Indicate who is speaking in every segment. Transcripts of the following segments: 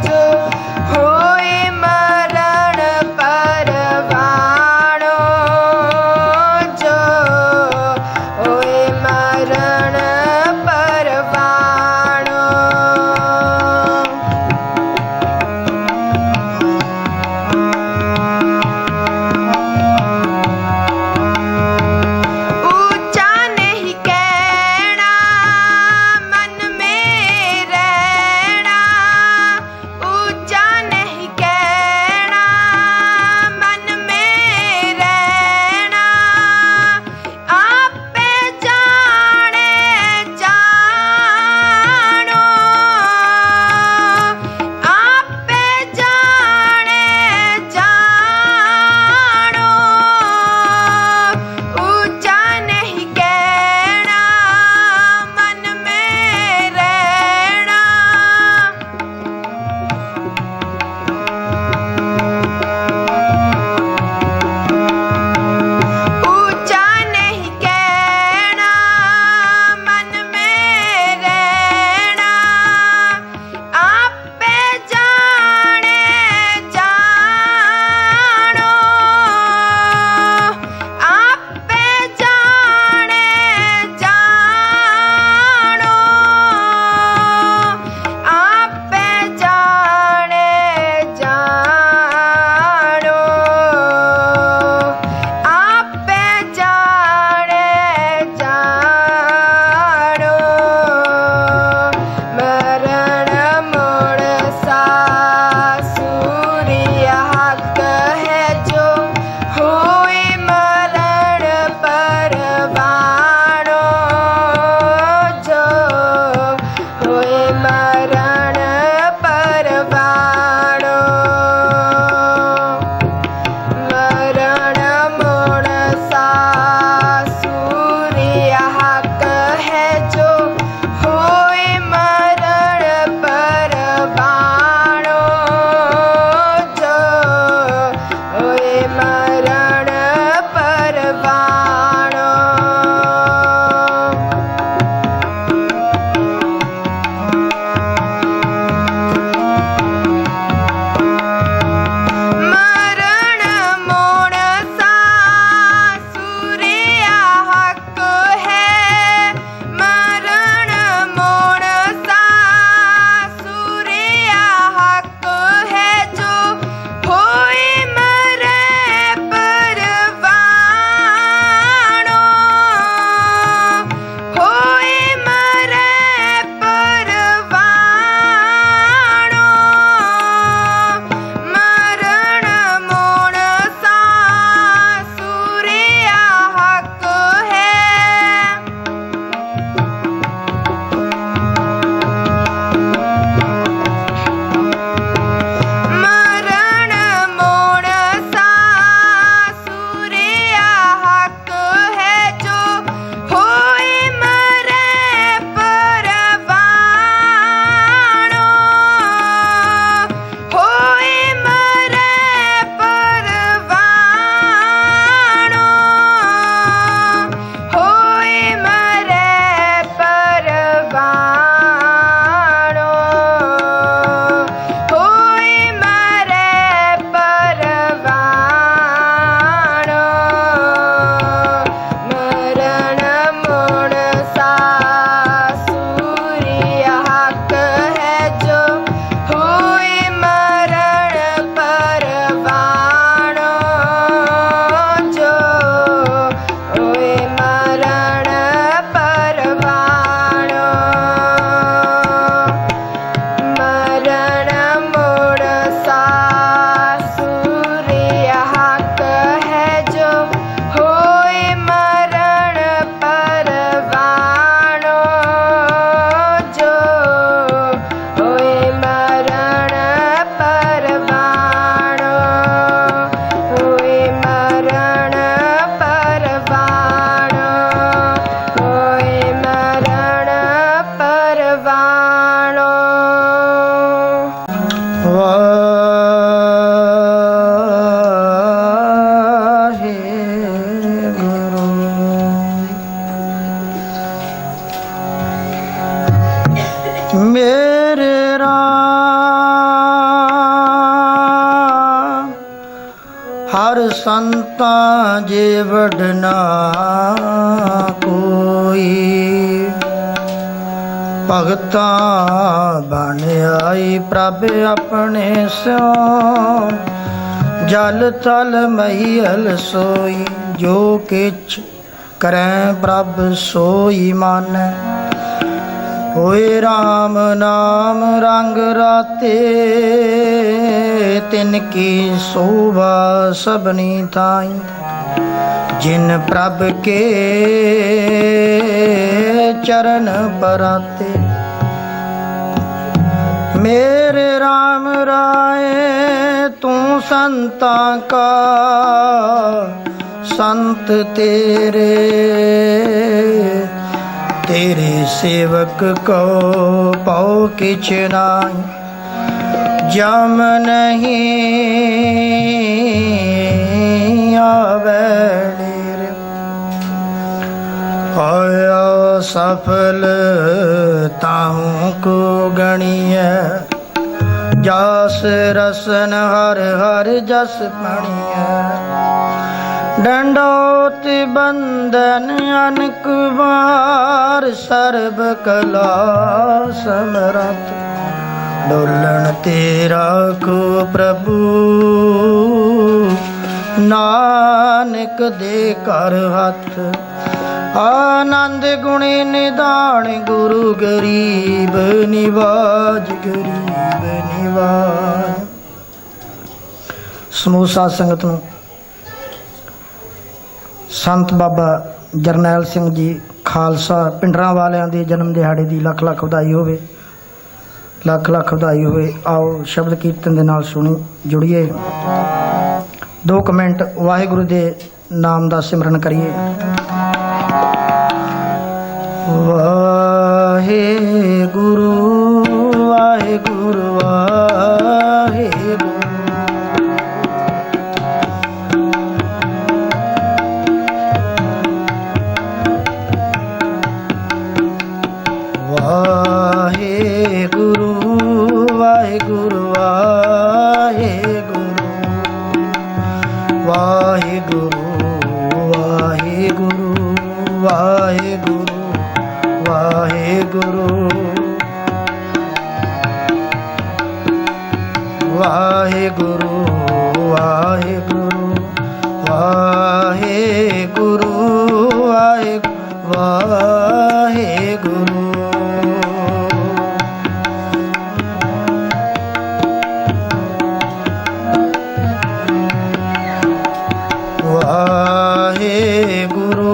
Speaker 1: जो होए मरण परवाणो, जो होए मरण परवाणो। ऊंचा नहीं कहना मन में रहना, ऊंचा नहीं कहना मन में रहना। आपे जाने जानो, आपे जाने जानो। ऊंचा नहीं कहना मन में रहना। ऊंचा नहीं कहना मन में रहना। आपे जाने जानो, आपे जाने जानो। आपे जाने जानो, आपे जाने जानो। मरण मोड़ सासुरिय हक है जो होए मरण परवाणो, जो होए मरण परवाणो। मरण मोड़ सासुरिय हक है जो होए मरण परवाणो, जो होए मरण परवाणो। मरण मोड़ सासुरिय हक है, मरण मोड़ सासुरिय हक है जो होए मरे परवाणो, होए मरे परवाणो। मरण मोड़ सासुरिय हक है। मरण मोड़ सासुरिय हक है जो होए मरे परवाणो, होए मरे परवाणो। होए मरे परवाणो, होए मरे परवाणो। मरण मोड़ सासुरिय हक है जो होए मरण परवाणो, जो होए मरण परवाणो। मरण मोड़ सासुरिय हक है जो होए मरण परवाणो, जो होए मरण परवाणो। होए मरण परवाणो, होए मरण परवाणो।
Speaker 2: मेरे राम हर संतां जे वडना कोई, भगतां बन आई प्रभ अपने स्यों, जल थल महियल सोई, जो किछ करैं प्रभ सोई मानै। होए राम नाम रंग राते, तिनकी शोभा सबनी थाई, जिन प्रभ के चरण पराते। मेरे राम राय तू संतां का संत तेरे, तेरे सेवक को पाओ किछ नाई, जम नहीं आवे डेरे। होया सफल ताहू को गणिय, जस रसन हर हर जस पणिय। दंडोत बंदन अनक बार, सर्ब कला समरथ, डोलन तेरा को प्रभु, नानक दे कर हथ। आनंद गुणी निदान गुरु गरीब निवाज, गरीब निवाज। समूह साध संगत नूं संत बाबा जरनैल सिंह जी खालसा पिंडरां वालियां दे जन्म दिहाड़े दी लख लख ਵਧਾਈ होवे, लख लख ਵਧਾਈ होवे। आओ शब्द कीर्तन दे नाल सुनी जुड़िए, 2 मिनट वाहिगुरु दे नाम दा सिमरन करिए। वाहे गुरु वाहे गुरु वाहे गुरु, वाहे गुरु वाहे गुरु वाहे गुरु, वाहे गुरु वाहे गुरु वाहे गुरु वाहे गुरु, वाहे गुरु वाहे गुरु वाहे गुरु वाहे वाहे गुरु। वाहे गुरु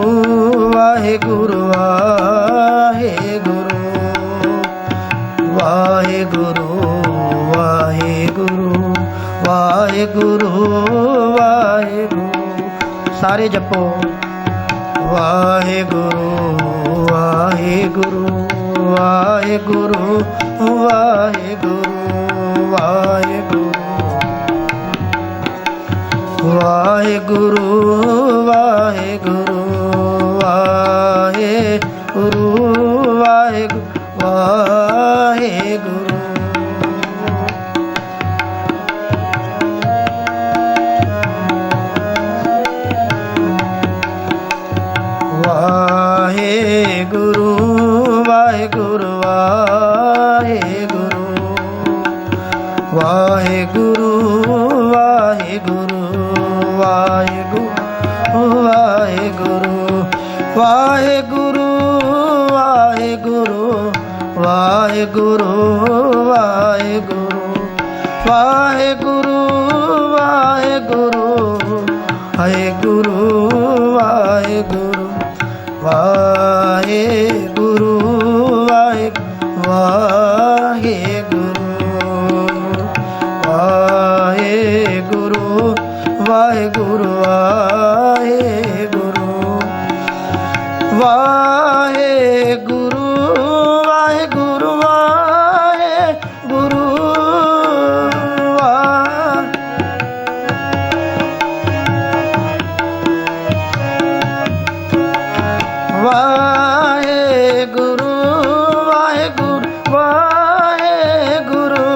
Speaker 2: वाहे गुरु वाहे गुरु, वाहे गुरु वाहे गुरु वाहे गुरु वाहे गुरु। सारे जपो वाहे गुरु वाहे गुरु वाहे गुरु वाहे गुरु वाहे गुरु, वाहे गुरु वाहे गुरु वाहे गुरु वाहे वाहे गुरु। वाहे गुरु वाहे गुरु वाहे गुरु, वाहे गुरु वाहे गुरु वाहे गुरु वाहे गुरु, वाहे गुरु वाहे गुरु वाहे गुरु वाहे गुरु, वाहे गुरु वाहे गुरु वाहे गुरु वाहे गुरु, वाहे गुरु वाहे वाहे गुरु, वाहे गुरु वाहे गुरु वाहे गुरु, वाहे गुरु वाहे गुरु वाहे गुरु, वाहे गुरु वाहे गुरु वाहे गुरु,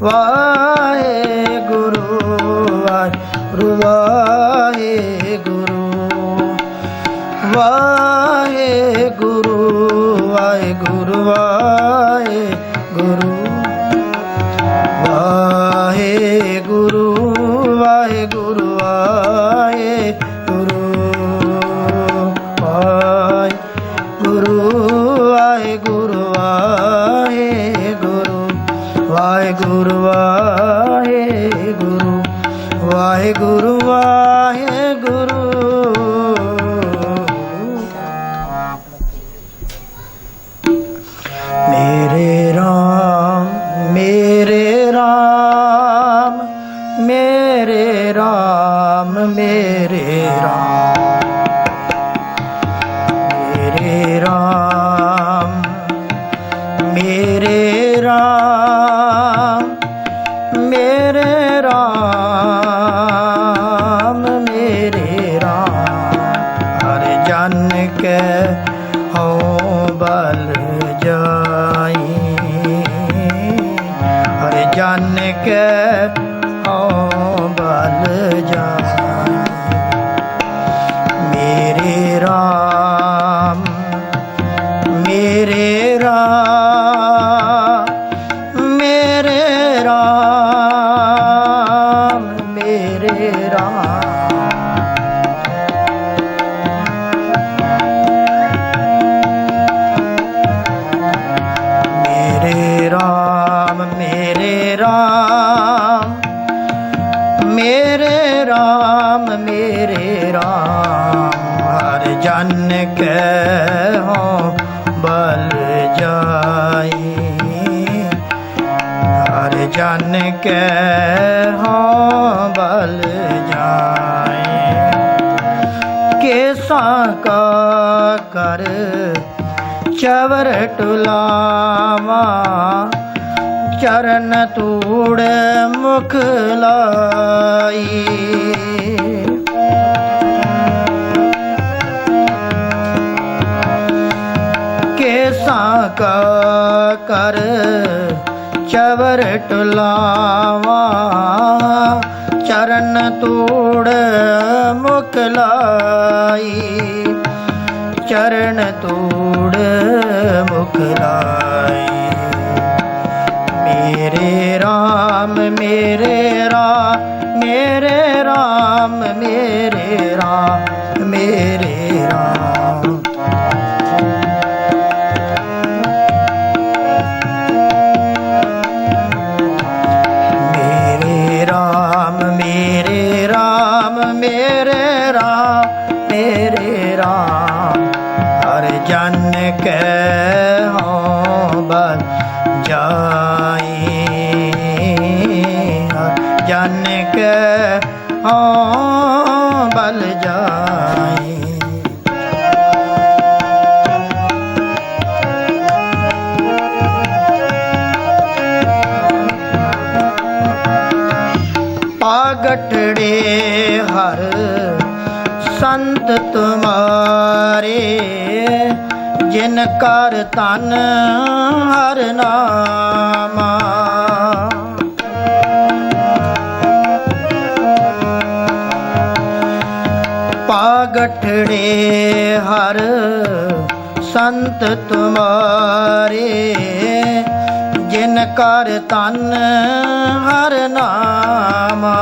Speaker 2: वाहे गुरु वाहे वाहेगुरु वाहेगुरु वाहेगुरु। मेरे राम मेरे राम मेरे राम मेरे राम मेरे राम मेरे राम मेरे राम मेरे राम। हर जन के हो बल जाई हर जन के हो बल जाई। मेरे राम मेरे राम मेरे राम मेरे राम। मेरे राम मेरे राम मेरे राम मेरे राम। हर जन के हो बल जाई हर जन के हो बल जाए। केसा का कर चवर टुलावा चरण तूड़ मुख लाई। केसा का कर चवर टुलावा चरण तूड़ मुख लाई। चरण तूड़ मुख लाई। मेरे राम मेरे राम मेरे राम मेरे राम मेरे राम। मेरे राम मेरे राम मेरे राम मेरे राम। हर जन के हो बल जाई हर जन के हो बल जाई। पागठड़े हर संत तुम्हारे जिन कर तन हर नामा। पागठड़े हर संत तुम्हारे जिन कर तन हर नामा।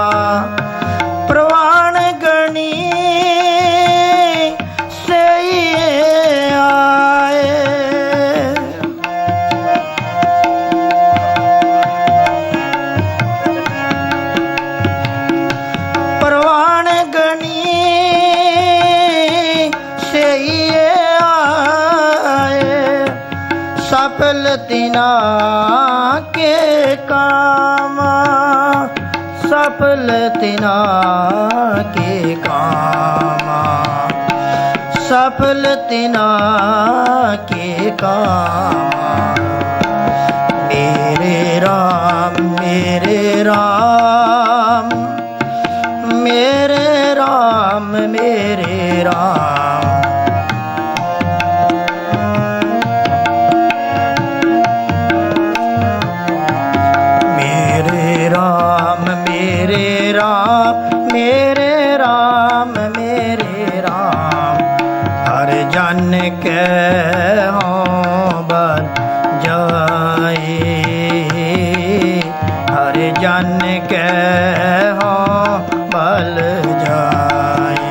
Speaker 2: प्रवान गणी से आए प्रवान गणी से आए। सफल तिना के कामा सफल तिना के कामा सफल तिना के कामा। मेरे राम मेरे राम मेरे राम मेरे राम। मेरे राम मेरे राम मेरे राम मेरे राम। हर जन के हो बल जाए हर जन के हो बल जाए।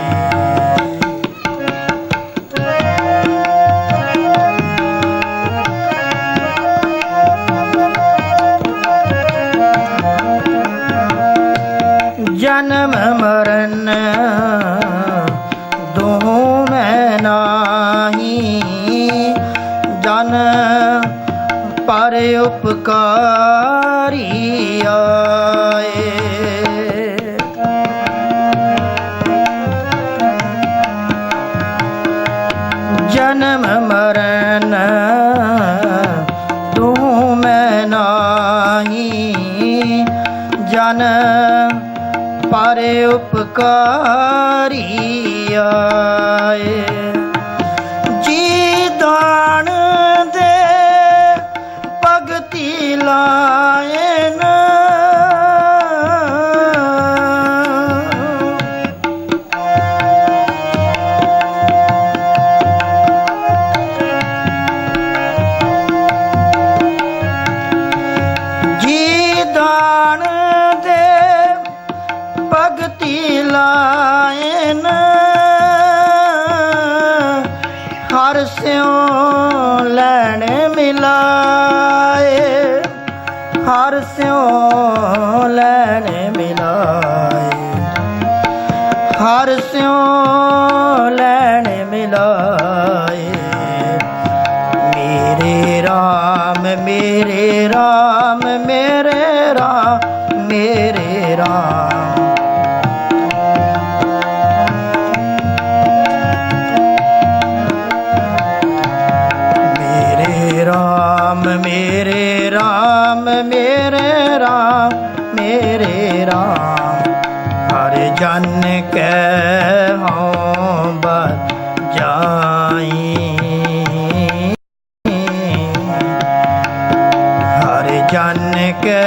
Speaker 2: जन्म मरण दोहों में नाही, जन पर उपकारी आए। जन्म मरण दोहों में नाही, जन पर उपकारी आए। जी दान दे भगति लायन, जी दान दे भगति लायन, हर स्यों लैण मिलाए, हर स्यों लैण मिलाए, हर स्यों लैण मिलाए। मेरे राम मेरे राम मेरे राम मेरे राम। मेरे राम मेरे राम मेरे राम मेरे राम। हर जन के हों बस जाई, हर जन के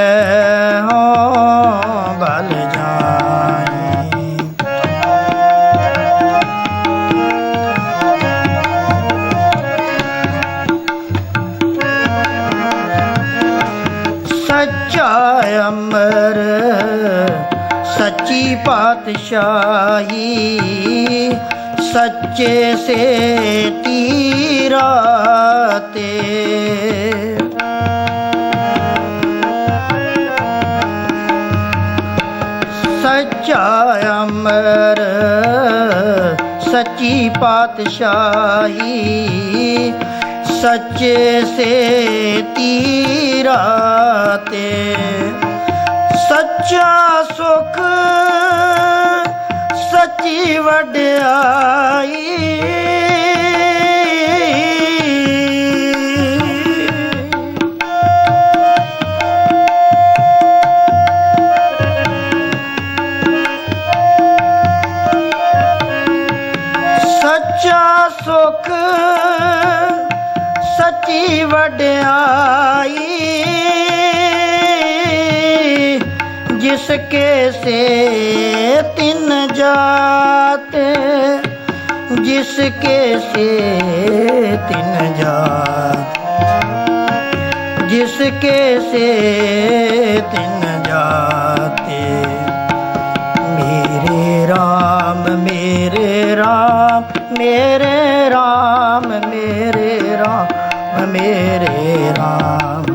Speaker 2: हों बल जाई। सच्चा अमर सच्ची पातशाही, सच्चे से तीराते। सच्चा अमर सच्ची पातशाही, सच्चे से तीराते। सच्चा सुख सच्ची वड्याई, सच्चा सुख सच्ची वड्याई। जिसके से तिन जाते, जिसके से तिन जात, जिसके से तिन जाते। मेरे राम मेरे राम मेरे राम मेरे राम मेरे राम।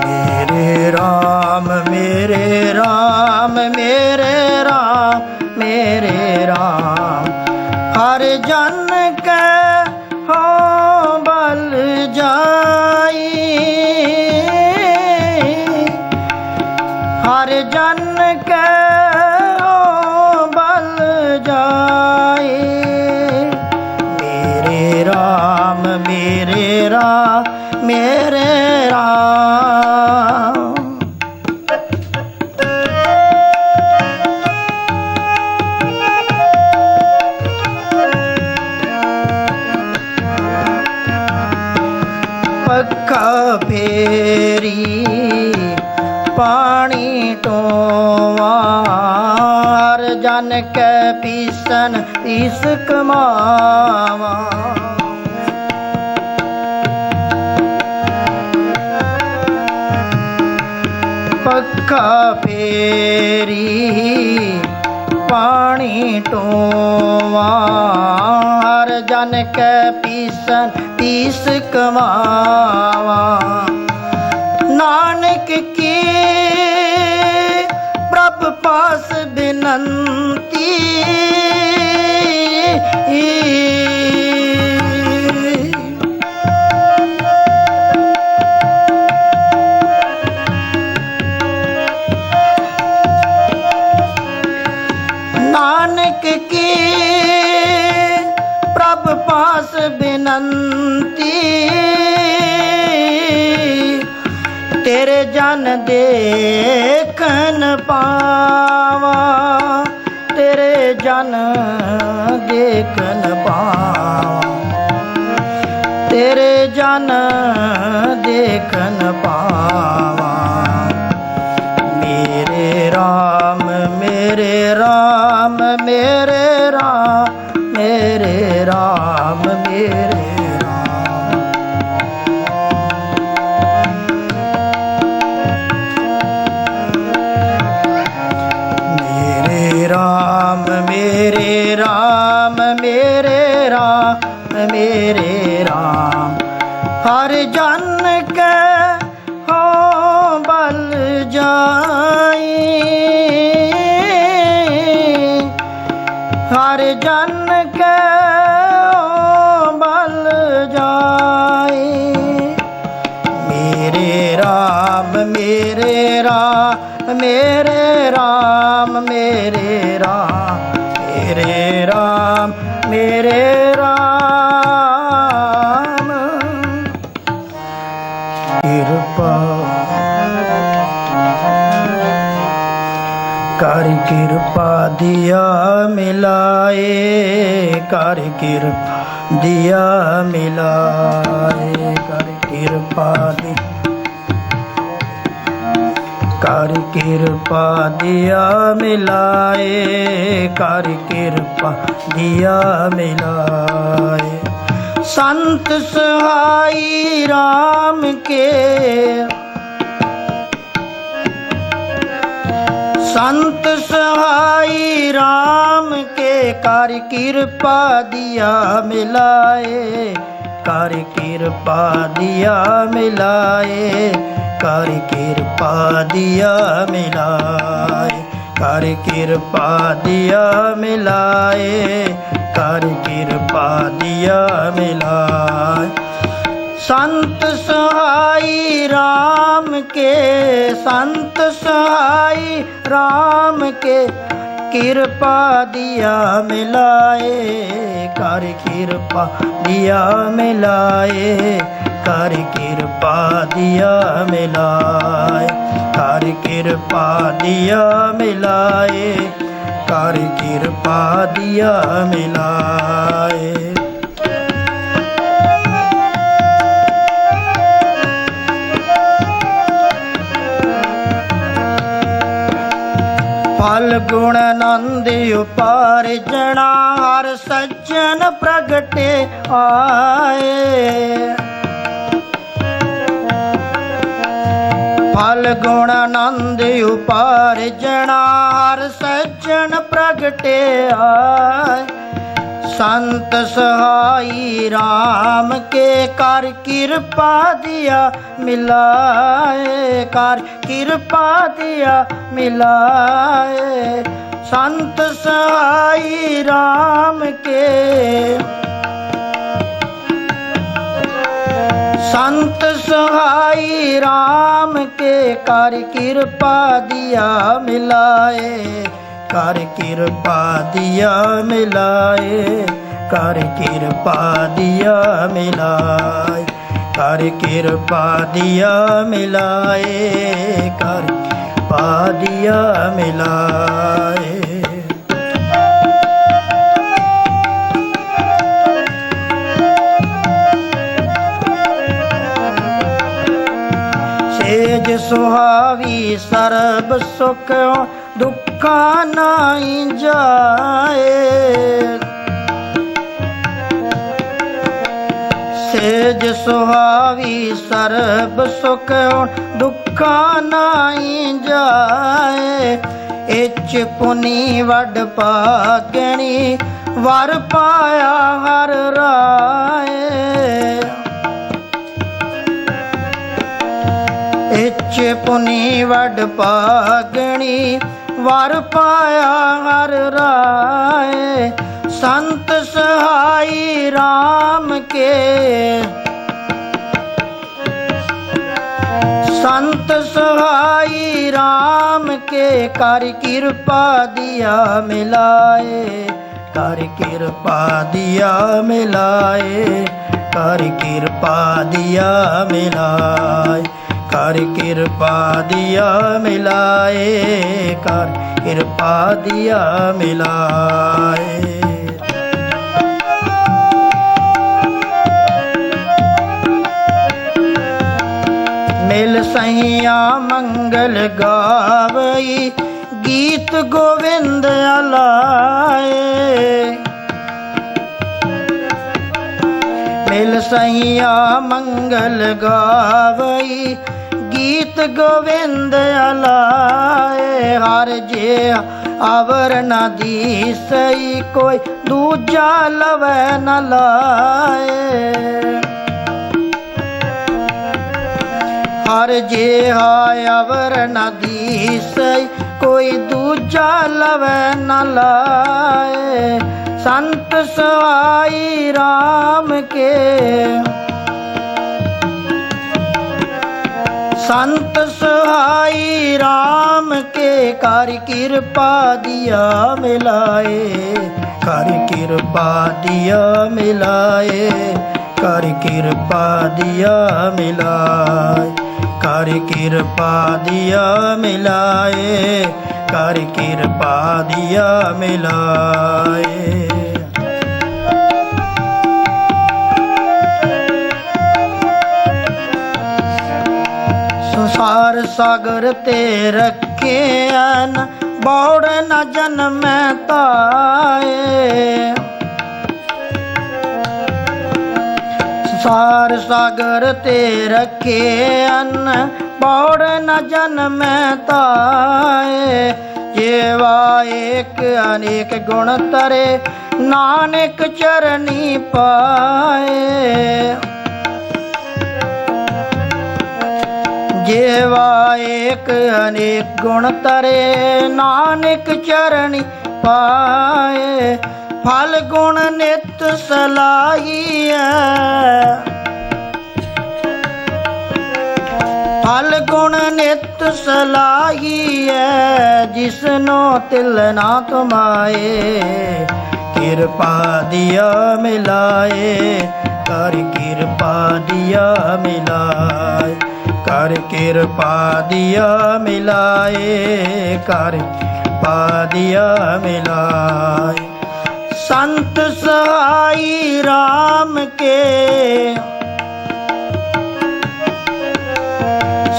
Speaker 2: मेरे राम मेरे राम मेरे राम मेरे राम। हर जन के हों बल जाई, हर जन के हों बल जाई। मेरे राम मेरे राम मेरे राम। पक्का फेरी पानी टोवा, हर जन के पीसन पीस कमावा। पक्का फेरी पानी टोवा, हर जन कै पीसन पीस कमावा। नानक की प्रभ पास बिनंती, नानक की प्रभ पास बिनंती, तेरे जन देखन पावा, तेरे जन देखन पावा, तेरे जन देखन पावा। मेरे राम मेरे राम मेरे राम मेरे राम मेरे राम। मेरे राम मेरे राम मेरे राम मेरे राम। हर जन के हो बल जाई, हर जन के हो बल जाई। मेरे राम मेरे राम मेरे राम मेरे राम मेरे राम मेरे राम। कृपा कर कृपा दिया मिलाए, कर कृपा दिया मिलाए, कर कृपा कर कृपा दिया मिलाए, कर कृपा दिया मिलाए। संत सहाई राम के, संत सहाई राम के कर कृपा दिया मिलाए, कर कृपा दिया मिलाए, कर कृपा दिया मिलाए, कर कृपा दिया मिलाए, कर कृपा दिया मिलाए। संत सहाई राम के, संत सहाई राम के कृपा दिया मिलाए, कर कृपा दिया मिलाए, कर कृपा दिया मिलाए, कर कृपा दिया मिलाए, कर कृपा दिया मिलाए। फल गुण नंद उपार जना, हर सज्जन प्रगटे आए। फल गुण नंद उपार जना, हर सज्जन प्रगटे आए। संत सहाई राम के कर कृपा दिया मिलाए, कर कृपा दिया मिलाए। संत सहाई राम के, संत सहाई राम के कर कृपा दिया मिलाए, कर कृपा दिया मिलाए, कर कृपा दिया मिलाए, कर कृपा दिया मिलाए, कर कृपा दिया मिलाए। सेज सुहावी सर्ब सुख, दुखा नाई जाए। सेज सुहावी सर्ब सुख, दुखा नाई जाए। इच पुनी वड पागणी वर पाया हर राय। इच पुनी वड पागणी वर पाया हर राय। संत सहाई राम के संत सहाई राम के कर कृपा दिया मिलाए। कर कृपा दिया मिलाए। कर कृपा दिया मिलाए। कर कृपा दिया मिलाए। कर कृपा दिया मिलाए। मिल सैया मंगल गावई गीत गोविंद अलाए। मिल सैया मंगल गावई गीत गोविंद अलाए। हर जे आवर न दीसई कोई दूजा लवै न लाए। हर जे हाय अवर न दीसई कोई दूजा लवै न लाए। संत सहाई राम के संत सहाई राम के कर कृपा दिया मिलाए। कर कृपा दिया मिलाए। कर कृपा दिया मिलाए। कर कृपा दिया मिलाए। कर कृपा दिया मिलाए। संसार सागर ते रखे अन बौड़ न जन्म ताए। संसार सागर ते रखे अन्न बौड़ न जन्म ताए। जेवा एक अनेक गुण तरे नानक चरनी पाए। जेवा एक अनेक गुण तरे नानक चरनी पाए। फल गुण नित सलाहिया। फल गुण नित सलाहिया। जिसनो तिल ना तुमाए। कृपा दिया मिलाए। कर कृपा दिया मिलाए। कर कृपा दिया मिलाए। कर कृपा दिया मिलाए। संत सहाई राम के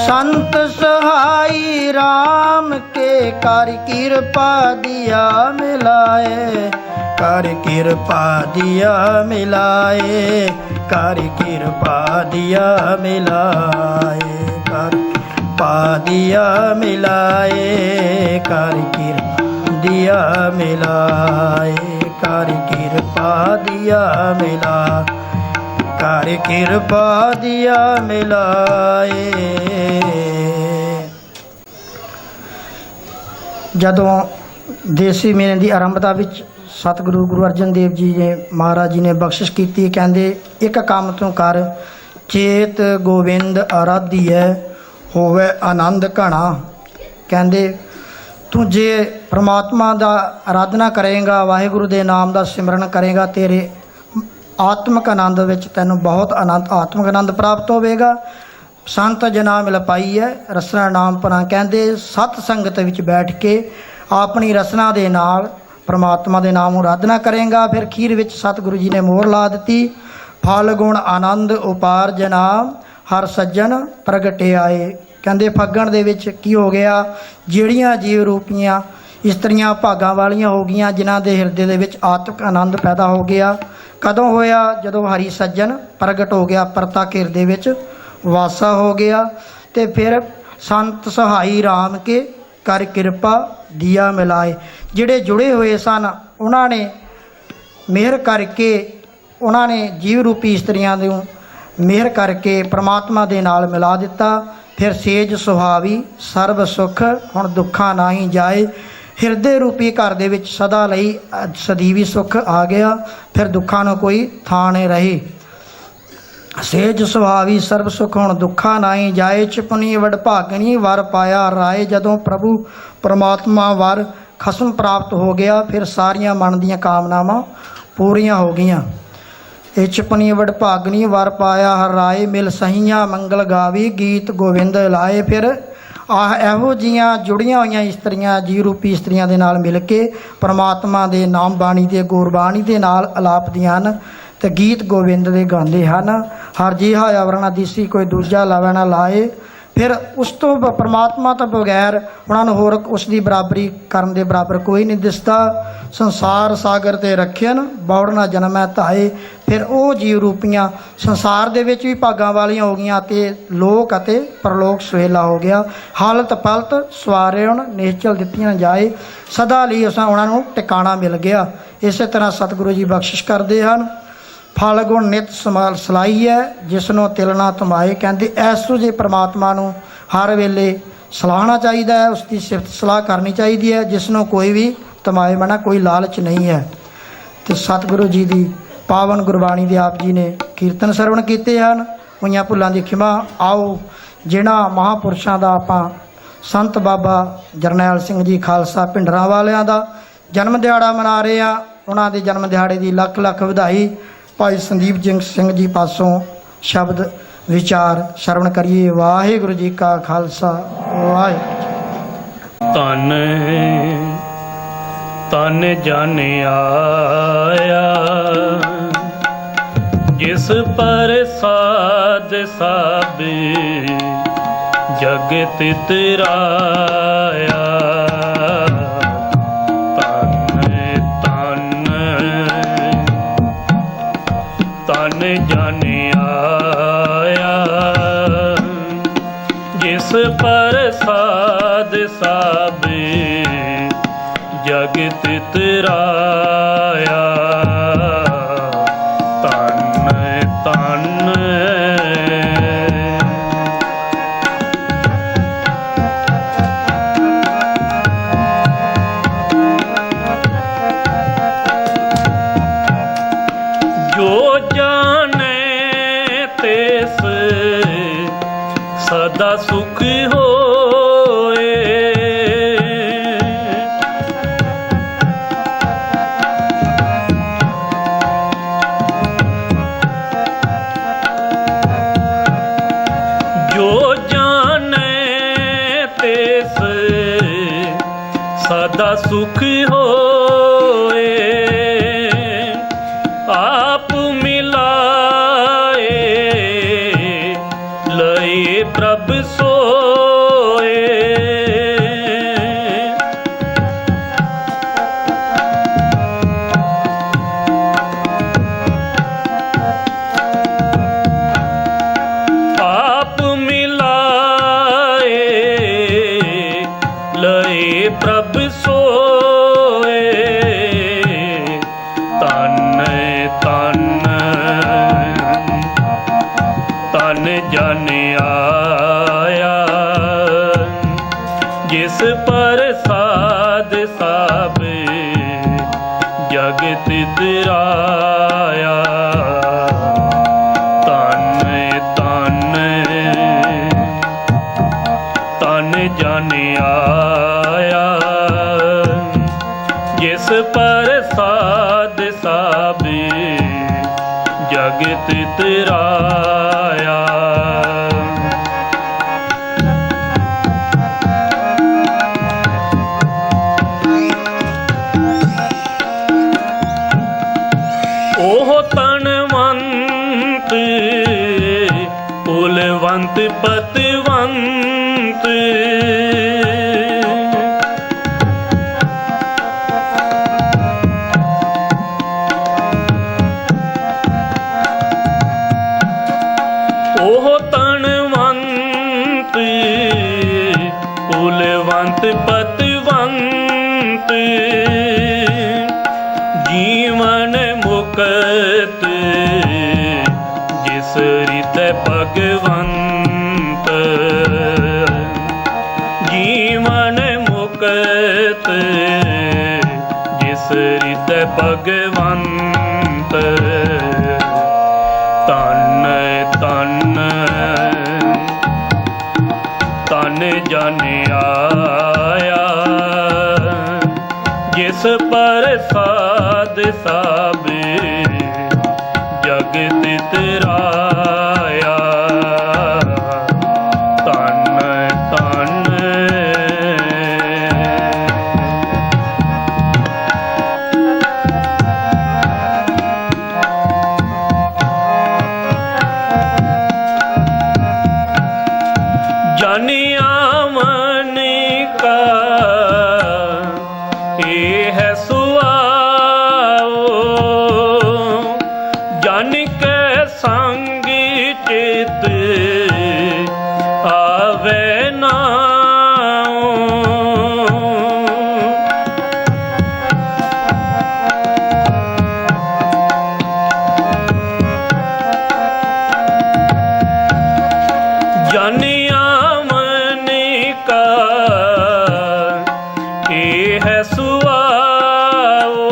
Speaker 2: संत सहाई राम के कर कृपा दिया मिलाए। कर कृपा दिया मिलाए। कर कृपा दिया मिलाए। कर कृपा दिया मिलाए। कर कृपा दिया मिलाए। कर कृपा दिया मिला। कर कृपा दिया मिलाए। ਜਦੋਂ ਦੇਸੀ ਮਹੀਨੇ ਦੀ ਆਰੰਭਤਾ ਵਿੱਚ ਸਤਿਗੁਰੂ ਗੁਰੂ ਅਰਜਨ ਦੇਵ ਜੀ ਨੇ ਮਹਾਰਾਜ ਜੀ ਨੇ ਬਖਸ਼ਿਸ਼ ਕੀਤੀ। ਕਹਿੰਦੇ ਇੱਕ ਕੰਮ ਤੂੰ ਕਰ ਚੇਤ ਗੋਬਿੰਦ ਆਰਾਧੀਐ ਹੋਵੇ ਆਨੰਦ ਘਣਾ। ਕਹਿੰਦੇ ਤੂੰ ਜੇ ਪ੍ਰਮਾਤਮਾ ਦਾ ਆਰਾਧਨਾ ਕਰੇਗਾ, ਵਾਹਿਗੁਰੂ ਦੇ ਨਾਮ ਦਾ ਸਿਮਰਨ ਕਰੇਗਾ, ਤੇਰੇ ਆਤਮਿਕ ਆਨੰਦ ਵਿੱਚ ਤੈਨੂੰ ਬਹੁਤ ਆਨੰਦ ਆਤਮਿਕ ਆਨੰਦ ਪ੍ਰਾਪਤ ਹੋਵੇਗਾ। ਸੰਤ ਜਨਾ ਮਿਲ ਪਾਈ ਹੈ ਰਸਨਾ ਨਾਮ ਪਰਾਂ। ਕਹਿੰਦੇ ਸਤ ਸੰਗਤ ਵਿੱਚ ਬੈਠ ਕੇ ਆਪਣੀ ਰਸਨਾ ਦੇ ਨਾਲ ਪ੍ਰਮਾਤਮਾ ਦੇ ਨਾਮ ਨੂੰ ਆਰਾਧਨਾ ਕਰੇਗਾ। ਫਿਰ ਅਖੀਰ ਵਿੱਚ ਸਤਿਗੁਰੂ ਜੀ ਨੇ ਮੋਹਰ ਲਾ ਦਿੱਤੀ, ਫਲ ਗੁਣ ਆਨੰਦ ਉਪਾਰਜਨਾ ਹਰ ਸੱਜਣ ਪ੍ਰਗਟੇ ਆਏ। ਕਹਿੰਦੇ ਫੱਗਣ ਦੇ ਵਿੱਚ ਕੀ ਹੋ ਗਿਆ, ਜਿਹੜੀਆਂ ਜੀਵ ਰੂਪੀਆਂ ਇਸਤਰੀਆਂ ਭਾਗਾਂ ਵਾਲੀਆਂ ਹੋ ਗਈਆਂ, ਜਿਨ੍ਹਾਂ ਦੇ ਹਿਰਦੇ ਦੇ ਵਿੱਚ ਆਤਮਿਕ ਆਨੰਦ ਪੈਦਾ ਹੋ ਗਿਆ। ਕਦੋਂ ਹੋਇਆ? ਜਦੋਂ ਹਰੀ ਸੱਜਣ ਪ੍ਰਗਟ ਹੋ ਗਿਆ, ਪਰਤਾ ਘਿਰ ਦੇ ਵਿੱਚ ਵਾਸਾ ਹੋ ਗਿਆ। ਤੇ ਫਿਰ ਸੰਤ ਸਹਾਈ ਰਾਮ ਕੇ ਕਰ ਕਿਰਪਾ ਦੀਆ ਮਿਲਾਏ। ਜਿਹੜੇ ਜੁੜੇ ਹੋਏ ਸਨ ਉਹਨਾਂ ਨੇ ਮਿਹਰ ਕਰਕੇ ਉਹਨਾਂ ਨੇ ਜੀਵ ਰੂਪੀ ਇਸਤਰੀਆਂ ਨੂੰ ਮਿਹਰ ਕਰਕੇ ਪ੍ਰਮਾਤਮਾ ਦੇ ਨਾਲ ਮਿਲਾ ਦਿੱਤਾ। ਫਿਰ ਸੇਜ ਸੁਹਾਵੀ ਸਰਬ ਸੁਖ ਹੁਣ ਦੁੱਖਾਂ ਨਾਹੀ ਜਾਏ, ਹਿਰਦੇ ਰੂਪੀ ਘਰ ਦੇ ਵਿੱਚ ਸਦਾ ਲਈ ਸਦੀਵੀ ਸੁਖ ਆ ਗਿਆ, ਫਿਰ ਦੁੱਖਾਂ ਨੂੰ ਕੋਈ ਥਾਂ ਨਹੀਂ ਰਹੀ। ਸੇਜ ਸੁਹਾਵੀ ਸਰਬ ਸੁਖ ਹੁਣ ਦੁੱਖਾਂ ਨਾਹੀ ਜਾਏ, ਚਿਪਨੀ ਵਡਭਾਗਣੀ ਵਰ ਪਾਇਆ ਰਾਏ। ਜਦੋਂ ਪ੍ਰਭੂ ਪਰਮਾਤਮਾ ਵਰ ਖਸਮ ਪ੍ਰਾਪਤ ਹੋ ਗਿਆ, ਫਿਰ ਸਾਰੀਆਂ ਮਨ ਦੀਆਂ ਕਾਮਨਾਵਾਂ ਪੂਰੀਆਂ ਹੋ ਗਈਆਂ। ਇਹ ਚਿਪਨੀ ਵਡਭਾਗਣੀ ਵਰ ਪਾਇਆ ਹਰ ਰਾਏ, ਮਿਲ ਸਹੀਆਂ ਮੰਗਲ ਗਾਵੀ ਗੀਤ ਗੋਵਿੰਦ ਲਾਏ। ਫਿਰ ਇਹੋ ਜੀਆਂ ਜੁੜੀਆਂ ਹੋਈਆਂ ਇਸਤਰੀਆਂ ਜੀ ਰੂਪੀ ਇਸਤਰੀਆਂ ਦੇ ਨਾਲ ਮਿਲ ਕੇ ਪਰਮਾਤਮਾ ਦੇ ਨਾਮ ਬਾਣੀ ਦੇ ਗੁਰਬਾਣੀ ਦੇ ਨਾਲ ਅਲਾਪਦੀਆਂ ਹਨ ਤੇ ਗੀਤ ਗੋਬਿੰਦ ਦੇ ਗਾਉਂਦੇ ਹਨ। ਹਰ ਜਿਹਾ ਆਵਰਣਾ ਦਿਸੀ ਕੋਈ ਦੂਜਾ ਲਾਵੇ ਨਾ ਲਾਏ। ਫਿਰ ਉਸ ਤੋਂ ਪਰਮਾਤਮਾ ਤੋਂ ਬਗੈਰ ਉਹਨਾਂ ਨੂੰ ਹੋਰ ਉਸ ਦੀ ਬਰਾਬਰੀ ਕਰਨ ਦੇ ਬਰਾਬਰ ਕੋਈ ਨਹੀਂ ਦਿਸਦਾ। ਸੰਸਾਰ ਸਾਗਰ ਤੇ ਰੱਖਿਅਨ ਬੌੜਨਾ ਜਨਮੈ ਧਾਏ। ਫਿਰ ਉਹ ਜੀਵ ਰੂਪੀਆਂ ਸੰਸਾਰ ਦੇ ਵਿੱਚ ਵੀ ਭਾਗਾਂ ਵਾਲੀਆਂ ਹੋ ਗਈਆਂ ਅਤੇ ਲੋਕ ਅਤੇ ਪਰਲੋਕ ਸੁਹੇਲਾ ਹੋ ਗਿਆ। ਹਾਲਤ ਪਲਤ ਸਵਾਰਿਉਣ ਨਿਸ਼ਚਲ ਦਿੱਤੀਆਂ ਜਾਏ, ਸਦਾ ਲਈ ਉਹਨਾਂ ਨੂੰ ਟਿਕਾਣਾ ਮਿਲ ਗਿਆ। ਇਸੇ ਤਰ੍ਹਾਂ ਸਤਿਗੁਰੂ ਜੀ ਬਖਸ਼ਿਸ਼ ਕਰਦੇ ਹਨ। ਫਲ ਗੁਣ ਨਿਤ ਸਮਾਲ ਸਲਾਈ ਹੈ, ਜਿਸ ਨੂੰ ਤਿਲ ਨਾ ਧਮਾਏ। ਕਹਿੰਦੇ ਐਸੋ ਜੇ ਪ੍ਰਮਾਤਮਾ ਨੂੰ ਹਰ ਵੇਲੇ ਸਲਾਹਣਾ ਚਾਹੀਦਾ ਹੈ, ਉਸ ਦੀ ਸਿਫਤ ਸਲਾਹ ਕਰਨੀ ਚਾਹੀਦੀ ਹੈ, ਜਿਸ ਨੂੰ ਕੋਈ ਵੀ ਧਮਾਏ ਮਨਾ ਕੋਈ ਲਾਲਚ ਨਹੀਂ ਹੈ। ਤੇ ਸਤਿਗੁਰੂ ਜੀ ਦੀ ਪਾਵਨ ਗੁਰਬਾਣੀ ਦੇ ਆਪ ਜੀ ਨੇ ਕੀਰਤਨ ਸਰਵਣ ਕੀਤੇ ਹਨ। ਹੋਈਆਂ ਭੁੱਲਾਂ ਦੀ ਖਿਮਾ। ਆਓ ਜਿਨ੍ਹਾਂ ਮਹਾਂਪੁਰਸ਼ਾਂ ਦਾ ਆਪਾਂ ਸੰਤ ਬਾਬਾ ਜਰਨੈਲ ਸਿੰਘ ਜੀ ਖਾਲਸਾ ਭਿੰਡਰਾਂ ਵਾਲਿਆਂ ਦਾ ਜਨਮ ਦਿਹਾੜਾ ਮਨਾ ਰਹੇ ਹਾਂ, ਉਹਨਾਂ ਦੇ ਜਨਮ ਦਿਹਾੜੇ ਦੀ ਲੱਖ ਲੱਖ ਵਧਾਈ। ਭਾਈ ਸੰਦੀਪ ਸਿੰਘ ਜੀ ਪਾਸੋਂ ਸ਼ਬਦ ਵਿਚਾਰ ਸ਼ਰਵਣ ਕਰੀਏ। ਵਾਹਿਗੁਰੂ ਜੀ ਕਾ ਖਾਲਸਾ ਵਾਹਿਗੁਰੂ।
Speaker 3: ਤਨ ਤਨ ਜਨ ਆਇਆ, ਜਿਸ ਪਰ ਸਾਧ ਸਭ ਜਗਤ ਤਰਾਇਆ। ਤਨ ਜਨ ਆਇਆ, ਜਿਸ ਪਰ ਸਾਧ ਸਭ ਜਗਤ ਤਰਾਇਆ। ਤਨ ਤਨ ਜੋ ਜਾਣੇ ਤਿਸ ਸਦਾ ਸੁਖ ਹੋਏ। ਜੋ ਜਾਣੇ ਤਿਸ ਸਦਾ ਸੁਖ ਹੋਏ। ਆਪ ਮਿਲਾਏ ਲਏ ਪ੍ਰਭ ਸੋਏ। ਆਪ ਮਿਲਾਏ ਲਏ ਪ੍ਰਭ ਸੋਏ। ਤਨ ਤਨ ਤਨ ਜਨ ਆਇਆ, ਜਿਸ ਪਰ ਸਾਧ ਸਭ ਜਗਤ ਤਰਾਇਆ। ਤਨ ਤਨ ਤਨ ਜਨ ਆਇਆ, ਜਿਸ ਪਰ ਸਾਧ ਸਭ ਜਗਤ ਤਰਾਇਆ। ਉਹ ਤਨਵੰਤ ਕੁਲਵੰਤ ਪਤਵੰਤ, ਉਹ ਤਨਵੰਤ ਕੁਲਵੰਤ ਪਤਵੰਤ, ਜੀਵਨ हृदय भगवंत जीवन मुक्त जिस हृदय भगवंत तन तन तन जन आया जिस प्रसाद सब जगत तराया तन तन जन आवन का ये है सुआओ जन के संग चित आवे नाओ जन आवन का ये है सुआओ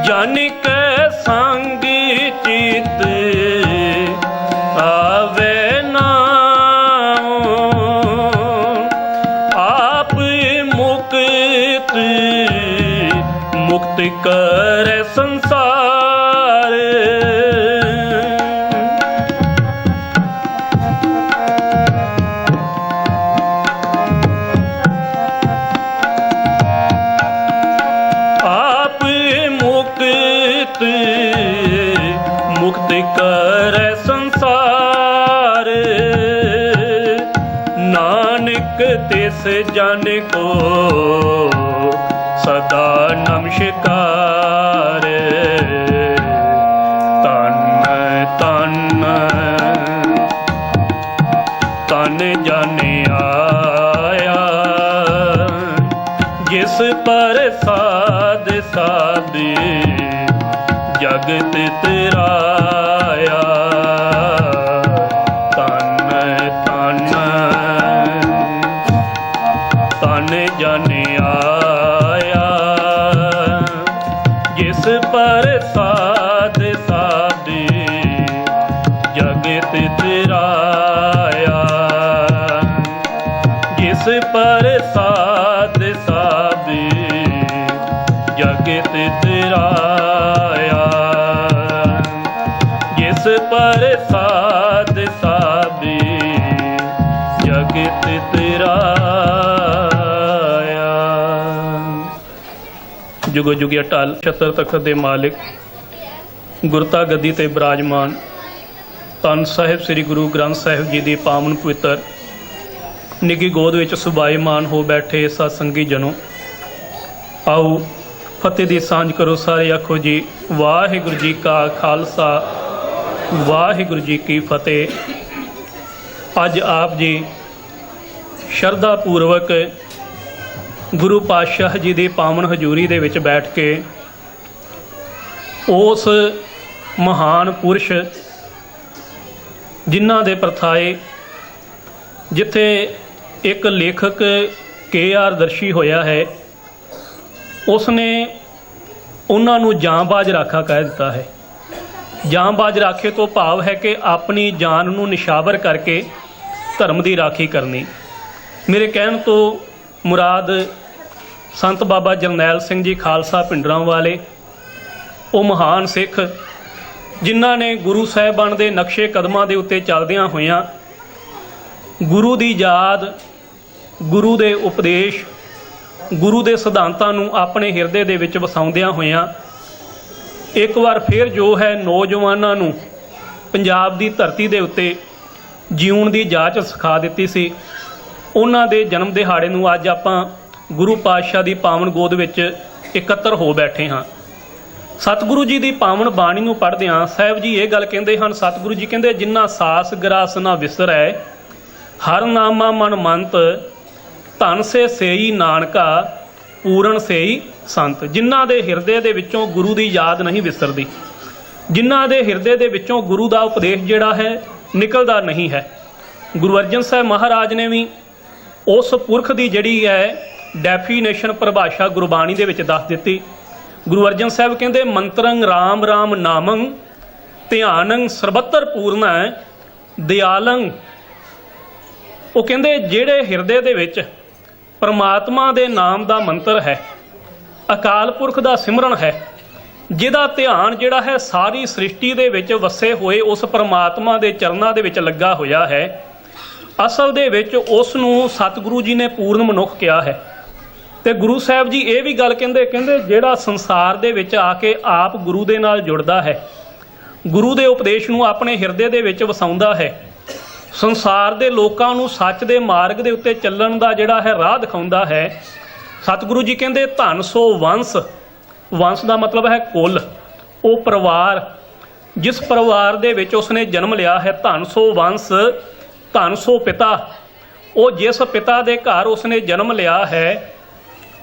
Speaker 3: जन के संग चित आवे नाओ आप मुक्त मुक्त कर संसार आप मुक्त मुक्त कर संसार नानक तिस जन को सदा नमस्कार तन तन तन जन आया जिस प्रसाद सब जगत तराया तन तन तन जन आया जिस प्रसाद सब जगत तराया जिस प्रसाद सब जगत तराया जिस प्रसाद सब जगत तराया। जुगो जुगी अटल छतर तखत दे मालिक गुरता गद्दी ते विराजमान ਧੰਨ ਸਾਹਿਬ ਸ੍ਰੀ ਗੁਰੂ ਗ੍ਰੰਥ ਸਾਹਿਬ ਜੀ ਦੀ ਪਾਵਨ ਪਵਿੱਤਰ ਨਿੱਘੀ ਗੋਦ ਵਿੱਚ ਸੁਭਾਈਮਾਨ ਹੋ ਬੈਠੇ ਸਤਸੰਗੀ ਜਨੋ, ਆਓ ਫਤਿਹ ਦੀ ਸਾਂਝ ਕਰੋ। ਸਾਰੇ ਆਖੋ ਜੀ ਵਾਹਿਗੁਰੂ ਜੀ ਕਾ ਖਾਲਸਾ ਵਾਹਿਗੁਰੂ ਜੀ ਕੀ ਫਤਿਹ। ਅੱਜ ਆਪ ਜੀ ਸ਼ਰਧਾ ਪੂਰਵਕ ਗੁਰੂ ਪਾਤਸ਼ਾਹ ਜੀ ਦੀ ਪਾਵਨ ਹਜ਼ੂਰੀ ਦੇ ਵਿੱਚ ਬੈਠ ਕੇ ਉਸ ਮਹਾਨ ਪੁਰਸ਼ ਜਿਨ੍ਹਾਂ ਦੇ ਪ੍ਰਥਾਏ ਜਿੱਥੇ ਇੱਕ ਲੇਖਕ KR ਦਰਸ਼ੀ ਹੋਇਆ ਹੈ, ਉਸਨੇ ਉਹਨਾਂ ਨੂੰ ਜਾਂਬਾਜ਼ ਰਾਖਾ ਕਹਿ ਦਿੱਤਾ ਹੈ। ਜਾਂਬਾਜ਼ ਰਾਖੇ ਤੋਂ ਭਾਵ ਹੈ ਕਿ ਆਪਣੀ ਜਾਨ ਨੂੰ ਨਿਸ਼ਾਵਰ ਕਰਕੇ ਧਰਮ ਦੀ ਰਾਖੀ ਕਰਨੀ। ਮੇਰੇ ਕਹਿਣ ਤੋਂ ਮੁਰਾਦ ਸੰਤ ਬਾਬਾ ਜਰਨੈਲ ਸਿੰਘ ਜੀ ਖਾਲਸਾ ਪਿੰਡਰਾਂ ਵਾਲੇ, ਉਹ ਮਹਾਨ ਸਿੱਖ ਜਿਨ੍ਹਾਂ ਨੇ ਗੁਰੂ ਸਾਹਿਬਾਨ ਦੇ ਨਕਸ਼ੇ ਕਦਮਾਂ ਦੇ ਉੱਤੇ ਚੱਲਦਿਆਂ ਹੋਇਆਂ ਗੁਰੂ ਦੀ ਯਾਦ, ਗੁਰੂ ਦੇ ਉਪਦੇਸ਼, ਗੁਰੂ ਦੇ ਸਿਧਾਂਤਾਂ ਨੂੰ ਆਪਣੇ ਹਿਰਦੇ ਦੇ ਵਿੱਚ ਵਸਾਉਂਦਿਆਂ ਹੋਇਆਂ ਇੱਕ ਵਾਰ ਫਿਰ ਜੋ ਹੈ ਨੌਜਵਾਨਾਂ ਨੂੰ ਪੰਜਾਬ ਦੀ ਧਰਤੀ ਦੇ ਉੱਤੇ ਜਿਉਣ ਦੀ ਜਾਚ ਸਿਖਾ ਦਿੱਤੀ ਸੀ। ਉਹਨਾਂ ਦੇ ਜਨਮ ਦਿਹਾੜੇ ਨੂੰ ਅੱਜ ਆਪਾਂ ਗੁਰੂ ਪਾਤਸ਼ਾਹ ਦੀ ਪਾਵਨ ਗੋਦ ਵਿੱਚ ਇਕੱਤਰ ਹੋ ਬੈਠੇ ਹਾਂ। ਸਤਿਗੁਰੂ ਜੀ ਦੀ ਪਾਵਨ ਬਾਣੀ ਨੂੰ ਪੜ੍ਹਦਿਆਂ ਸਾਹਿਬ ਜੀ ਇਹ ਗੱਲ ਕਹਿੰਦੇ ਹਨ। ਸਤਿਗੁਰੂ ਜੀ ਕਹਿੰਦੇ, ਜਿਨ੍ਹਾਂ ਸਾਸ ਗਰਾਸ ਨਾ ਵਿਸਰੈ ਹਰ ਨਾਮਾ ਮਨ ਮੰਤ, ਧਨ ਸੇ ਸੇਈ ਨਾਨਕਾ ਪੂਰਨ ਸੇਈ ਸੰਤ। ਜਿਨ੍ਹਾਂ ਦੇ ਹਿਰਦੇ ਦੇ ਵਿੱਚੋਂ ਗੁਰੂ ਦੀ ਯਾਦ ਨਹੀਂ ਵਿਸਰਦੀ, ਜਿਨ੍ਹਾਂ ਦੇ ਹਿਰਦੇ ਦੇ ਵਿੱਚੋਂ ਗੁਰੂ ਦਾ ਉਪਦੇਸ਼ ਜਿਹੜਾ ਹੈ ਨਿਕਲਦਾ ਨਹੀਂ ਹੈ। ਗੁਰੂ ਅਰਜਨ ਸਾਹਿਬ ਮਹਾਰਾਜ ਨੇ ਵੀ ਉਸ ਪੁਰਖ ਦੀ ਜਿਹੜੀ ਹੈ ਡੈਫੀਨੇਸ਼ਨ ਪਰਿਭਾਸ਼ਾ ਗੁਰਬਾਣੀ ਦੇ ਵਿੱਚ ਦੱਸ ਦਿੱਤੀ। ਗੁਰੂ ਅਰਜਨ ਸਾਹਿਬ ਕਹਿੰਦੇ ਮੰਤਰੰ ਰਾਮ ਰਾਮ ਨਾਮੰ ਧਿਆਨੰ ਸਰਬੱਤਰ ਪੂਰਨਾ ਦਿਆਲੰ। ਉਹ ਕਹਿੰਦੇ ਜਿਹੜੇ ਹਿਰਦੇ ਦੇ ਵਿੱਚ ਪਰਮਾਤਮਾ ਦੇ ਨਾਮ ਦਾ ਮੰਤਰ ਹੈ, ਅਕਾਲ ਪੁਰਖ ਦਾ ਸਿਮਰਨ ਹੈ, ਜਿਹਦਾ ਧਿਆਨ ਜਿਹੜਾ ਹੈ ਸਾਰੀ ਸ੍ਰਿਸ਼ਟੀ ਦੇ ਵਿੱਚ ਵਸੇ ਹੋਏ ਉਸ ਪਰਮਾਤਮਾ ਦੇ ਚਰਨਾਂ ਦੇ ਵਿੱਚ ਲੱਗਾ ਹੋਇਆ ਹੈ, ਅਸਲ ਦੇ ਵਿੱਚ ਉਸ ਨੂੰ ਸਤਿਗੁਰੂ ਜੀ ਨੇ ਪੂਰਨ ਮਨੁੱਖ ਕਿਹਾ ਹੈ। ਤੇ ਗੁਰੂ ਸਾਹਿਬ ਜੀ ਇਹ ਵੀ ਗੱਲ ਕਹਿੰਦੇ ਜਿਹੜਾ ਸੰਸਾਰ ਦੇ ਵਿੱਚ ਆ ਕੇ ਆਪ ਗੁਰੂ ਦੇ ਨਾਲ ਜੁੜਦਾ ਹੈ, ਗੁਰੂ ਦੇ ਉਪਦੇਸ਼ ਨੂੰ ਆਪਣੇ ਹਿਰਦੇ ਦੇ ਵਿੱਚ ਵਸਾਉਂਦਾ ਹੈ, ਸੰਸਾਰ ਦੇ ਲੋਕਾਂ ਨੂੰ ਸੱਚ ਦੇ ਮਾਰਗ ਦੇ ਉੱਤੇ ਚੱਲਣ ਦਾ ਜਿਹੜਾ ਹੈ ਰਾਹ ਦਿਖਾਉਂਦਾ ਹੈ, ਸਤਿਗੁਰੂ ਜੀ ਕਹਿੰਦੇ ਧਨ ਸੋ ਵੰਸ, ਵੰਸ ਦਾ ਮਤਲਬ ਹੈ ਕੁੱਲ, ਉਹ ਪਰਿਵਾਰ ਜਿਸ ਪਰਿਵਾਰ ਦੇ ਵਿੱਚ ਉਸਨੇ ਜਨਮ ਲਿਆ ਹੈ। ਧਨ ਸੋ ਵੰਸ ਧਨ ਸੋ ਪਿਤਾ, ਉਹ ਜਿਸ ਪਿਤਾ ਦੇ ਘਰ ਉਸਨੇ ਜਨਮ ਲਿਆ ਹੈ।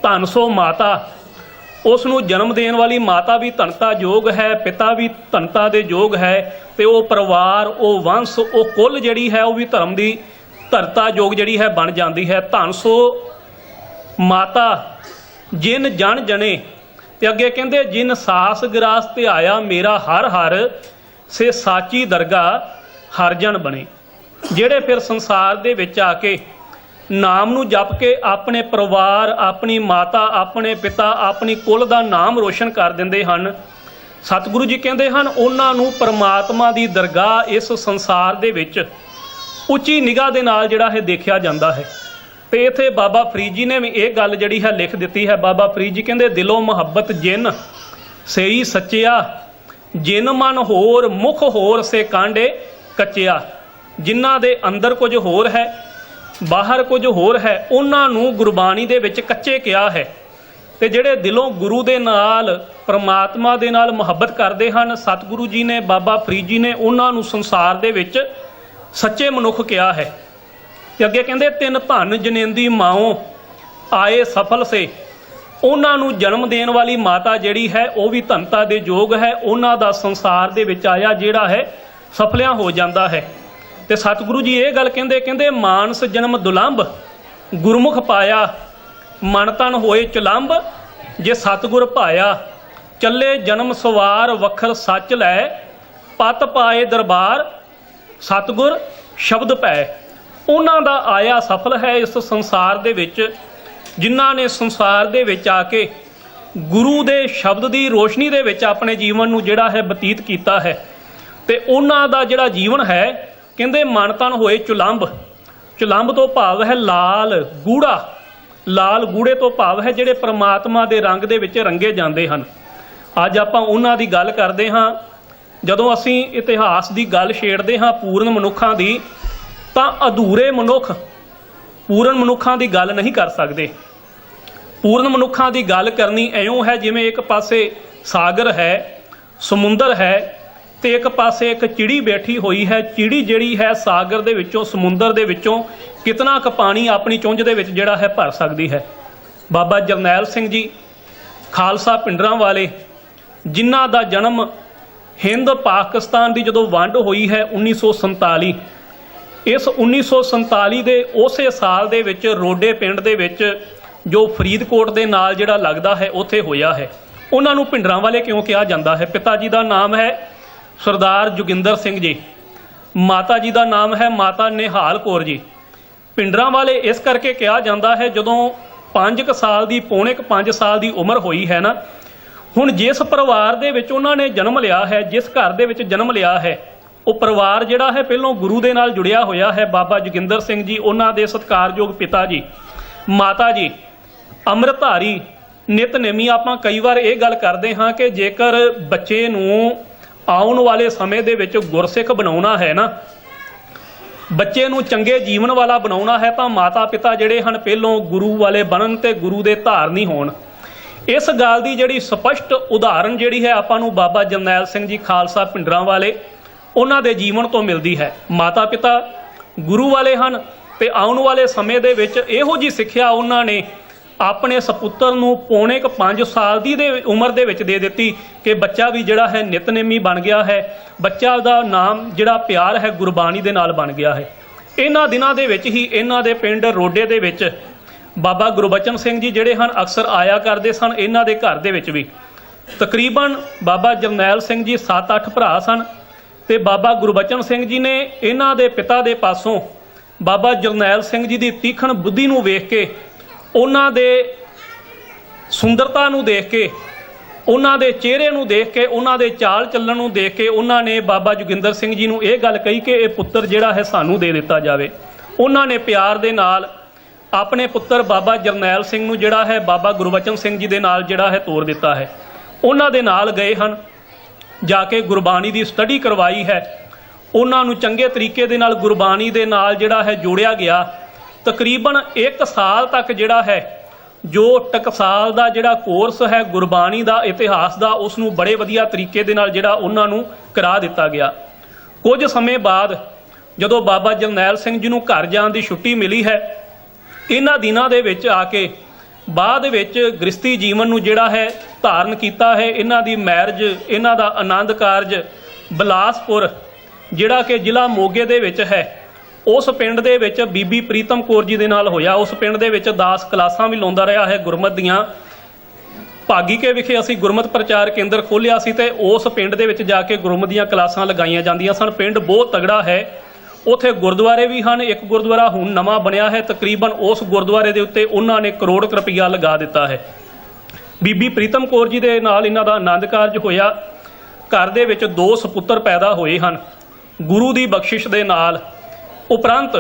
Speaker 3: ਧਨ ਸੋ ਮਾਤਾ, ਉਸ ਨੂੰ ਜਨਮ ਦੇਣ ਵਾਲੀ ਮਾਤਾ ਵੀ ਧਨਤਾ ਯੋਗ ਹੈ, ਪਿਤਾ ਵੀ ਧਨਤਾ ਦੇ ਯੋਗ ਹੈ। ਤੇ ਉਹ ਪਰਿਵਾਰ, ਉਹ ਵੰਸ਼, ਉਹ ਕੁੱਲ ਜਿਹੜੀ ਹੈ ਉਹ ਵੀ ਧਰਮ ਦੀ ਧਰਤਾ ਯੋਗ ਜਿਹੜੀ ਹੈ ਬਣ ਜਾਂਦੀ ਹੈ। ਧਨ ਸੋ ਮਾਤਾ ਜਿਨ ਜਨ ਜਣੇ, ਤੇ ਅੱਗੇ ਕਹਿੰਦੇ ਜਿਨ ਸਾਸ ਗਰਾਸ ਤੇ ਆਇਆ ਮੇਰਾ ਹਰ ਹਰ ਸੇ ਸਾਚੀ ਦਰਗਾਹ ਹਰ ਜਨ ਬਣੇ। ਜਿਹੜੇ ਫਿਰ ਸੰਸਾਰ ਦੇ ਵਿੱਚ ਆ ਕੇ ਨਾਮ ਨੂੰ ਜਪ ਕੇ ਆਪਣੇ ਪਰਿਵਾਰ, ਆਪਣੀ ਮਾਤਾ, ਆਪਣੇ ਪਿਤਾ, ਆਪਣੀ ਕੁੱਲ ਦਾ ਨਾਮ ਰੋਸ਼ਨ ਕਰ ਦਿੰਦੇ ਹਨ, ਸਤਿਗੁਰੂ ਜੀ ਕਹਿੰਦੇ ਹਨ ਉਹਨਾਂ ਨੂੰ ਪਰਮਾਤਮਾ ਦੀ ਦਰਗਾਹ ਇਸ ਸੰਸਾਰ ਦੇ ਵਿੱਚ ਉੱਚੀ ਨਿਗਾਹ ਦੇ ਨਾਲ ਜਿਹੜਾ ਹੈ ਦੇਖਿਆ ਜਾਂਦਾ ਹੈ। ਤੇ ਇੱਥੇ ਬਾਬਾ ਫਰੀਦ ਜੀ ਨੇ ਵੀ ਇਹ ਗੱਲ ਜਿਹੜੀ ਹੈ ਲਿਖ ਦਿੱਤੀ ਹੈ। ਬਾਬਾ ਫਰੀਦ ਜੀ ਕਹਿੰਦੇ ਦਿਲੋਂ ਮੁਹੱਬਤ ਜਿਨ ਸਈ ਸੱਚਿਆ, ਜਿਨ ਮਨ ਹੋਰ ਮੁਖ ਹੋਰ ਸੇ ਕਾਂਡੇ ਕੱਚਿਆ। ਜਿਨ੍ਹਾਂ ਦੇ ਅੰਦਰ ਕੁਝ ਹੋਰ ਹੈ, ਬਾਹਰ ਕੁਝ ਹੋਰ ਹੈ, ਉਹਨਾਂ ਨੂੰ ਗੁਰਬਾਣੀ ਦੇ ਵਿੱਚ ਕੱਚੇ ਕਿਹਾ ਹੈ। ਤੇ ਜਿਹੜੇ ਦਿਲੋਂ ਗੁਰੂ ਦੇ ਨਾਲ, ਪਰਮਾਤਮਾ ਦੇ ਨਾਲ ਮੁਹੱਬਤ ਕਰਦੇ ਹਨ, ਸਤਿਗੁਰੂ ਜੀ ਨੇ, ਬਾਬਾ ਫਰੀਦ ਜੀ ਨੇ ਉਹਨਾਂ ਨੂੰ ਸੰਸਾਰ ਦੇ ਵਿੱਚ ਸੱਚੇ ਮਨੁੱਖ ਕਿਹਾ ਹੈ। ਤੇ ਅੱਗੇ ਕਹਿੰਦੇ ਤਿੰਨ ਧਨ ਜਨੇਂਦੀ ਮਾਓ ਆਏ ਸਫਲ ਸੇ, ਉਹਨਾਂ ਨੂੰ ਜਨਮ ਦੇਣ ਵਾਲੀ ਮਾਤਾ ਜਿਹੜੀ ਹੈ ਉਹ ਵੀ ਧਨਤਾ ਦੇ ਯੋਗ ਹੈ। ਉਹਨਾਂ ਦਾ ਸੰਸਾਰ ਦੇ ਵਿੱਚ ਆਇਆ ਜਿਹੜਾ ਹੈ ਸਫਲਿਆਂ ਹੋ ਜਾਂਦਾ ਹੈ। ਤੇ ਸਤਿਗੁਰੂ ਜੀ ਇਹ ਗੱਲ ਕਹਿੰਦੇ ਮਾਨਸ ਜਨਮ ਦੁਲੰਭ ਗੁਰਮੁਖ ਪਾਇਆ, ਮਨ ਤਨ ਹੋਏ ਚੁਲੰਭ ਜੇ ਸਤਿਗੁਰ ਭਾਇਆ। ਚੱਲੇ ਜਨਮ ਸਵਾਰ ਵਖਰ ਸੱਚ ਲੈ, ਪਤ ਪਾਏ ਦਰਬਾਰ ਸਤਿਗੁਰ ਸ਼ਬਦ ਪੈ। ਉਹਨਾਂ ਦਾ ਆਇਆ ਸਫਲ ਹੈ ਇਸ ਸੰਸਾਰ ਦੇ ਵਿੱਚ, ਜਿਨ੍ਹਾਂ ਨੇ ਸੰਸਾਰ ਦੇ ਵਿੱਚ ਆ ਕੇ ਗੁਰੂ ਦੇ ਸ਼ਬਦ ਦੀ ਰੋਸ਼ਨੀ ਦੇ ਵਿੱਚ ਆਪਣੇ ਜੀਵਨ ਨੂੰ ਜਿਹੜਾ ਹੈ ਬਤੀਤ ਕੀਤਾ ਹੈ। ਤੇ ਉਹਨਾਂ ਦਾ ਜਿਹੜਾ ਜੀਵਨ ਹੈ ਕਹਿੰਦੇ ਮਨ ਤਨ ਹੋਏ ਚੁਲੰਭ। ਚੁਲੰਭ ਤੋਂ ਭਾਵ ਹੈ ਲਾਲ ਗੂੜਾ, ਲਾਲ ਗੂੜੇ ਤੋਂ ਭਾਵ ਹੈ ਜਿਹੜੇ ਪ੍ਰਮਾਤਮਾ ਦੇ ਰੰਗ ਦੇ ਵਿੱਚ ਰੰਗੇ ਜਾਂਦੇ ਹਨ। ਅੱਜ ਆਪਾਂ ਉਹਨਾਂ ਦੀ ਗੱਲ ਕਰਦੇ ਹਾਂ। ਜਦੋਂ ਅਸੀਂ ਇਤਿਹਾਸ ਦੀ ਗੱਲ ਛੇੜਦੇ ਹਾਂ ਪੂਰਨ ਮਨੁੱਖਾਂ ਦੀ, ਤਾਂ ਅਧੂਰੇ ਮਨੁੱਖ ਪੂਰਨ ਮਨੁੱਖਾਂ ਦੀ ਗੱਲ ਨਹੀਂ ਕਰ ਸਕਦੇ। ਪੂਰਨ ਮਨੁੱਖਾਂ ਦੀ ਗੱਲ ਕਰਨੀ ਇਉਂ ਹੈ ਜਿਵੇਂ ਇੱਕ ਪਾਸੇ ਸਾਗਰ ਹੈ, ਸਮੁੰਦਰ ਹੈ, ਤੇ ਇੱਕ ਪਾਸੇ ਇੱਕ ਚਿੜੀ ਬੈਠੀ ਹੋਈ ਹੈ। ਚਿੜੀ ਜਿਹੜੀ ਹੈ ਸਾਗਰ ਦੇ ਵਿੱਚੋਂ, ਸਮੁੰਦਰ ਦੇ ਵਿੱਚੋਂ ਕਿਤਨਾ ਕੁ ਪਾਣੀ ਆਪਣੀ ਚੁੰਝ ਦੇ ਵਿੱਚ ਜਿਹੜਾ ਹੈ ਭਰ ਸਕਦੀ ਹੈ। ਬਾਬਾ ਜਰਨੈਲ ਸਿੰਘ ਜੀ ਖਾਲਸਾ ਪਿੰਡਰਾਂ ਵਾਲੇ, ਜਿਨ੍ਹਾਂ ਦਾ ਜਨਮ ਹਿੰਦ ਪਾਕਿਸਤਾਨ ਦੀ ਜਦੋਂ ਵੰਡ ਹੋਈ ਹੈ 1947, ਇਸ 1947 ਦੇ ਉਸੇ ਸਾਲ ਦੇ ਵਿੱਚ ਰੋਡੇ ਪਿੰਡ ਦੇ ਵਿੱਚ ਜੋ ਫਰੀਦਕੋਟ ਦੇ ਨਾਲ ਜਿਹੜਾ ਲੱਗਦਾ ਹੈ ਉੱਥੇ ਹੋਇਆ ਹੈ। ਉਹਨਾਂ ਨੂੰ ਪਿੰਡਰਾਂ ਵਾਲੇ ਕਿਉਂ ਕਿਹਾ ਜਾਂਦਾ ਹੈ? ਪਿਤਾ ਜੀ ਦਾ ਨਾਮ ਹੈ ਸਰਦਾਰ ਜੋਗਿੰਦਰ ਸਿੰਘ ਜੀ, ਮਾਤਾ ਜੀ ਦਾ ਨਾਮ ਹੈ ਮਾਤਾ ਨਿਹਾਲ ਕੌਰ ਜੀ। ਪਿੰਡਰਾਂ ਵਾਲੇ ਇਸ ਕਰਕੇ ਕਿਹਾ ਜਾਂਦਾ ਹੈ, ਜਦੋਂ 5 ਸਾਲ ਦੀ, ਪੌਣੇ 5 ਸਾਲ ਦੀ ਉਮਰ ਹੋਈ ਹੈ ਨਾ, ਹੁਣ ਜਿਸ ਪਰਿਵਾਰ ਦੇ ਵਿੱਚ ਉਹਨਾਂ ਨੇ ਜਨਮ ਲਿਆ ਹੈ, ਜਿਸ ਘਰ ਦੇ ਵਿੱਚ ਜਨਮ ਲਿਆ ਹੈ, ਉਹ ਪਰਿਵਾਰ ਜਿਹੜਾ ਹੈ ਪਹਿਲੋਂ ਗੁਰੂ ਦੇ ਨਾਲ ਜੁੜਿਆ ਹੋਇਆ ਹੈ। ਬਾਬਾ ਜੋਗਿੰਦਰ ਸਿੰਘ ਜੀ, ਉਹਨਾਂ ਦੇ ਸਤਿਕਾਰਯੋਗ ਪਿਤਾ ਜੀ, ਮਾਤਾ ਜੀ ਅੰਮ੍ਰਿਤਧਾਰੀ, ਨਿਤਨੇਮੀ। ਆਪਾਂ ਕਈ ਵਾਰ ਇਹ ਗੱਲ ਕਰਦੇ ਹਾਂ ਕਿ ਜੇਕਰ ਬੱਚੇ ਨੂੰ ਆਉਣ ਵਾਲੇ ਸਮੇਂ ਦੇ ਵਿੱਚ ਗੁਰਸਿੱਖ ਬਣਾਉਣਾ ਹੈ ਨਾ, ਬੱਚੇ ਨੂੰ ਚੰਗੇ ਜੀਵਨ ਵਾਲਾ ਬਣਾਉਣਾ ਹੈ, ਤਾਂ ਮਾਤਾ ਪਿਤਾ ਜਿਹੜੇ ਹਨ ਪਹਿਲੋਂ ਗੁਰੂ ਵਾਲੇ ਬਣਨ ਤੇ ਗੁਰੂ ਦੇ ਧਾਰਨੀ ਹੋਣ। ਇਸ ਗੱਲ ਦੀ ਜਿਹੜੀ ਸਪਸ਼ਟ ਉਦਾਹਰਨ ਜਿਹੜੀ ਹੈ ਆਪਾਂ ਨੂੰ ਬਾਬਾ ਜਰਨੈਲ ਸਿੰਘ ਜੀ ਖਾਲਸਾ ਪਿੰਡਰਾਂ ਵਾਲੇ, ਉਹਨਾਂ ਦੇ ਜੀਵਨ ਤੋਂ ਮਿਲਦੀ ਹੈ। ਮਾਤਾ ਪਿਤਾ ਗੁਰੂ ਵਾਲੇ ਹਨ ਤੇ ਆਉਣ ਵਾਲੇ ਸਮੇਂ ਦੇ ਵਿੱਚ ਇਹੋ ਜੀ ਸਿੱਖਿਆ ਉਹਨਾਂ ਨੇ ਆਪਣੇ ਸਪੁੱਤਰ ਨੂੰ ਪੌਣੇ ਕੁ 5 ਸਾਲ ਦੀ ਉਮਰ ਦੇ ਵਿੱਚ ਦੇ ਦਿੱਤੀ ਕਿ ਬੱਚਾ ਵੀ ਜਿਹੜਾ ਹੈ ਨਿਤਨੇਮੀ ਬਣ ਗਿਆ ਹੈ। ਬੱਚਾ ਦਾ ਨਾਮ ਜਿਹੜਾ ਪਿਆਰ ਹੈ ਗੁਰਬਾਣੀ ਦੇ ਨਾਲ ਬਣ ਗਿਆ ਹੈ। ਇਹਨਾਂ ਦਿਨਾਂ ਦੇ ਵਿੱਚ ਹੀ ਇਹਨਾਂ ਦੇ ਪਿੰਡ ਰੋਡੇ ਦੇ ਵਿੱਚ ਬਾਬਾ ਗੁਰਬਚਨ ਸਿੰਘ ਜੀ ਜਿਹੜੇ ਹਨ ਅਕਸਰ ਆਇਆ ਕਰਦੇ ਸਨ। ਇਹਨਾਂ ਦੇ ਘਰ ਦੇ ਵਿੱਚ ਵੀ ਤਕਰੀਬਨ ਬਾਬਾ ਜਰਨੈਲ ਸਿੰਘ ਜੀ 7-8 ਭਰਾ ਸਨ ਤੇ ਬਾਬਾ ਗੁਰਬਚਨ ਸਿੰਘ ਜੀ ਨੇ ਇਹਨਾਂ ਦੇ ਪਿਤਾ ਦੇ ਪਾਸੋਂ ਬਾਬਾ ਜਰਨੈਲ ਸਿੰਘ ਜੀ ਦੀ ਤੀਖਣ ਬੁੱਧੀ ਨੂੰ ਵੇਖ ਕੇ, ਉਹਨਾਂ ਦੇ ਸੁੰਦਰਤਾ ਨੂੰ ਦੇਖ ਕੇ, ਉਹਨਾਂ ਦੇ ਚਿਹਰੇ ਨੂੰ ਦੇਖ ਕੇ, ਉਹਨਾਂ ਦੇ ਚਾਲ ਚੱਲਣ ਨੂੰ ਦੇਖ ਕੇ ਉਹਨਾਂ ਨੇ ਬਾਬਾ ਜੋਗਿੰਦਰ ਸਿੰਘ ਜੀ ਨੂੰ ਇਹ ਗੱਲ ਕਹੀ ਕਿ ਇਹ ਪੁੱਤਰ ਜਿਹੜਾ ਹੈ ਸਾਨੂੰ ਦੇ ਦਿੱਤਾ ਜਾਵੇ। ਉਹਨਾਂ ਨੇ ਪਿਆਰ ਦੇ ਨਾਲ ਆਪਣੇ ਪੁੱਤਰ ਬਾਬਾ ਜਰਨੈਲ ਸਿੰਘ ਨੂੰ ਜਿਹੜਾ ਹੈ ਬਾਬਾ ਗੁਰਬਚਨ ਸਿੰਘ ਜੀ ਦੇ ਨਾਲ ਜਿਹੜਾ ਹੈ ਤੋਰ ਦਿੱਤਾ ਹੈ। ਉਹਨਾਂ ਦੇ ਨਾਲ ਗਏ ਹਨ, ਜਾ ਕੇ ਗੁਰਬਾਣੀ ਦੀ ਸਟੱਡੀ ਕਰਵਾਈ ਹੈ। ਉਹਨਾਂ ਨੂੰ ਚੰਗੇ ਤਰੀਕੇ ਦੇ ਨਾਲ ਗੁਰਬਾਣੀ ਦੇ ਨਾਲ ਜਿਹੜਾ ਹੈ ਜੋੜਿਆ ਗਿਆ। ਤਕਰੀਬਨ 1 ਸਾਲ ਤੱਕ ਜਿਹੜਾ ਹੈ ਜੋ ਟਕਸਾਲ ਦਾ ਜਿਹੜਾ ਕੋਰਸ ਹੈ ਗੁਰਬਾਣੀ ਦਾ, ਇਤਿਹਾਸ ਦਾ, ਉਸ ਨੂੰ ਬੜੇ ਵਧੀਆ ਤਰੀਕੇ ਦੇ ਨਾਲ ਜਿਹੜਾ ਉਹਨਾਂ ਨੂੰ ਕਰਾ ਦਿੱਤਾ ਗਿਆ। ਕੁਝ ਸਮੇਂ ਬਾਅਦ ਜਦੋਂ ਬਾਬਾ ਜਰਨੈਲ ਸਿੰਘ ਜੀ ਨੂੰ ਘਰ ਜਾਣ ਦੀ ਛੁੱਟੀ ਮਿਲੀ ਹੈ, ਇਹਨਾਂ ਦਿਨਾਂ ਦੇ ਵਿੱਚ ਆ ਕੇ ਬਾਅਦ ਵਿੱਚ ਗ੍ਰਸਤੀ ਜੀਵਨ ਨੂੰ ਜਿਹੜਾ ਹੈ ਧਾਰਨ ਕੀਤਾ ਹੈ। ਇਹਨਾਂ ਦੀ ਮੈਰਿਜ, ਇਹਨਾਂ ਦਾ ਆਨੰਦ ਕਾਰਜ ਬਿਲਾਸਪੁਰ ਜਿਹੜਾ ਕਿ ਜ਼ਿਲ੍ਹਾ ਮੋਗੇ ਦੇ ਵਿੱਚ ਹੈ, ਉਸ ਪਿੰਡ ਦੇ ਵਿੱਚ ਬੀਬੀ ਪ੍ਰੀਤਮ ਕੌਰ ਜੀ ਦੇ ਨਾਲ ਹੋਇਆ। ਉਸ ਪਿੰਡ ਦੇ ਵਿੱਚ ਦਾਸ ਕਲਾਸਾਂ ਵੀ ਲਾਉਂਦਾ ਰਿਹਾ ਹੈ ਗੁਰਮਤ ਦੀਆਂ। ਭਾਗੀਕੇ ਵਿਖੇ ਅਸੀਂ ਗੁਰਮਤ ਪ੍ਰਚਾਰ ਕੇਂਦਰ ਖੋਲ੍ਹਿਆ ਸੀ ਤੇ ਉਸ ਪਿੰਡ ਦੇ ਵਿੱਚ ਜਾ ਕੇ ਗੁਰਮਤ ਦੀਆਂ ਕਲਾਸਾਂ ਲਗਾਈਆਂ ਜਾਂਦੀਆਂ ਸਨ। ਪਿੰਡ ਬਹੁਤ ਤਗੜਾ ਹੈ, ਉੱਥੇ ਗੁਰਦੁਆਰੇ ਵੀ ਹਨ। ਇੱਕ ਗੁਰਦੁਆਰਾ ਹੁਣ ਨਵਾਂ ਬਣਿਆ ਹੈ, ਤਕਰੀਬਨ ਉਸ ਗੁਰਦੁਆਰੇ ਦੇ ਉੱਤੇ ਉਹਨਾਂ ਨੇ ਕਰੋੜ ਰੁਪਈਆ ਲਗਾ ਦਿੱਤਾ ਹੈ। ਬੀਬੀ ਪ੍ਰੀਤਮ ਕੌਰ ਜੀ ਦੇ ਨਾਲ ਇਹਨਾਂ ਦਾ ਆਨੰਦ ਕਾਰਜ ਹੋਇਆ। ਘਰ ਦੇ ਵਿੱਚ 2 ਸਪੁੱਤਰ ਪੈਦਾ ਹੋਏ ਹਨ ਗੁਰੂ ਦੀ ਬਖਸ਼ਿਸ਼ ਦੇ ਨਾਲ। ਉਪਰੰਤ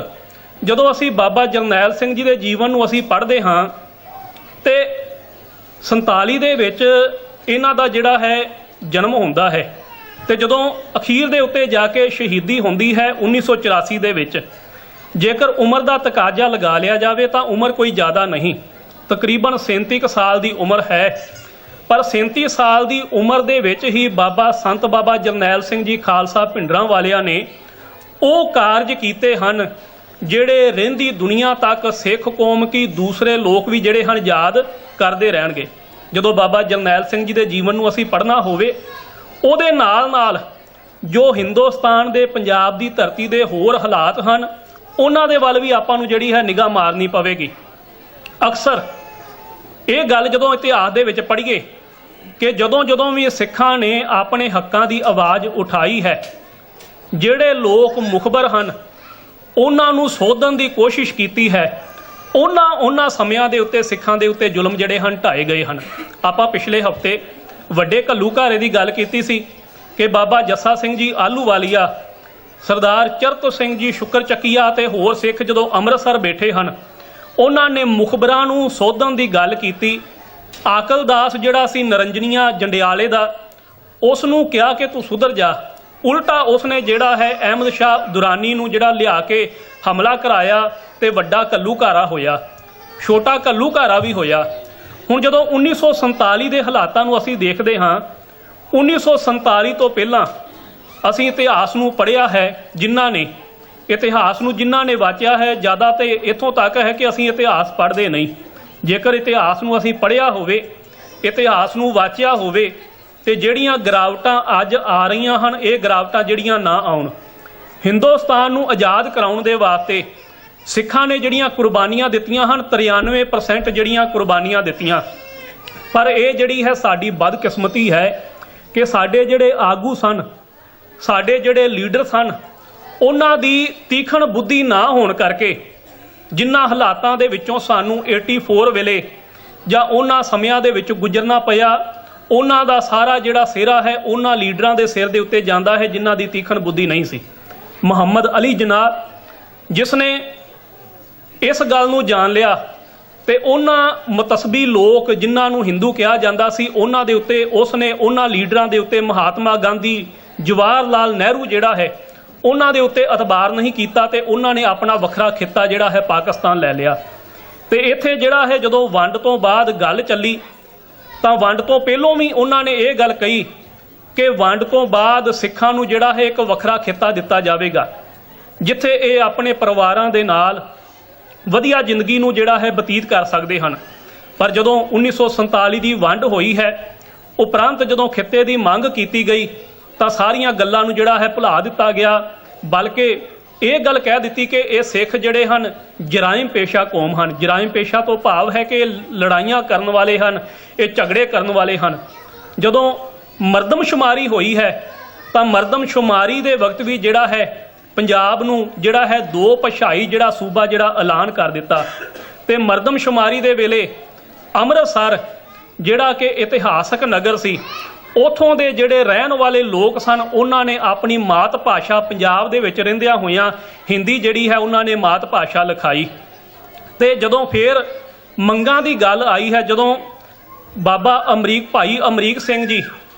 Speaker 3: ਜਦੋਂ ਅਸੀਂ ਬਾਬਾ ਜਰਨੈਲ ਸਿੰਘ ਜੀ ਦੇ ਜੀਵਨ ਨੂੰ ਅਸੀਂ ਪੜ੍ਹਦੇ ਹਾਂ ਤੇ 47 ਦੇ ਵਿੱਚ ਇਹਨਾਂ ਦਾ ਜਿਹੜਾ ਹੈ ਜਨਮ ਹੁੰਦਾ ਹੈ ਤੇ ਜਦੋਂ ਅਖੀਰ ਦੇ ਉੱਤੇ ਜਾ ਕੇ ਸ਼ਹੀਦੀ ਹੁੰਦੀ ਹੈ 1984 ਦੇ ਵਿੱਚ। ਜੇਕਰ ਉਮਰ ਦਾ ਤਕਾਜ਼ਾ ਲਗਾ ਲਿਆ ਜਾਵੇ ਤਾਂ ਉਮਰ ਕੋਈ ਜ਼ਿਆਦਾ ਨਹੀਂ, ਤਕਰੀਬਨ 37 ਸਾਲ ਦੀ ਉਮਰ ਹੈ। ਪਰ 37 ਸਾਲ ਦੀ ਉਮਰ ਦੇ ਵਿੱਚ ਹੀ ਬਾਬਾ ਸੰਤ ਬਾਬਾ ਜਰਨੈਲ ਸਿੰਘ ਜੀ ਖਾਲਸਾ ਭਿੰਡਰਾਂ ਵਾਲਿਆਂ ਨੇ ਉਹ ਕਾਰਜ ਕੀਤੇ ਹਨ ਜਿਹੜੇ ਰਹਿੰਦੀ ਦੁਨੀਆ ਤੱਕ ਸਿੱਖ ਕੌਮ ਕੀ ਦੂਸਰੇ ਲੋਕ ਵੀ ਜਿਹੜੇ ਹਨ ਯਾਦ ਕਰਦੇ ਰਹਿਣਗੇ। ਜਦੋਂ ਬਾਬਾ ਜਰਨੈਲ ਸਿੰਘ ਜੀ ਦੇ ਜੀਵਨ ਨੂੰ ਅਸੀਂ ਪੜ੍ਹਨਾ ਹੋਵੇ, ਉਹਦੇ ਨਾਲ ਨਾਲ ਜੋ ਹਿੰਦੁਸਤਾਨ ਦੇ ਪੰਜਾਬ ਦੀ ਧਰਤੀ ਦੇ ਹੋਰ ਹਾਲਾਤ ਹਨ ਉਹਨਾਂ ਦੇ ਵੱਲ ਵੀ ਆਪਾਂ ਨੂੰ ਜਿਹੜੀ ਹੈ ਨਿਗਾਹ ਮਾਰਨੀ ਪਵੇਗੀ। ਅਕਸਰ ਇਹ ਗੱਲ ਜਦੋਂ ਇਤਿਹਾਸ ਦੇ ਵਿੱਚ ਪੜ੍ਹੀਏ ਕਿ ਜਦੋਂ ਵੀ ਸਿੱਖਾਂ ਨੇ ਆਪਣੇ ਹੱਕਾਂ ਦੀ ਆਵਾਜ਼ ਉਠਾਈ ਹੈ, ਜਿਹੜੇ ਲੋਕ ਮੁਖਬਰ ਹਨ ਉਹਨਾਂ ਨੂੰ ਸੋਧਣ ਦੀ ਕੋਸ਼ਿਸ਼ ਕੀਤੀ ਹੈ, ਉਹਨਾਂ ਸਮਿਆਂ ਦੇ ਉੱਤੇ ਸਿੱਖਾਂ ਦੇ ਉੱਤੇ ਜ਼ੁਲਮ ਜਿਹੜੇ ਹਨ ਢਾਏ ਗਏ ਹਨ। ਆਪਾਂ ਪਿਛਲੇ ਹਫ਼ਤੇ ਵੱਡੇ ਘੱਲੂਘਾਰੇ ਦੀ ਗੱਲ ਕੀਤੀ ਸੀ ਕਿ ਬਾਬਾ ਜੱਸਾ ਸਿੰਘ ਜੀ ਆਹਲੂਵਾਲੀਆ, ਸਰਦਾਰ ਚਰਤ ਸਿੰਘ ਜੀ ਸ਼ੁਕਰ ਚੱਕੀਆ ਤੇ ਹੋਰ ਸਿੱਖ ਜਦੋਂ ਅੰਮ੍ਰਿਤਸਰ ਬੈਠੇ ਹਨ, ਉਹਨਾਂ ਨੇ ਮੁਖਬਰਾਂ ਨੂੰ ਸੋਧਣ ਦੀ ਗੱਲ ਕੀਤੀ। ਆਕਲ ਦਾਸ ਜਿਹੜਾ ਸੀ ਨਰੰਜਨੀਆ ਜੰਡਿਆਲੇ ਦਾ, ਉਸ ਨੂੰ ਕਿਹਾ ਕਿ ਤੂੰ ਸੁਧਰ ਜਾ। ਉਲਟਾ ਉਸਨੇ ਜਿਹੜਾ ਹੈ ਅਹਿਮਦ ਸ਼ਾਹ ਦੁਰਾਨੀ ਨੂੰ ਜਿਹੜਾ ਲਿਆ ਕੇ ਹਮਲਾ ਕਰਾਇਆ ਤੇ ਵੱਡਾ ਘੱਲੂਘਾਰਾ ਹੋਇਆ, ਛੋਟਾ ਘੱਲੂਘਾਰਾ ਵੀ ਹੋਇਆ। ਹੁਣ ਜਦੋਂ 1947 ਦੇ ਹਾਲਾਤਾਂ ਨੂੰ ਅਸੀਂ ਦੇਖਦੇ ਹਾਂ, 1947 ਤੋਂ ਪਹਿਲਾਂ ਅਸੀਂ ਇਤਿਹਾਸ ਨੂੰ ਪੜ੍ਹਿਆ ਹੈ, ਜਿਨ੍ਹਾਂ ਨੇ ਇਤਿਹਾਸ ਨੂੰ ਜਿਨ੍ਹਾਂ ਨੇ ਵਾਚਿਆ ਹੈ, ਜ਼ਿਆਦਾ ਤੇ ਇੱਥੋਂ ਤੱਕ ਹੈ ਕਿ ਅਸੀਂ ਇਤਿਹਾਸ ਪੜ੍ਹਦੇ ਨਹੀਂ। ਜੇਕਰ ਇਤਿਹਾਸ ਨੂੰ ਅਸੀਂ ਪੜ੍ਹਿਆ ਹੋਵੇ, ਇਤਿਹਾਸ ਨੂੰ ਵਾਚਿਆ ਹੋਵੇ ਤੇ ਜਿਹੜੀਆਂ ਗਿਰਾਵਟਾਂ ਅੱਜ ਆ ਰਹੀਆਂ ਹਨ, ਇਹ ਗਿਰਾਵਟਾਂ ਜਿਹੜੀਆਂ ਨਾ ਆਉਣ। ਹਿੰਦੁਸਤਾਨ ਨੂੰ ਆਜ਼ਾਦ ਕਰਾਉਣ ਦੇ ਵਾਸਤੇ ਸਿੱਖਾਂ ਨੇ ਜਿਹੜੀਆਂ ਕੁਰਬਾਨੀਆਂ ਦਿੱਤੀਆਂ ਹਨ, 93% ਜਿਹੜੀਆਂ ਕੁਰਬਾਨੀਆਂ ਦਿੱਤੀਆਂ। ਪਰ ਇਹ ਜਿਹੜੀ ਹੈ ਸਾਡੀ ਬਦਕਿਸਮਤੀ ਹੈ ਕਿ ਸਾਡੇ ਜਿਹੜੇ ਆਗੂ ਸਨ, ਸਾਡੇ ਜਿਹੜੇ ਲੀਡਰ ਸਨ, ਉਹਨਾਂ ਦੀ ਤੀਖਣ ਬੁੱਧੀ ਨਾ ਹੋਣ ਕਰਕੇ ਜਿਨ੍ਹਾਂ ਹਾਲਾਤਾਂ ਦੇ ਵਿੱਚੋਂ ਸਾਨੂੰ 84 ਵੇਲੇ ਜਾਂ ਉਹਨਾਂ ਸਮਿਆਂ ਦੇ ਵਿੱਚ ਗੁਜ਼ਰਨਾ ਪਿਆ, ਉਹਨਾਂ ਦਾ ਸਾਰਾ ਜਿਹੜਾ ਸਿਹਰਾ ਹੈ ਉਹਨਾਂ ਲੀਡਰਾਂ ਦੇ ਸਿਰ ਦੇ ਉੱਤੇ ਜਾਂਦਾ ਹੈ ਜਿਨ੍ਹਾਂ ਦੀ ਤੀਖਣ ਬੁੱਧੀ ਨਹੀਂ ਸੀ। ਮੁਹੰਮਦ ਅਲੀ ਜਿਨਾਹ ਜਿਸ ਨੇ ਇਸ ਗੱਲ ਨੂੰ ਜਾਣ ਲਿਆ ਤੇ ਉਹਨਾਂ ਮੁਤਸਬੀ ਲੋਕ ਜਿਨ੍ਹਾਂ ਨੂੰ ਹਿੰਦੂ ਕਿਹਾ ਜਾਂਦਾ ਸੀ, ਉਹਨਾਂ ਦੇ ਉੱਤੇ ਉਸਨੇ ਉਹਨਾਂ ਲੀਡਰਾਂ ਦੇ ਉੱਤੇ ਮਹਾਤਮਾ ਗਾਂਧੀ, ਜਵਾਹਰ ਲਾਲ ਨਹਿਰੂ ਜਿਹੜਾ ਹੈ ਉਹਨਾਂ ਦੇ ਉੱਤੇ ਅਤਬਾਰ ਨਹੀਂ ਕੀਤਾ ਤੇ ਉਹਨਾਂ ਨੇ ਆਪਣਾ ਵੱਖਰਾ ਖਿੱਤਾ ਜਿਹੜਾ ਹੈ ਪਾਕਿਸਤਾਨ ਲੈ ਲਿਆ। ਤੇ ਇੱਥੇ ਜਿਹੜਾ ਹੈ ਜਦੋਂ ਵੰਡ ਤੋਂ ਬਾਅਦ ਗੱਲ ਚੱਲੀ ਤਾਂ ਵੰਡ ਤੋਂ ਪਹਿਲੋਂ ਵੀ ਉਹਨਾਂ ਨੇ ਇਹ ਗੱਲ ਕਹੀ ਕਿ ਵੰਡ ਤੋਂ ਬਾਅਦ ਸਿੱਖਾਂ ਨੂੰ ਜਿਹੜਾ ਹੈ ਇੱਕ ਵੱਖਰਾ ਖਿੱਤਾ ਦਿੱਤਾ ਜਾਵੇਗਾ ਜਿੱਥੇ ਇਹ ਆਪਣੇ ਪਰਿਵਾਰਾਂ ਦੇ ਨਾਲ ਵਧੀਆ ਜ਼ਿੰਦਗੀ ਨੂੰ ਜਿਹੜਾ ਹੈ ਬਤੀਤ ਕਰ ਸਕਦੇ ਹਨ। ਪਰ ਜਦੋਂ 1947 ਦੀ ਵੰਡ ਹੋਈ ਹੈ, ਉਪਰੰਤ ਜਦੋਂ ਖਿੱਤੇ ਦੀ ਮੰਗ ਕੀਤੀ ਗਈ ਤਾਂ ਸਾਰੀਆਂ ਗੱਲਾਂ ਨੂੰ ਜਿਹੜਾ ਹੈ ਭੁਲਾ ਦਿੱਤਾ ਗਿਆ, ਬਲਕਿ ਇਹ ਗੱਲ ਕਹਿ ਦਿੱਤੀ ਕਿ ਇਹ ਸਿੱਖ ਜਿਹੜੇ ਹਨ ਜਰਾਇਮ ਪੇਸ਼ਾ ਕੌਮ ਹਨ। ਜਰਾਇਮ ਪੇਸ਼ਾ ਤੋਂ ਭਾਵ ਹੈ ਕਿ ਇਹ ਲੜਾਈਆਂ ਕਰਨ ਵਾਲੇ ਹਨ, ਇਹ ਝਗੜੇ ਕਰਨ ਵਾਲੇ ਹਨ। ਜਦੋਂ ਮਰਦਮਸ਼ੁਮਾਰੀ ਹੋਈ ਹੈ ਤਾਂ ਮਰਦਮਸ਼ੁਮਾਰੀ ਦੇ ਵਕਤ ਵੀ ਜਿਹੜਾ ਹੈ ਪੰਜਾਬ ਨੂੰ ਜਿਹੜਾ ਹੈ ਦੋ ਭਾਸ਼ਾਈ ਜਿਹੜਾ ਸੂਬਾ ਜਿਹੜਾ ਐਲਾਨ ਕਰ ਦਿੱਤਾ। ਤੇ ਮਰਦਮਸ਼ੁਮਾਰੀ ਦੇ ਵੇਲੇ ਅੰਮ੍ਰਿਤਸਰ ਜਿਹੜਾ ਕਿ ਇਤਿਹਾਸਕ ਨਗਰ ਸੀ, ਉਥੋਂ ਦੇ ਜਿਹੜੇ ਰਹਿਣ ਵਾਲੇ ਲੋਕ ਸਨ ਉਹਨਾਂ ਨੇ ਆਪਣੀ ਮਾਤ ਭਾਸ਼ਾ ਪੰਜਾਬ ਦੇ ਵਿੱਚ ਰਹਿੰਦਿਆਂ ਹੋਇਆਂ ਹਿੰਦੀ ਜਿਹੜੀ ਹੈ ਉਹਨਾਂ ਨੇ ਮਾਤ ਭਾਸ਼ਾ ਲਿਖਾਈ। ਤੇ ਜਦੋਂ ਫਿਰ ਮੰਗਾਂ ਦੀ ਗੱਲ ਆਈ ਹੈ, ਜਦੋਂ ਭਾਈ ਅਮਰੀਕ ਸਿੰਘ ਜੀ